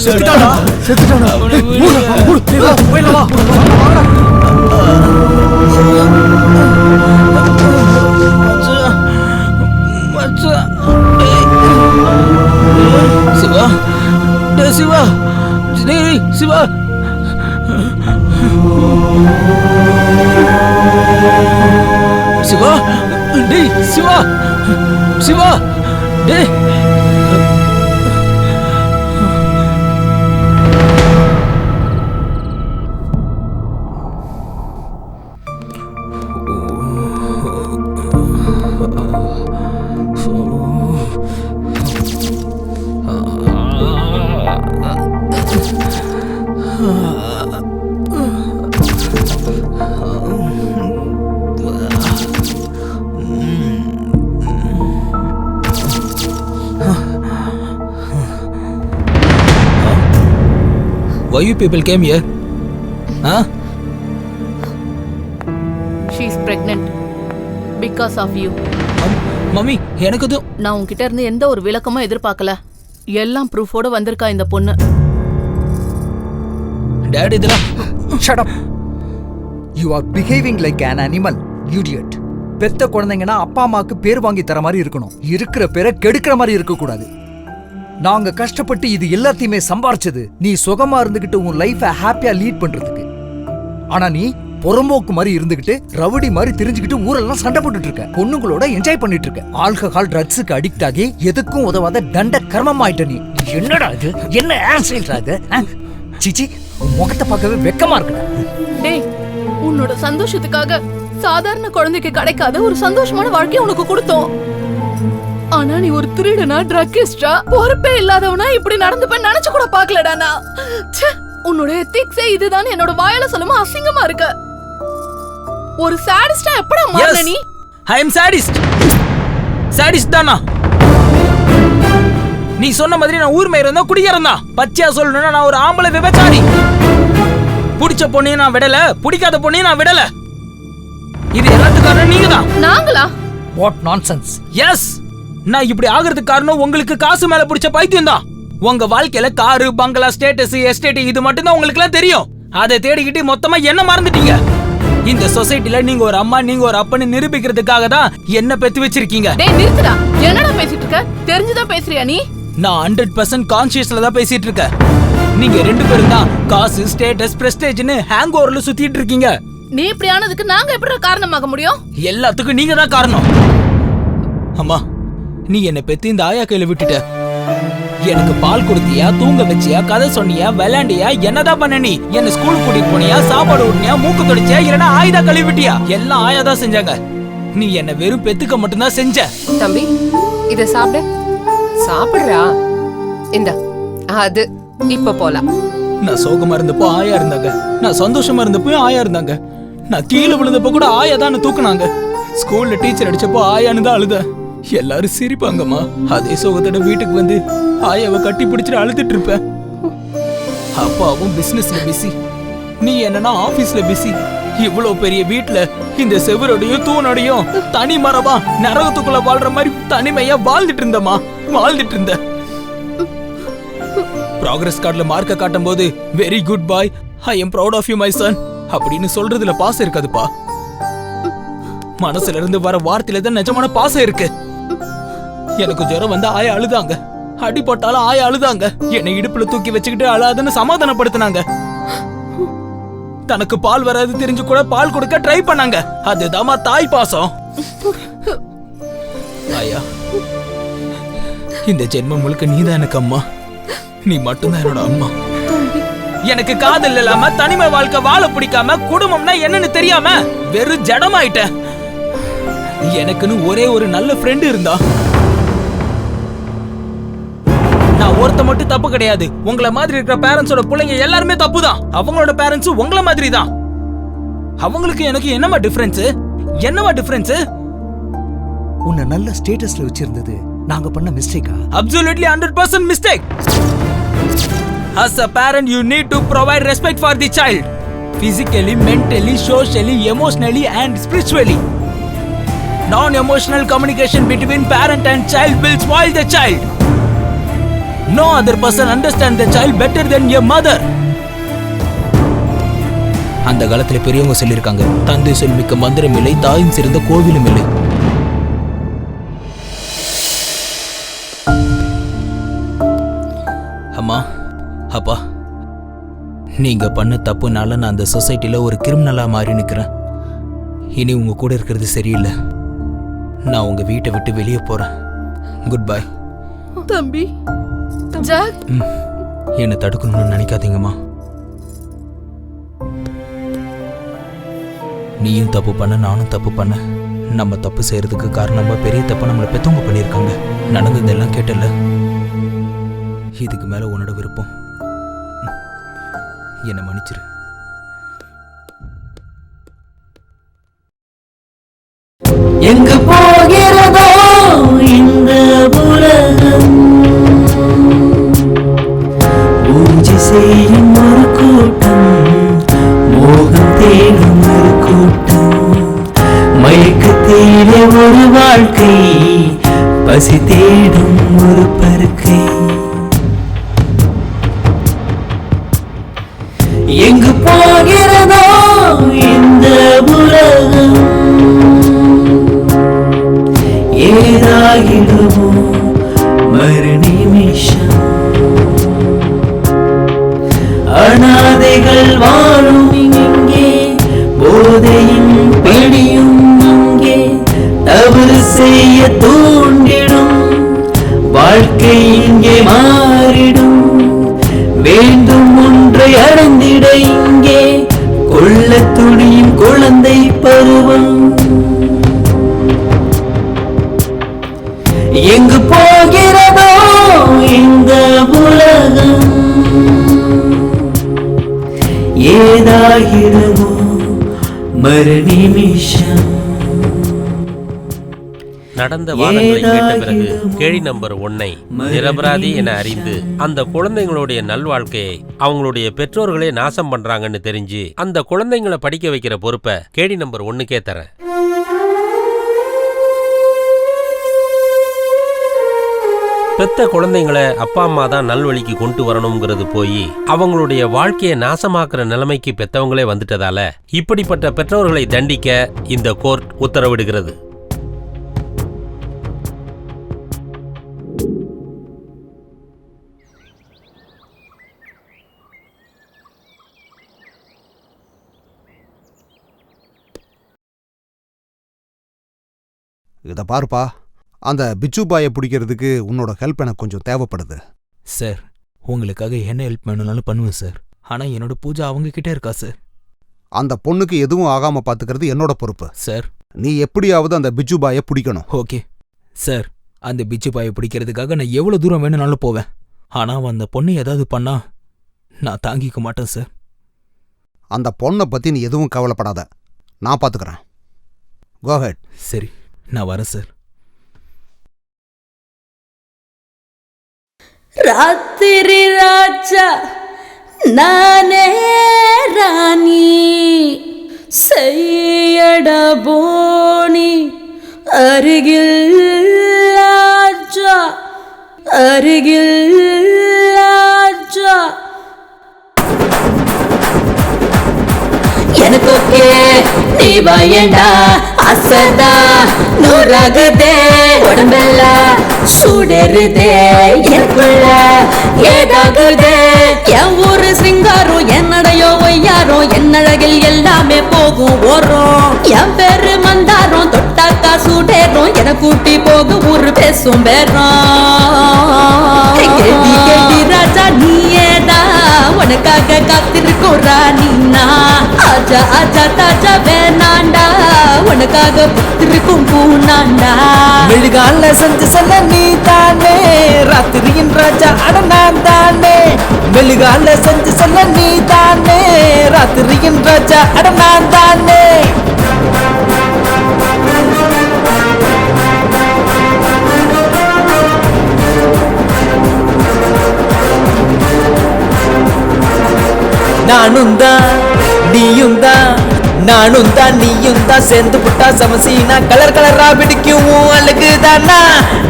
செத்துட்டானா? செத்துட்டானா? அவனை விடுங்க. போயிடலாம். மச்சான் மச்சான். சிவா சிவா சிவா டேய் சிவா சிவா டேய் Why you people came here? Huh? She is pregnant because of you. Mummy எனக்கு அது நான் உன்கிட்ட இருந்து எந்த ஒரு விளக்கமும் எதிர்பார்க்கல. எல்லாம் ப்ரூஃபோட வந்திருக்கா இந்த பொண்ணு. டாடி இதெல்லாம் Shut up. You are behaving like an animal, idiot. பெத்த குழந்தைங்கன்னா அப்பா அம்மாக்கு பேர் வாங்கி தர மாதிரி இருக்கணும். இருக்கிற பேரை கெடுக்கிற மாதிரி இருக்க கூடாது. நாங்க கஷ்டப்பட்டு இது எல்லாத்தையுமே சம்பாரிச்சது நீ சுகமா இருந்துகிட்டு உன் லைஃபை ஹாப்பியா லீட் பண்றதுக்கு. ஆனா நீ புறம்போக்கு மாதிரி இருந்துகிட்டு ரவுடி மாதிரி தெரிஞ்சுக்கிட்டு ஊரெல்லாம் சண்டை போட்டுட்டு இருக்க. பொண்ணுங்களோட என்ஜாய் பண்ணிட்டு இருக்க. ஆல்கஹால் ட்ரக்ஸுக்கு அடிக்ட் ஆகி எதுக்கும் உதவாத தண்ட கர்மம் ஆயிட்ட நீ. என்னடா இது? என்ன ஆன்சைல்டா இது? சிச்சி உன் முகத்தை பார்க்கவே வெக்கமா இருக்குடா. டேய் உன்னோட சந்தோஷத்துக்காக சாதாரண குழந்தைக்கு கிடைக்காத ஒரு சந்தோஷமான வாழ்க்கையை உனக்கு கொடுத்தோம். ஆனா நீ ஒரு திருடனா, ட்ரக்கிஸ்டா, பொறுப்பே இல்லாதவனா இப்படி நடந்துப்பேன்னு நினைச்சு கூட பாக்கலடா நான். உன்னோட எத்திக்ஸே இதுதான் என்னோட வாயால சொல்லுமா அசிங்கமா இருக்கு. ஒரு சாடிஸ்டா எப்படா மாறுன நீ? I am sadist. Sadist தானா? நீ சொன்ன மாதிரி நான் ஊர் மேயர் இருந்தா குடிகாரன் தான். பச்சையா சொல்லணும்னா நான் ஒரு ஆம்பளை விபச்சாரி. பிடிச்ச பொண்ணையும் நான் விடல, பிடிக்காத பொண்ணையும் நான் விடல. இது எல்லாத்துக்கான நீங்க தான். நாங்களா? What nonsense. Yes. நான் இப்படி ஆகிறதுக்கு காரணம் உங்களுக்கு காசு மேல பிடிச்ச பைத்தியம் தான். உங்க வாழ்க்கையில காரு, பங்களா, ஸ்டேட்டஸ், எஸ்டேட் இது மட்டும் தான் உங்களுக்கு எல்லாம் தெரியும். அதை தேடிக்கிட்டு மொத்தமா என்ன மறந்துட்டீங்க. இந்த சொசைட்டில நீங்க ஒரு அம்மா, நீங்க ஒரு அப்பன்னு நிரூபிக்கிறதுக்காக தான் என்ன பெத்து வச்சிருக்கீங்க. டேய் நிறுத்துடா. என்னடா பேசிட்டு இருக்க? தெரிஞ்சுதான் பேசுறியா நீ? நான் 100% கான்ஷியஸ்ல தான் பேசிட்டு இருக்கேன். நீங்க ரெண்டு பேரும் தான் காசு, ஸ்டேட்டஸ், பிரஸ்டேஜ்னு ஹேங் ஓவர்ல சுத்திட்டு இருக்கீங்க. நீ இப்படி ஆனதுக்கு நாங்க எப்படி காரணமாக முடியும்? எல்லாத்துக்கும் நீங்க தான் காரணம். அம்மா நீ என்ன பெத்து இந்த ஆயா கையில விட்டுட்ட. எனக்கு பால் கொடுத்தியா, தூங்க வச்சியா, கதை சொன்னியா, விளையாண்டியா, என்னதான் பண்ண நீ? என்ன ஸ்கூல் கூட்டிட்டு போனியா, சாப்பாடு ஊட்டினியா, மூக்கு தொடிச்சியா, இல்லனா ஆயுதா கழுவி விட்டியா? எல்லாம் ஆயா தான் செஞ்சாங்க. நீ என்ன வெறும் பெத்துக்க மட்டும் தான் செஞ்ச. தம்பி இத சாப்பிடு. சாப்பிடுறா. இந்த அது இப்ப போலாம். நான் சோகமா இருந்தப்போ ஆயா இருந்தாங்க, நான் சந்தோஷமா இருந்தப்போ ஆயா இருந்தாங்க, நான் கீழே விழுந்தப்போ கூட ஆயா தான் தூக்குனாங்க. ஸ்கூல்ல டீச்சர் அடிச்சப்போ ஆயான்னு தான் அழுத. எல்லாரும் சிரிப்பாங்கம்மா. அதே சோகத்தோட வீட்டுக்கு வந்து ஆயாவை கட்டி பிடிச்சிட்டு அழுதுட்டு இருப்பேன். அப்பாவும் பிசினஸ்ல பிஸி, நீ என்னன்னா ஆபீஸ்ல பிஸி. இவ்வளவு பெரிய வீட்டுல இந்த செவரோடையும் தூணோடையும் தனி மரமா நரகத்துக்குள்ள வாழ்ற மாதிரி தனிமையா வாழ்ந்துட்டு இருந்தமா, வாழ்ந்துட்டு இருந்த. ப்ராக்ரஸ் கார்டுல மார்க்க காட்டும் போது very good boy, I am proud of you my son அப்படின்னு சொல்றதுல பாசம் இருக்காதுப்பா. மனசுல இருந்து வர வார்த்தையில தான் நிஜமான பாசம் இருக்கு. எனக்கு ஜுரம் வந்தா ஆயா அழுதாங்க, அடிபட்டாலும் ஆயா அழுதாங்க, என்னை இடுப்புல தூக்கி வச்சுக்கிட்டு அழாதுன்னு சமாதானப்படுத்தினாங்க. தனக்கு பால் வராது தெரிஞ்சு கூட பால் கொடுக்க ட்ரை பண்ணாங்க. அதுதாமா தாய் பாசம். ஆயா இந்த ஜென்மம் முழுக்க நீதான் எனக்கு அம்மா, நீ மட்டும்தான் என்னோட அம்மா. எனக்கு காதல் இல்லாம தனிமை வாழ்க்கை வாழ பிடிக்காம குடும்பம்னா என்னன்னு தெரியாம வெறும் ஜடமாயிட்ட. எனக்குன்னு ஒரே ஒரு நல்ல ஃப்ரெண்ட் இருந்தா. நான் ஒருத்த மட்டும் தப்பு கிடையாது. உங்கள மாதிரி இருக்கிற பேரண்ட்ஸோட பிள்ளைங்க எல்லாருமே தப்பு தான். அவங்களோட பேரண்ட்ஸ் உங்கள மாதிரி தான். அவங்களுக்கு எனக்கு என்னமா டிஃபரன்ஸ்? என்னமா டிஃபரன்ஸ்? உன்னை நல்ல ஸ்டேட்டஸ்ல வச்சிருந்தது நாங்க பண்ண மிஸ்டேக்கா? Absolutely 100% mistake. As a parent you need to provide respect for the child. Physically, mentally, socially, emotionally and spiritually. Non-emotional communication between parent and child will spoil the child. No other person understands the child better than your mother. அந்த காலத்துல பெரியவங்க சொல்லிருக்காங்க, தந்தை சொல்மிக்க மந்திரம் இல்லை, தாயும் சிறந்த கோவிலும் இல்லை. அம்மா, அப்பா, நீங்க பண்ண தப்புனால நான் அந்த சொசைட்டில ஒரு கிரிமினலா மாறி நிக்கிறேன். இனி உங்க கூட இருக்கிறது சரியில்லை. நான் உங்க வீட்டை விட்டு வெளியே போறேன். Good bye. தம்பி ஜாக், என்னை தடுக்கணும்னு நினைக்காதீங்கம்மா. நீயும் தப்பு பண்ண, நானும் தப்பு பண்ண. நம்ம தப்பு செய்யறதுக்கு காரணமா பெரிய தப்பு நம்மளை பெத்தவங்க பண்ணியிருக்காங்க. நடந்ததெல்லாம் கேட்டல. இதுக்கு மேல உன்னோட விருப்பம். என்னை மன்னிச்சிரு. எங்கு போகிறதோ இந்த உலகம், பூஜை செய்யும் ஒரு கூட்டம், மோகம் தேடும் ஒரு கூட்டம், மயக்கத்திலே ஒரு வாழ்க்கை, பசி தேடும் ஒரு பருக்கை. எங்கு போகிறதோ இந்த உலகம், ஏதாகிடுமோ மறு நிமிஷம். அநாதைகள் வாழும் இங்கே, போதையும் பிடியும் இங்கே, தவறு செய்ய தூண்டிடும் வாழ்க்கை இங்கே மாறிடும். வேண்டும் ஒன்றை அடைந்திட இங்கே கொள்ள துணியும் குழந்தை பருவம். எங்கு போகிறதோ இந்த உலகம், ஏதாகிறதோ மறு நிமிஷம். நடந்த வாதங்களை கேட்ட பிறகு கேள்வி நம்பர் 1 நிரபராதி என அறிந்து அந்த குழந்தைங்களுடைய நல்வாழ்க்கையை அவங்களுடைய பெற்றோர்களே நாசம் பண்றாங்கன்னு தெரிஞ்சு அந்த குழந்தைங்களை படிக்க வைக்கிற பொறுப்பை கேள்வி நம்பர் 1க்கே தரேன். பெத்த குழந்தைங்களை அப்பா அம்மா தான் நல்வழிக்கு கொண்டு வரணுங்கிறது போய் அவங்களுடைய வாழ்க்கையை நாசமாக்குற நிலைமைக்கு பெத்தவங்களே வந்துட்டதால இப்படிப்பட்ட பெற்றோர்களை தண்டிக்க இந்த கோர்ட் உத்தரவிடுகிறது. இதை பாருப்பா, அந்த பிச்சு பாயை பிடிக்கிறதுக்கு உன்னோட ஹெல்ப் எனக்கு கொஞ்சம் தேவைப்படுது. சார், உங்களுக்காக என்ன ஹெல்ப் வேணும்னாலும் பண்ணுவேன் சார். ஆனால் என்னோட பூஜை அவங்க கிட்டே இருக்கா சார். அந்த பொண்ணுக்கு எதுவும் ஆகாம பார்த்துக்கிறது என்னோட பொறுப்பு சார். நீ எப்படியாவது அந்த பிச்சு பாயை பிடிக்கணும். Okay sir. அந்த பிச்சு பாயை பிடிக்கிறதுக்காக நான் எவ்வளோ தூரம் வேணும்னாலும் போவேன். ஆனால் அந்த பொண்ணு ஏதாவது பண்ணா நான் தாங்கிக்க மாட்டேன் சார். அந்த பொண்ணை பற்றி நீ எதுவும் கவலைப்படாத, நான் பார்த்துக்கிறேன். கோ ஹெட். சரி, நான் வரேன் சார். ராத்திரி ராஜா நானே ராணி, செய்யட போனி அருகில் ராஜா, அருகில் ராஜா. எனக்கு ஓகே, நீ வாயண்டா, அசதா நூறாகுதே, உடம்பெல்லாம் சூடருதே, எனக்குள்ள ஏதாகுதே. என் ஊரு சிங்காரம், என்னடையோ ஒய்யாரோ, என்னழகில் எல்லாமே போகும் ஓரம். என் பேரு மந்தாரம், தொட்டாக்கா சூடேறும், என கூட்டி போகும் ஊரு பேசும் பேரம். கேட்டி கேட்டி ராஜா நீயேதா, உனக்காக காத்திருக்கும் ராணினா. ஆஜா ஆஜா தாஜா வேணாண்டா, உனக்காக புத்திருக்கும் பூனாண்டா. மெழுகால செஞ்சு செல்ல நீ தானே, ராத்திரியின் ராஜா அட நான் தானே. மெழுகால செஞ்சு செல்ல நீ தானே, ராத்திரியின் ராஜா அட நான் தானே. நானும் தான் நீயும் தான், நானும் தான் நீயும் தான், சேர்ந்து புட்டா சமசீனா கலர் கலரா பிடிக்கும் அழகு தானா.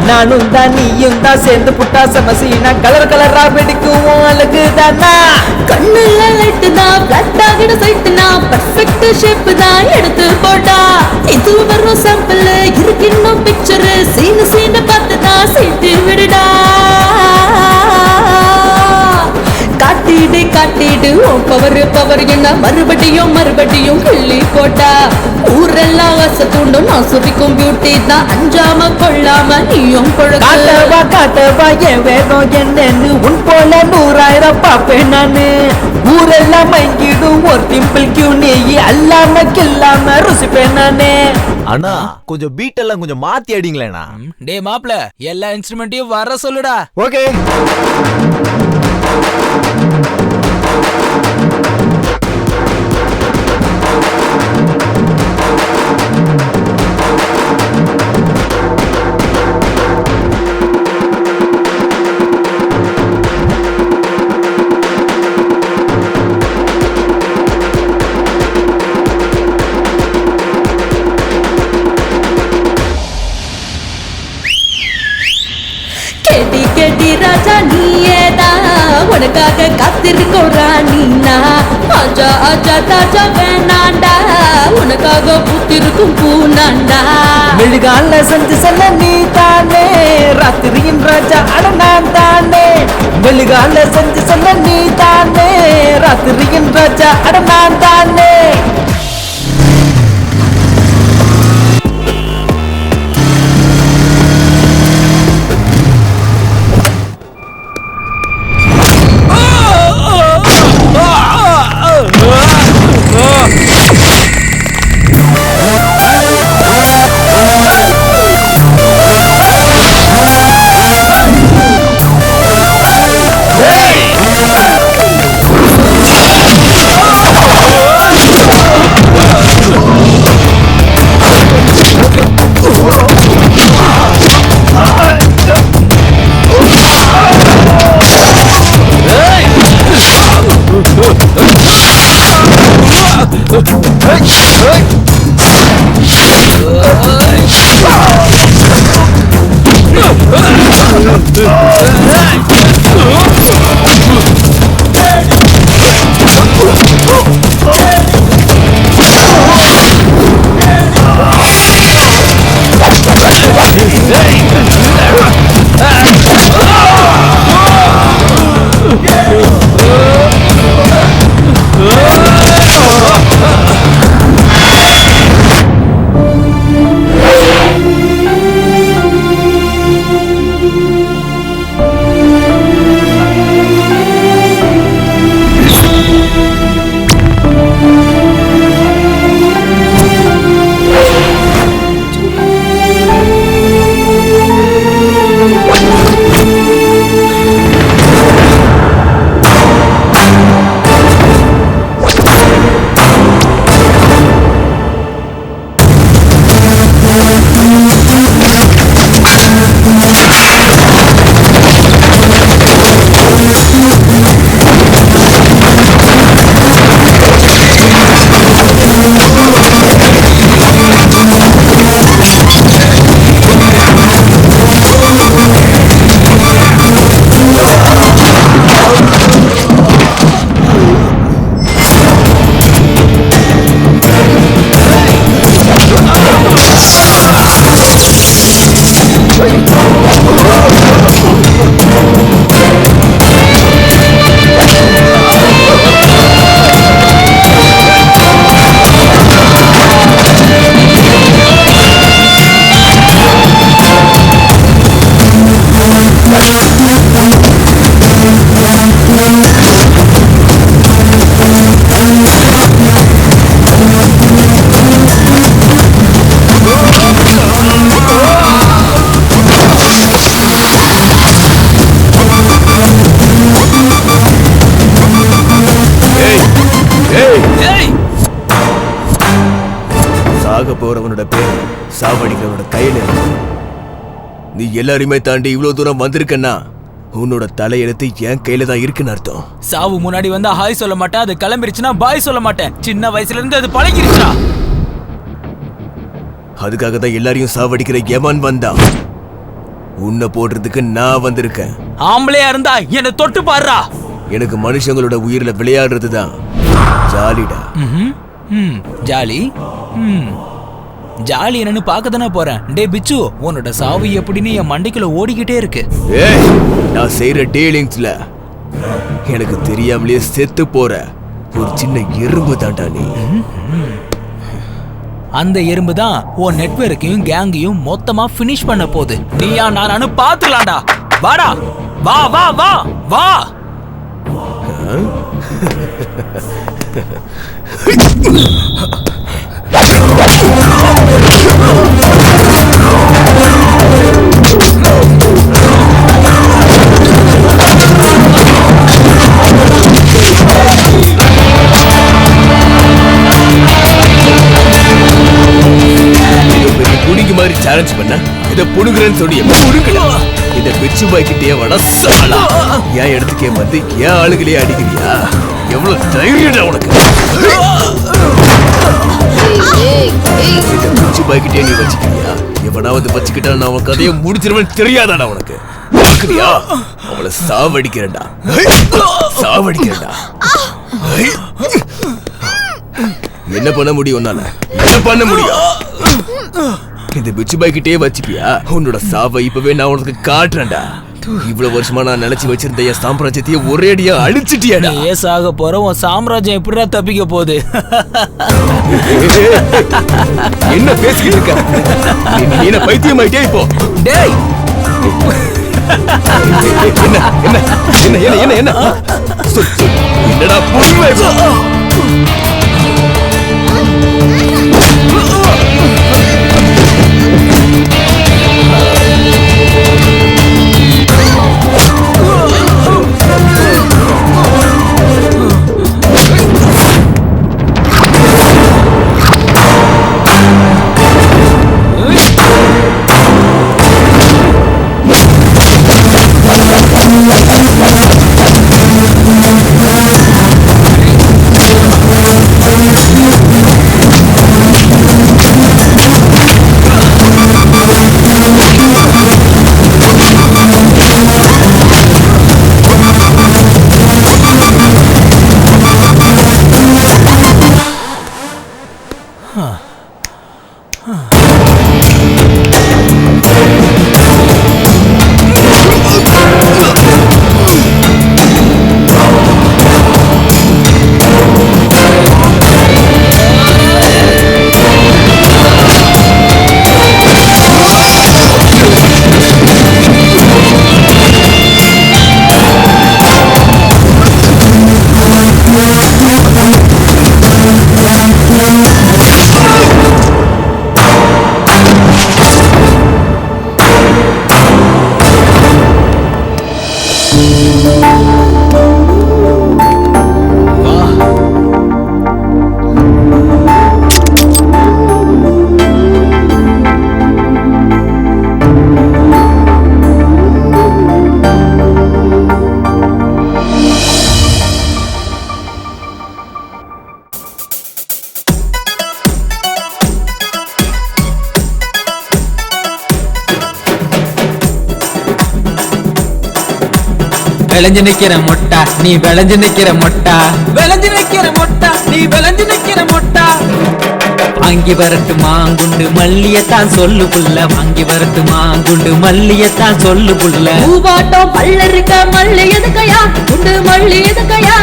நானும் தான் நீயும் தான், சேர்ந்து புட்டா சமசீனா கலர் கலரா பிடிக்கும் அழகு தானா. கண்ணுல லைட்டு தான், பிளட் ஆகிட சைட்டு தான், பர்ஃபெக்ட் ஷேப் தான் எடுத்து போட்டா. இது வரும் சாம்பிள், இருக்கு இன்னும் பிக்சர், சீனு சீனு பார்த்து தான் சீட்டு விடுடா. காட்டிடு காட்டிடு உன் பவர் பவர் என்ன மறுபடியும் மறுபடியும் கிள்ளி போட்டா ஊரெல்லாம் ஆசை தூண்டும் நான் சுரிக்கும் பியூட்டி தான் அஞ்சாம கொள்ளாம நீயும் காட்டவா காட்டவா என் வேகம் என்னன்னு உன் போல 100,000 பாப்பேன் நானு ஊரெல்லாம் மயங்கிடும் ஒரு டிம்பிள் கியூ நீ அல்லாம கில்லாம ருசிப்பேன் நானே. அண்ணா கொஞ்சம் பீட் எல்லாம் கொஞ்சம் மாத்தி அடிங்களேண்ணா. டே மாப்ள எல்லா இன்ஸ்ட்ருமெண்ட்டையும் வர சொல்லுடா. ஓகே. கேட்டி கேட்டி ராஜா நீயேதான் உனக்காக காத்திருக்கோம் ராணினா ஆஜா ஆஜா தாஜா வேணாண்டா உனக்காக பூத்திருக்கும் பூனாண்டா. மெழுகால செஞ்சு செல்ல நீ தானே ராத்திரியின் ராஜா அட நான் தானே. மெழுகால செஞ்சு செல்ல நீ தானே ராத்திரியின் ராஜா அட நான் தானே. சாக போறவனோட பேர் சாவடிக்கிறவனோட கையில இருக்கு. நீ எல்லாரையுமே தாண்டி இவ்வளவு தூரம் வந்திருக்கன்னா உன்னோட தலையெழுத்து என் கையில தான் இருக்குன்னு அர்த்தம். சாவு முன்னாடி வந்தா ஹாய் சொல்ல மாட்டேன், அது கிளம்பிருச்சுன்னா பாய் சொல்ல மாட்டேன். சின்ன வயசுல இருந்து அது பழகிருச்சா. அதுக்காக தான் எல்லாரையும் சாவடிக்கிற எவன் வந்தா உன்னை போடுறதுக்கு நான் வந்திருக்கேன். ஆம்பளையா இருந்தா என்ன தொட்டு பாருடா. எனக்கு மனுஷங்களோட உயிரில விளையாடுறது தான் ஜாலிடா. ஜாலி ஜாலி என்னன்னு பார்க்க தானே போறேன். டே பிச்சு, உன்னோட சாவு எப்படின்னு என் மண்டைக்குள்ள ஓடிக்கிட்டே இருக்கு. நான் செய்யற டீலிங்ஸ்ல எனக்கு தெரியாமலே செத்து போற ஒரு சின்ன எறும்பு தாண்டா நீ. அந்த எறும்பு தான் உன் நெட்வொர்க்கையும் கேங்கையும் மொத்தமா ஃபினிஷ் பண்ண போகுது. நீயா நானு பாத்துலாம்டா. வாடா, வா வா வா வா. புடிங்க மாதிரி சேலஞ்ச் பண்ண இத புடுங்குறேன்னு சொல்லி புடுங்கலாம். இத பிச்சு பாய்க்கிட்டே வட சாலா. ஏன் இடத்துக்கே வந்து ஏன் ஆளுகளே அடிக்கிறியா? எவ்வளவு தைரியம் உனக்கு? இத பிச்சு பாய்க்கிட்டே நீ வச்சுக்கிறியா? எவனாவது வச்சுக்கிட்டா நான் உன் கதையை முடிச்சிருவேன் தெரியாதாடா உனக்கு? பாக்குறியா? அவளை சாவடிக்கிறேன்டா, சாவடிக்கிறேன்டா. என்ன பண்ண முடியும் உன்னால? என்ன பண்ண முடியும்? இந்த பிச்சு பாய்க்கிட்டே வச்சுப்பியா? உன்னோட சாவை இப்பவே நான் உனக்கு காட்டுறேன்டா. இவ்வளவு வருஷமா நான் நினைச்சு வச்சிருந்த என் சாம்ராஜ்யத்தையே ஒரேடியா அழிச்சிட்டியாடா. ஏசாக போற உன் சாம்ராஜ்யம் எப்படிடா தப்பிக்க போகுது? என்ன பேசிக்கிட்டு இருக்க? நீ என்ன பைத்தியம் ஆயிட்டே இப்போ? டேய் என்ன என்ன என்ன என்ன என்ன என்ன என்னடா பொறுமை? விளைஞ்சு நிக்கிற மொட்டா நீ விளைஞ்சு நிக்கிற மொட்டா, விளைஞ்சு நிக்கிற மொட்டா நீ விளைஞ்சு நிக்கிற மொட்டா. வாங்கி வரட்டு மாங்குண்டு மல்லியத்தான் சொல்லு புள்ள, வாங்கி வரட்டு மாங்குண்டு மல்லியத்தான் சொல்லு புள்ள. பூவாட்டம் பல்ல இருக்க மல்லி எதுக்கையா, குண்டு மல்லி எதுக்கையா.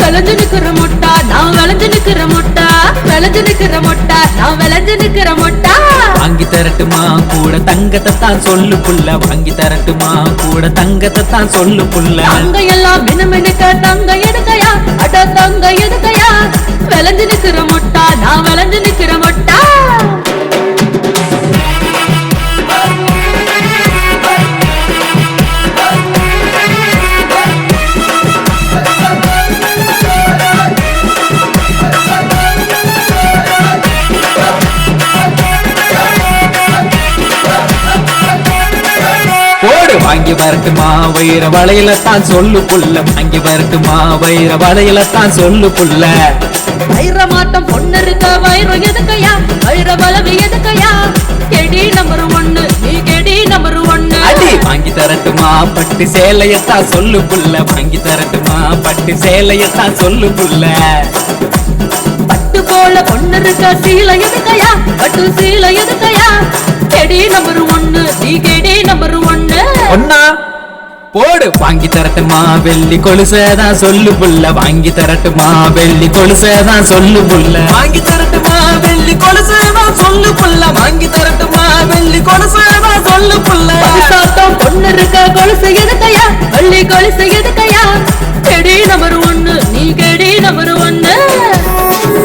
விளைஞ்சு நிக்கிற மொட்டா நான் விளைஞ்சு நிக்கிற மொட்டா, விளைஞ்சு நிக்கிற மொட்டா நான் விளைஞ்சு நிக்கிற மொட்டா. வாங்கி தரட்டுமா கூட தங்கத்தை தான் சொல்லு புள்ள, வாங்கி தரட்டுமா கூட தங்கத்தை தான் சொல்லு புள்ள. தங்க எல்லாம் மினுமினுக்க தங்க எதுக்கையா, அட தங்க எதுக்கையா. விளைஞ்சு நிக்கிற மொட்டா நான் விளைஞ்சு நிக்கிற மொட்டா. வாங்கி வரட்டுமா வைர வளையல தான் சொல்லு புள்ள, வாங்கி வரட்டுமா வைர வளையல தான் சொல்லு புள்ள. வைர மாட்டம் பொண்ணு இருக்க வைரம் எதுக்கையா, வைர வளவு எதுக்கையா. கெடி நம்பர் 1 நீ கெடி நம்பர் 1. அடி வாங்கி தரட்டுமா பட்டு சேலையத்தான் சொல்லு புள்ள, வாங்கி தரட்டுமா பட்டு சேலையத்தான் சொல்லு புள்ள. பட்டு போல பொண்ணு இருக்க சீலை எதுக்கையா, பட்டு சீலை எதுக்கையா. கெடி நம்பர் 1 நீ கெடி நம்பர் 1. ஒன்னா போடு வாங்கி தரட்டுமா வெள்ளி கொலுசதான் சொல்லு புள்ள வாங்கி தரட்டுமா வெள்ளி கொலுசதான் சொல்லு புள்ள வாங்கி தரட்டுமா வெள்ளி கொலுசதான் சொல்லு புள்ள வாங்கி தரட்டுமா வெள்ளி கொலுசதான் சொல்லு புள்ள சாத்தம் பொண்ணு இருக்க கொலுசு எதுக்கையா வெள்ளி கொலுசு எதுக்கையா கெடி நம்பர் 1 நீ கெடி நம்பர் 1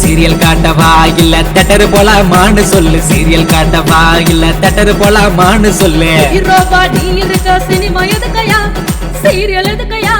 சீரியல் காட்டவா இல்ல தட்டரு போலாமான்னு சொல்லு சீரியல் காட்டவா இல்ல தட்டரு போலாமான்னு சொல்லு ஹீரோவா நீ இருக்க சினிமா எதுக்கையா சீரியல் எதுக்கையா